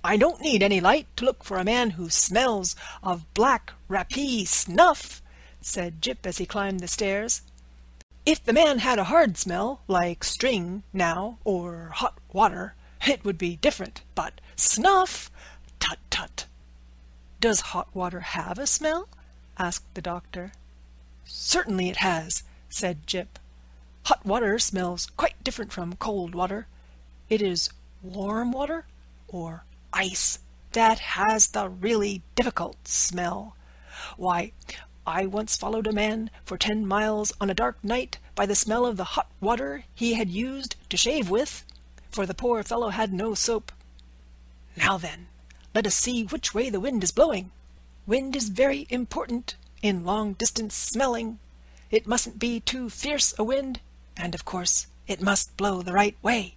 "I don't need any light to look for a man who smells of black rappee snuff," said Jip as he climbed the stairs. "If the man had a hard smell, like string, now, or hot water, it would be different, but snuff? Tut, tut." "Does hot water have a smell?" asked the doctor. "Certainly it has," said Jip. "Hot water smells quite different from cold water. It is warm water, or ice, that has the really difficult smell. Why, I once followed a man for 10 miles on a dark night by the smell of the hot water he had used to shave with, for the poor fellow had no soap. Now then, let us see which way the wind is blowing. Wind is very important in long-distance smelling. It mustn't be too fierce a wind, and of course it must blow the right way.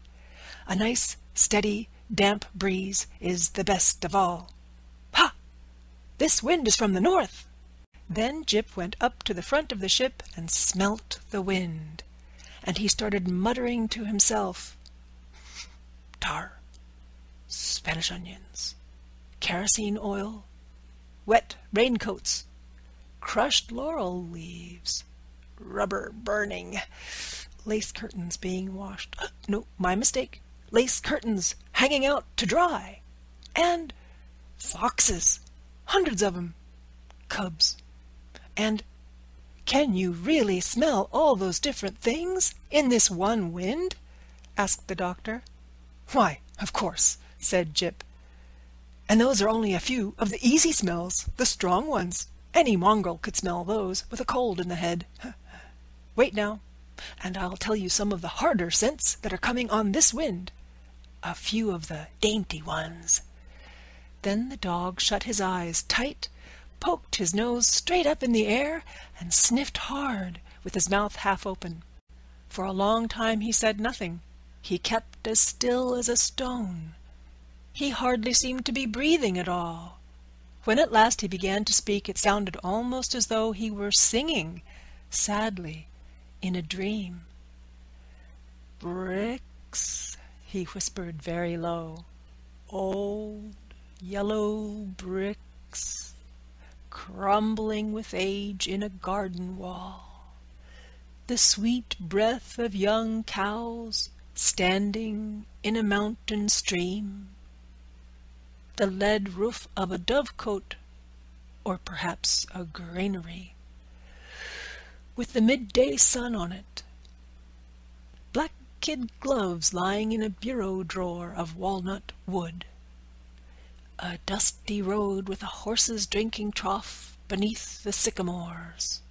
A nice, steady, damp breeze is the best of all. Ha! This wind is from the north. Then Jip went up to the front of the ship and smelt the wind, and he started muttering to himself, tar, Spanish onions, kerosene oil, wet raincoats, crushed laurel leaves, rubber burning, lace curtains being washed. No, my mistake. Lace curtains hanging out to dry. And foxes, hundreds of 'em, cubs. And can you really smell all those different things in this one wind? Asked the doctor. Why, of course, said Jip. And those are only a few of the easy smells, the strong ones. Any mongrel could smell those with a cold in the head. Wait now, and I'll tell you some of the harder scents that are coming on this wind. A few of the dainty ones. Then the dog shut his eyes tight, poked his nose straight up in the air, and sniffed hard, with his mouth half open. For a long time he said nothing. He kept as still as a stone. He hardly seemed to be breathing at all. When at last he began to speak, it sounded almost as though he were singing, sadly, in a dream. Bricks, he whispered very low. Old yellow bricks, crumbling with age in a garden wall. The sweet breath of young cows standing in a mountain stream. The lead roof of a dovecote, or perhaps a granary, with the midday sun on it. Black kid gloves lying in a bureau drawer of walnut wood. A dusty road with a horse's drinking trough beneath the sycamores.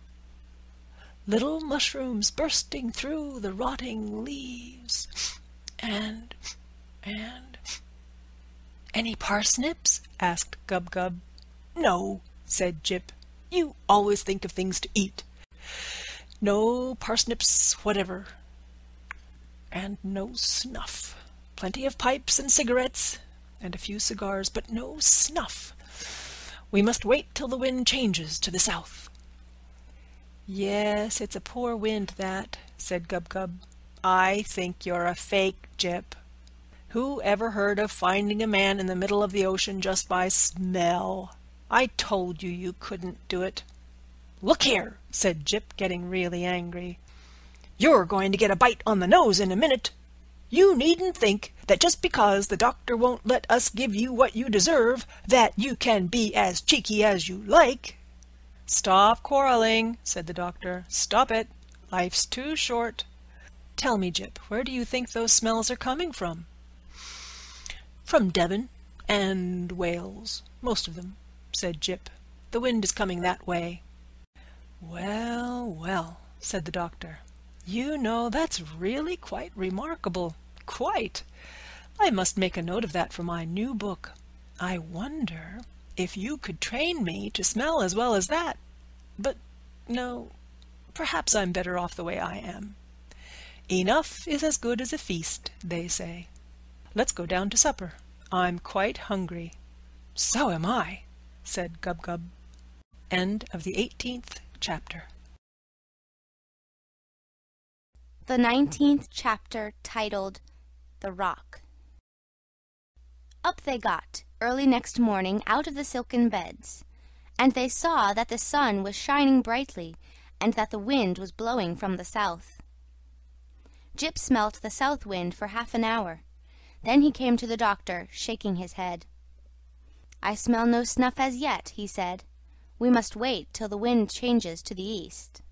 Little mushrooms bursting through the rotting leaves. And... Any parsnips? Asked Gub-Gub. No, said Jip. You always think of things to eat. No parsnips whatever. And no snuff. Plenty of pipes and cigarettes, and a few cigars, but no snuff. We must wait till the wind changes to the south. Yes, it's a poor wind, that, said Gub-Gub. I think you're a fake, Jip. Who ever heard of finding a man in the middle of the ocean just by smell? I told you couldn't do it. Look here, said Jip, getting really angry. You're going to get a bite on the nose in a minute. You needn't think that just because the doctor won't let us give you what you deserve, that you can be as cheeky as you like. Stop quarreling, said the doctor. Stop it. Life's too short. Tell me, Jip, where do you think those smells are coming from? From Devon and Wales, most of them, said Jip. The wind is coming that way. Well, well, said the doctor. You know, that's really quite remarkable. Quite. I must make a note of that for my new book. I wonder if you could train me to smell as well as that. But no, perhaps I'm better off the way I am. Enough is as good as a feast, they say. Let's go down to supper. I'm quite hungry. So am I, said Gub-Gub. End of the 18th chapter. The 19th chapter, titled The Rock. Up they got, early next morning, out of the silken beds, and they saw that the sun was shining brightly, and that the wind was blowing from the south. Jip smelt the south wind for half an hour. Then he came to the doctor, shaking his head. "I smell no snuff as yet," he said. "We must wait till the wind changes to the east."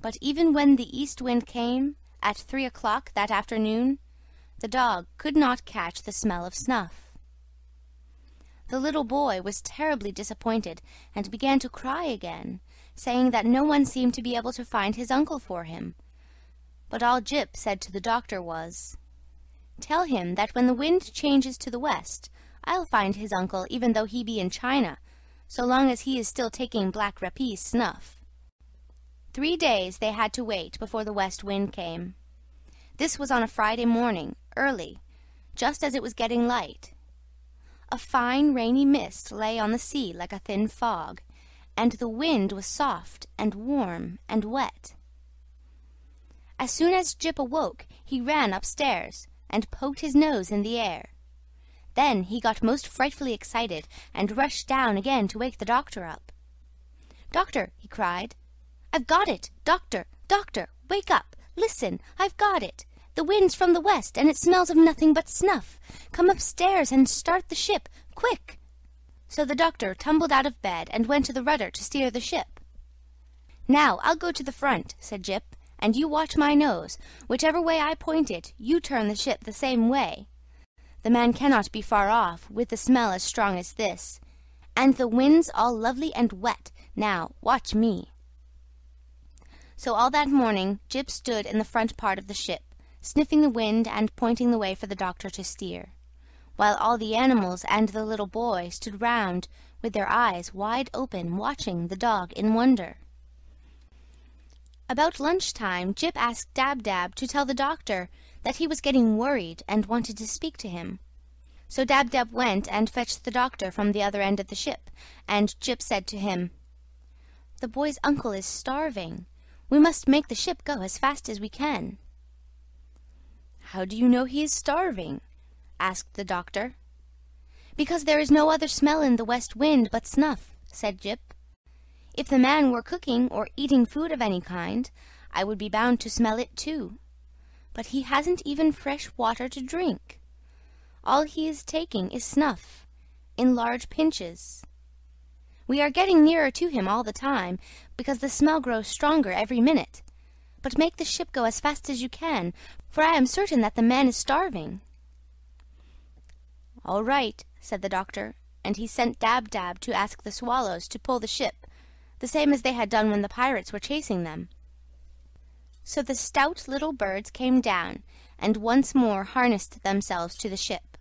But even when the east wind came, at 3 o'clock that afternoon, the dog could not catch the smell of snuff. The little boy was terribly disappointed and began to cry again, saying that no one seemed to be able to find his uncle for him. But all Jip said to the doctor was, "Tell him that when the wind changes to the west, I'll find his uncle even though he be in China, so long as he is still taking Black Rapis snuff." 3 days they had to wait before the west wind came. This was on a Friday morning, early, just as it was getting light. A fine rainy mist lay on the sea like a thin fog, and the wind was soft and warm and wet. As soon as Jip awoke, he ran upstairs and poked his nose in the air. Then he got most frightfully excited and rushed down again to wake the doctor up. "Doctor," he cried, "I've got it! Doctor, doctor, wake up! Listen, I've got it! The wind's from the west, and it smells of nothing but snuff. Come upstairs and start the ship, quick!" So the doctor tumbled out of bed and went to the rudder to steer the ship. "Now I'll go to the front," said Jip, "and you watch my nose. Whichever way I point it, you turn the ship the same way. The man cannot be far off, with the smell as strong as this. And the wind's all lovely and wet. Now watch me." So all that morning Jip stood in the front part of the ship, sniffing the wind and pointing the way for the doctor to steer, while all the animals and the little boy stood round with their eyes wide open, watching the dog in wonder. About lunchtime, Jip asked Dab-Dab to tell the doctor that he was getting worried and wanted to speak to him. So Dab-Dab went and fetched the doctor from the other end of the ship, and Jip said to him, "The boy's uncle is starving. We must make the ship go as fast as we can." "How do you know he is starving?" asked the doctor. "Because there is no other smell in the west wind but snuff," said Jip. "If the man were cooking or eating food of any kind, I would be bound to smell it too. But he hasn't even fresh water to drink. All he is taking is snuff, in large pinches. We are getting nearer to him all the time, because the smell grows stronger every minute. But make the ship go as fast as you can, for I am certain that the man is starving." "All right," said the doctor, and he sent Dab-Dab to ask the swallows to pull the ship, the same as they had done when the pirates were chasing them. So the stout little birds came down, and once more harnessed themselves to the ship.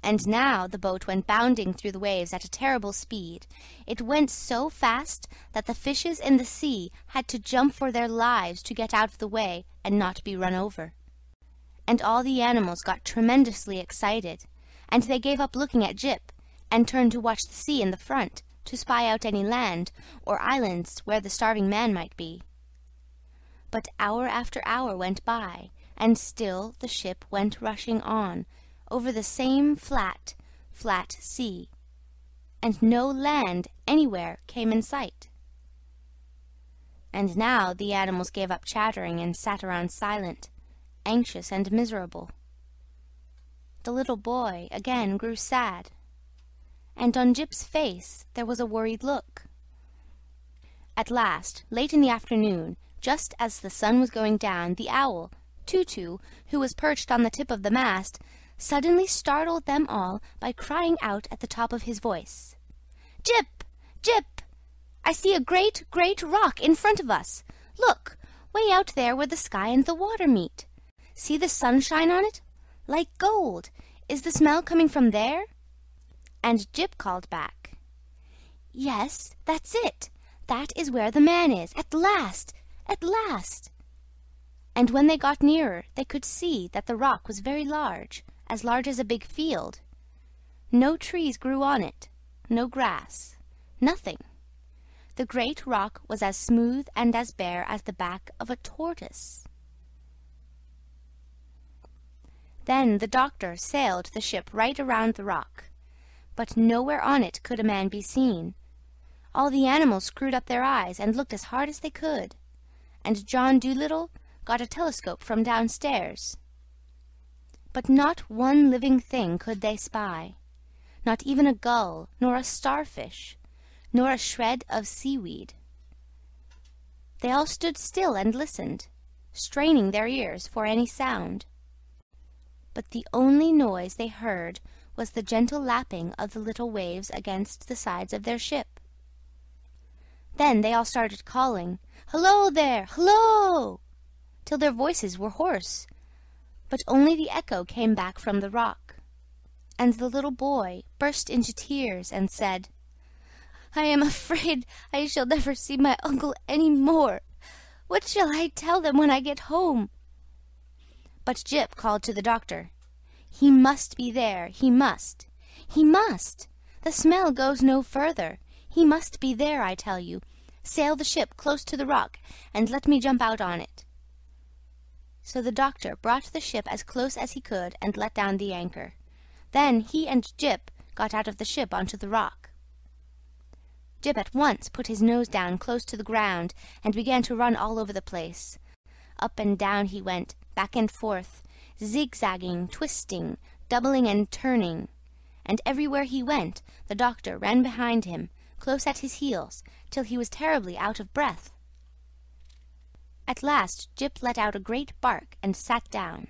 And now the boat went bounding through the waves at a terrible speed. It went so fast that the fishes in the sea had to jump for their lives to get out of the way and not be run over. And all the animals got tremendously excited, and they gave up looking at Jip, and turned to watch the sea in the front, to spy out any land or islands where the starving man might be. But hour after hour went by, and still the ship went rushing on, over the same flat, flat sea, and no land anywhere came in sight. And now the animals gave up chattering and sat around silent, anxious and miserable. The little boy again grew sad, and on Jip's face there was a worried look. At last, late in the afternoon, just as the sun was going down, the owl, Tutu, who was perched on the tip of the mast, suddenly startled them all by crying out at the top of his voice, "Jip! Jip! I see a great, great rock in front of us. Look, way out there where the sky and the water meet. See the sunshine on it? Like gold. Is the smell coming from there?" And Jip called back, "Yes, that's it. That is where the man is. At last! At last!" And when they got nearer, they could see that the rock was very large as a big field. No trees grew on it, no grass, nothing. The great rock was as smooth and as bare as the back of a tortoise. Then the doctor sailed the ship right around the rock, but nowhere on it could a man be seen. All the animals screwed up their eyes and looked as hard as they could, and John Dolittle got a telescope from downstairs. But not one living thing could they spy, not even a gull, nor a starfish, nor a shred of seaweed. They all stood still and listened, straining their ears for any sound. But the only noise they heard was the gentle lapping of the little waves against the sides of their ship. Then they all started calling, "Hullo there! Hullo!" till their voices were hoarse, but only the echo came back from the rock. And the little boy burst into tears and said, "I am afraid I shall never see my uncle any more. What shall I tell them when I get home?" But Jip called to the doctor, "He must be there, he must. He must! The smell goes no further. He must be there, I tell you. Sail the ship close to the rock, and let me jump out on it." So the doctor brought the ship as close as he could and let down the anchor. Then he and Jip got out of the ship onto the rock. Jip at once put his nose down close to the ground and began to run all over the place. Up and down he went, back and forth, zigzagging, twisting, doubling and turning. And everywhere he went, the doctor ran behind him, close at his heels, till he was terribly out of breath. At last Jip let out a great bark and sat down.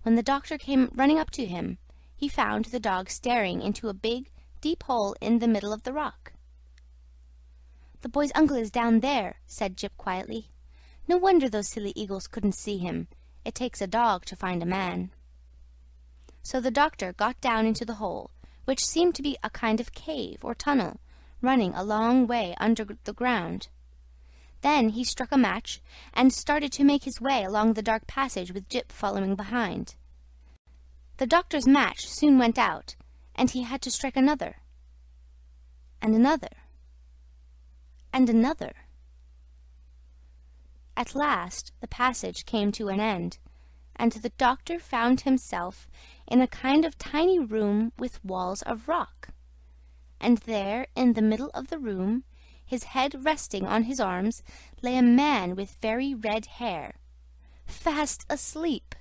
When the doctor came running up to him, he found the dog staring into a big, deep hole in the middle of the rock. "The boy's uncle is down there," said Jip quietly. "No wonder those silly eagles couldn't see him. It takes a dog to find a man." So the doctor got down into the hole, which seemed to be a kind of cave or tunnel, running a long way under the ground. Then he struck a match and started to make his way along the dark passage with Jip following behind. The doctor's match soon went out, and he had to strike another, and another, and another. At last the passage came to an end, and the doctor found himself in a kind of tiny room with walls of rock. And there, in the middle of the room, his head resting on his arms, lay a man with very red hair, fast asleep.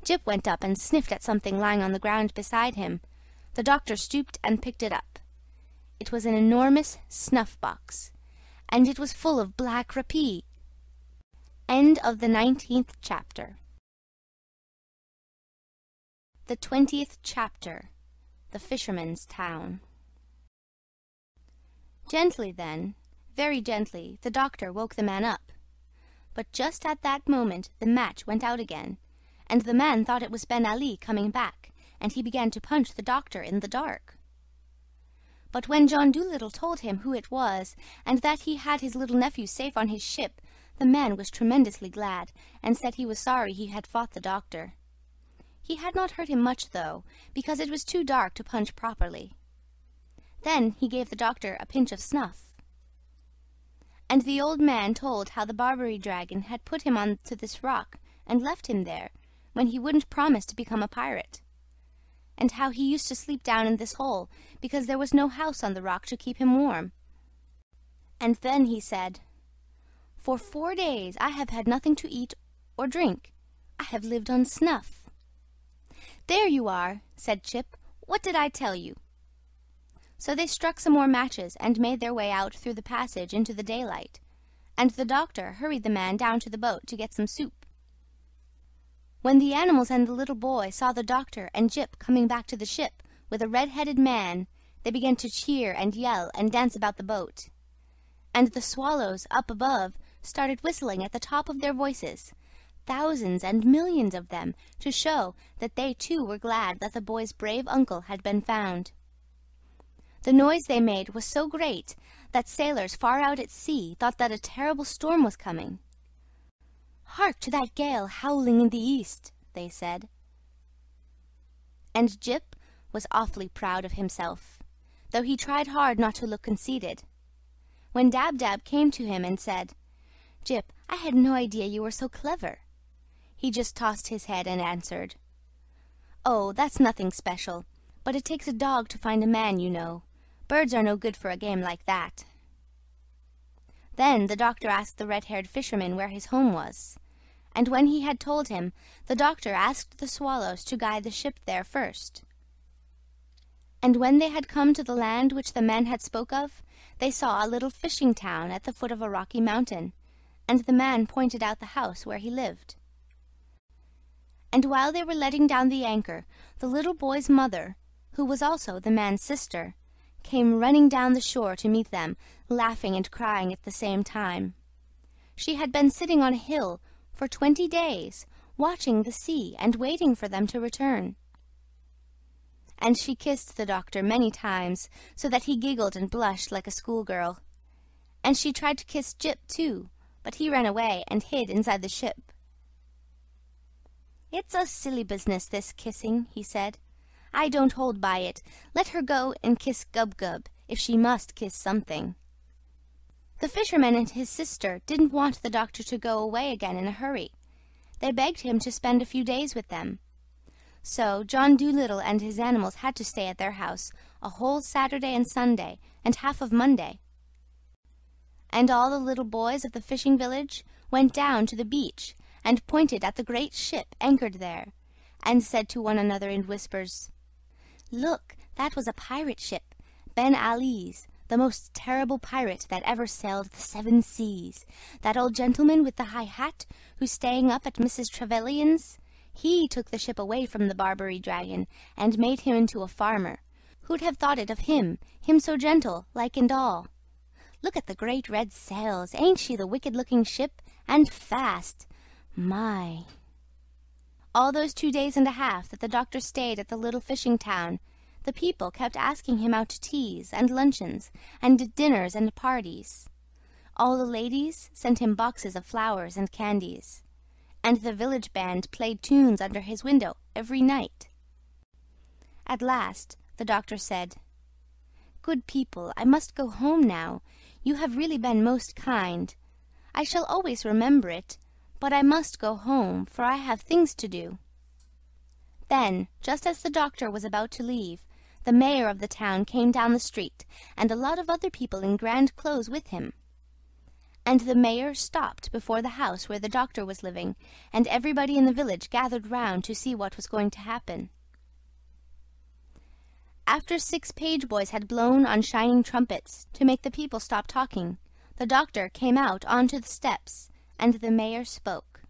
Jip went up and sniffed at something lying on the ground beside him. The doctor stooped and picked it up. It was an enormous snuff-box, and it was full of black rapee. End of the 19th chapter. The 20th chapter. The Fisherman's Town. Gently then, very gently, the doctor woke the man up. But just at that moment the match went out again, and the man thought it was Ben Ali coming back, and he began to punch the doctor in the dark. But when John Dolittle told him who it was, and that he had his little nephew safe on his ship, the man was tremendously glad, and said he was sorry he had fought the doctor. He had not hurt him much, though, because it was too dark to punch properly. Then he gave the doctor a pinch of snuff. And the old man told how the Barbary dragon had put him on to this rock and left him there, when he wouldn't promise to become a pirate, and how he used to sleep down in this hole because there was no house on the rock to keep him warm. And then he said, "For 4 days I have had nothing to eat or drink. I have lived on snuff." "There you are," said Chip. "What did I tell you?" So they struck some more matches and made their way out through the passage into the daylight, and the doctor hurried the man down to the boat to get some soup. When the animals and the little boy saw the doctor and Jip coming back to the ship with a red-headed man, they began to cheer and yell and dance about the boat. And the swallows up above started whistling at the top of their voices, thousands and millions of them, to show that they too were glad that the boy's brave uncle had been found. The noise they made was so great that sailors far out at sea thought that a terrible storm was coming. "Hark to that gale howling in the east," they said. And Jip was awfully proud of himself, though he tried hard not to look conceited. When Dab-Dab came to him and said, "Jip, I had no idea you were so clever," he just tossed his head and answered, "Oh, that's nothing special, but it takes a dog to find a man, you know. Birds are no good for a game like that." Then the doctor asked the red-haired fisherman where his home was, and when he had told him, the doctor asked the swallows to guide the ship there first. And when they had come to the land which the man had spoke of, they saw a little fishing town at the foot of a rocky mountain, and the man pointed out the house where he lived. And while they were letting down the anchor, the little boy's mother, who was also the man's sister, came running down the shore to meet them, laughing and crying at the same time. She had been sitting on a hill for 20 days, watching the sea and waiting for them to return. And she kissed the doctor many times, so that he giggled and blushed like a schoolgirl. And she tried to kiss Jip too, but he ran away and hid inside the ship. "It's a silly business, this kissing," he said. "I don't hold by it. Let her go and kiss Gub-Gub, if she must kiss something." The fisherman and his sister didn't want the doctor to go away again in a hurry. They begged him to spend a few days with them. So John Dolittle and his animals had to stay at their house a whole Saturday and Sunday, and half of Monday. And all the little boys of the fishing village went down to the beach and pointed at the great ship anchored there, and said to one another in whispers, "Look, that was a pirate ship, Ben Ali's, the most terrible pirate that ever sailed the 7 seas. That old gentleman with the high hat, who's staying up at Mrs. Trevelyan's, he took the ship away from the Barbary dragon, and made him into a farmer. Who'd have thought it of him so gentle, like and all? Look at the great red sails, ain't she the wicked-looking ship, and fast? My!" All those 2 days and a half that the doctor stayed at the little fishing town, the people kept asking him out to teas and luncheons and dinners and parties. All the ladies sent him boxes of flowers and candies, and the village band played tunes under his window every night. At last the doctor said, "Good people, I must go home now. You have really been most kind. I shall always remember it, but I must go home, for I have things to do." Then, just as the doctor was about to leave, the mayor of the town came down the street, and a lot of other people in grand clothes with him. And the mayor stopped before the house where the doctor was living, and everybody in the village gathered round to see what was going to happen. After 6 page boys had blown on shining trumpets to make the people stop talking, the doctor came out onto the steps, and the mayor spoke.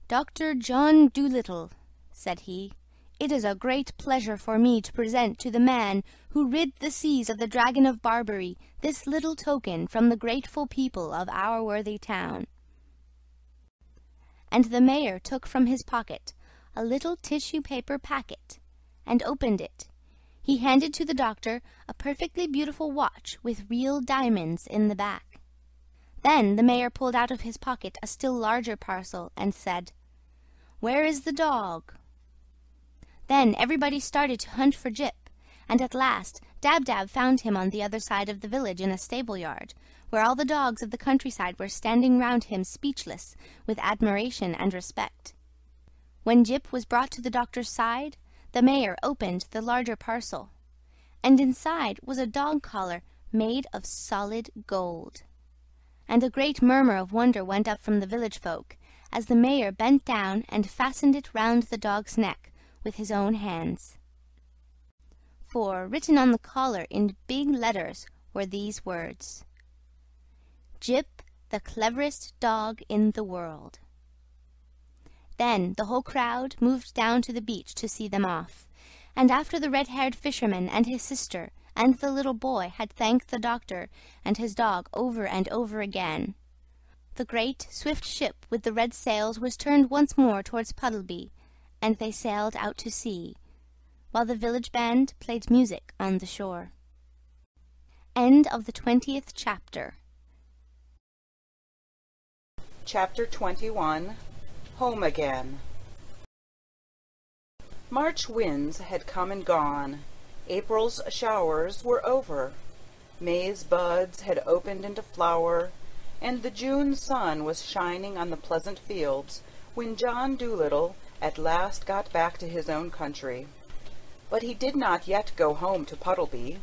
"Dr. John Dolittle," said he, "it is a great pleasure for me to present to the man who rid the seas of the dragon of Barbary this little token from the grateful people of our worthy town." And the mayor took from his pocket a little tissue paper packet, and opened it. He handed to the doctor a perfectly beautiful watch with real diamonds in the back. Then the mayor pulled out of his pocket a still larger parcel, and said, "Where is the dog?" Then everybody started to hunt for Jip, and at last Dab-Dab found him on the other side of the village in a stable-yard, where all the dogs of the countryside were standing round him speechless with admiration and respect. When Jip was brought to the doctor's side, the mayor opened the larger parcel, and inside was a dog collar made of solid gold. And a great murmur of wonder went up from the village folk, as the mayor bent down and fastened it round the dog's neck with his own hands. For written on the collar in big letters were these words, "Jip, the cleverest dog in the world." Then the whole crowd moved down to the beach to see them off, and after the red-haired fisherman and his sister and the little boy had thanked the doctor and his dog over and over again, the great swift ship with the red sails was turned once more towards Puddleby, and they sailed out to sea, while the village band played music on the shore. End of the 20th chapter. Chapter 21. Home Again. March winds had come and gone. April's showers were over. May's buds had opened into flower, and the June sun was shining on the pleasant fields when John Dolittle at last got back to his own country. But he did not yet go home to Puddleby.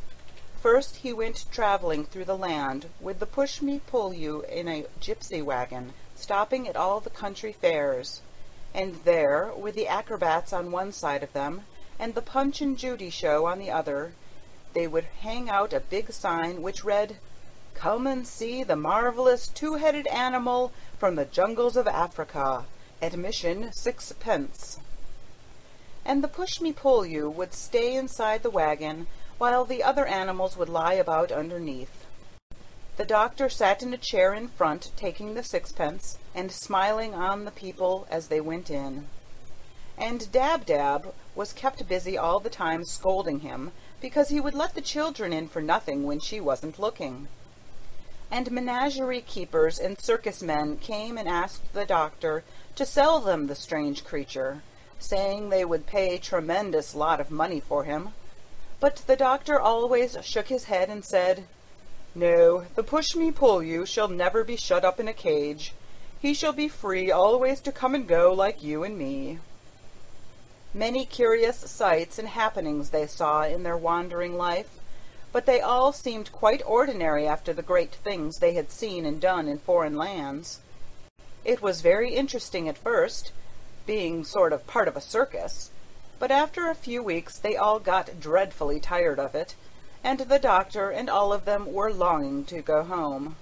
First he went travelling through the land with the push-me-pull-you in a gypsy wagon, stopping at all the country fairs. And there, with the acrobats on one side of them, and the Punch and Judy show on the other, they would hang out a big sign which read, "Come and see the marvelous two-headed animal from the jungles of Africa. Admission 6 pence. And the push-me-pull-you would stay inside the wagon, while the other animals would lie about underneath. The doctor sat in a chair in front, taking the 6 pence, and smiling on the people as they went in. And Dab-Dab was kept busy all the time scolding him, because he would let the children in for nothing when she wasn't looking. And menagerie keepers and circus men came and asked the doctor to sell them the strange creature, saying they would pay a tremendous lot of money for him. But the doctor always shook his head and said, "No, the push-me-pull-you shall never be shut up in a cage. He shall be free always to come and go like you and me." Many curious sights and happenings they saw in their wandering life, but they all seemed quite ordinary after the great things they had seen and done in foreign lands. It was very interesting at first, being sort of part of a circus, but after a few weeks they all got dreadfully tired of it, and the doctor and all of them were longing to go home.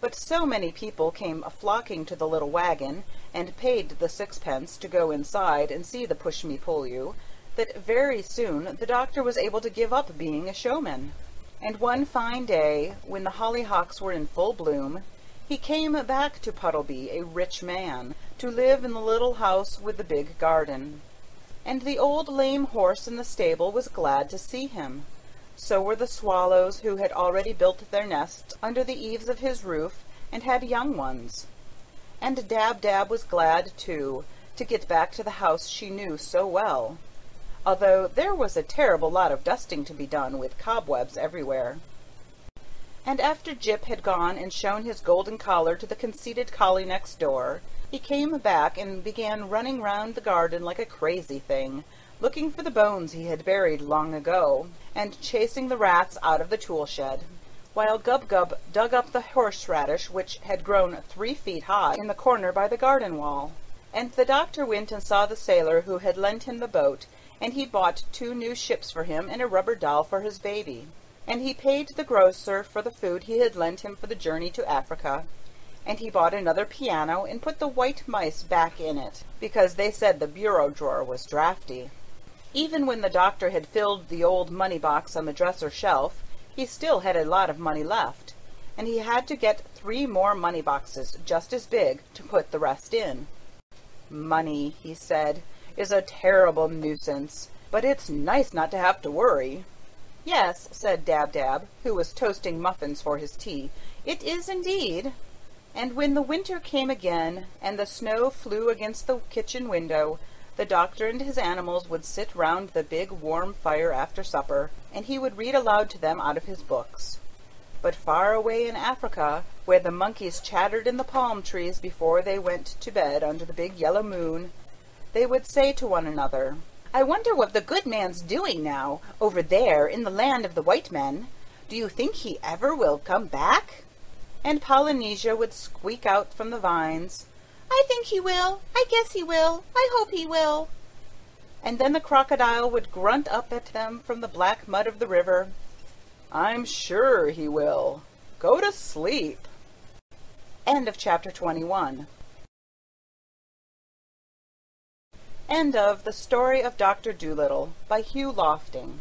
But so many people came flocking to the little wagon, and paid the 6 pence to go inside and see the push-me-pull-you, that very soon the doctor was able to give up being a showman. And one fine day, when the hollyhocks were in full bloom, he came back to Puddleby a rich man, to live in the little house with the big garden. And the old lame horse in the stable was glad to see him. So were the swallows, who had already built their nests under the eaves of his roof, and had young ones. And Dab-Dab was glad, too, to get back to the house she knew so well, although there was a terrible lot of dusting to be done, with cobwebs everywhere. And after Jip had gone and shown his golden collar to the conceited collie next door, he came back and began running round the garden like a crazy thing, looking for the bones he had buried long ago, and chasing the rats out of the tool-shed, while Gub-Gub dug up the horseradish which had grown 3 feet high in the corner by the garden wall. And the doctor went and saw the sailor who had lent him the boat, and he bought 2 new ships for him and a rubber doll for his baby. And he paid the grocer for the food he had lent him for the journey to Africa. And he bought another piano and put the white mice back in it, because they said the bureau drawer was draughty. Even when the doctor had filled the old money box on the dresser shelf, he still had a lot of money left, and he had to get 3 more money boxes just as big to put the rest in. "Money," he said, "is a terrible nuisance, but it's nice not to have to worry." "Yes," said Dab-Dab, who was toasting muffins for his tea, "it is indeed." And when the winter came again, and the snow flew against the kitchen window, the doctor and his animals would sit round the big warm fire after supper, and he would read aloud to them out of his books. But far away in Africa, where the monkeys chattered in the palm trees before they went to bed under the big yellow moon, they would say to one another, "I wonder what the good man's doing now, over there in the land of the white men. Do you think he ever will come back?" And Polynesia would squeak out from the vines, "I think he will. I guess he will. I hope he will." And then the crocodile would grunt up at them from the black mud of the river, "I'm sure he will. Go to sleep." End of chapter 21. End of The Story of Dr. Dolittle by Hugh Lofting.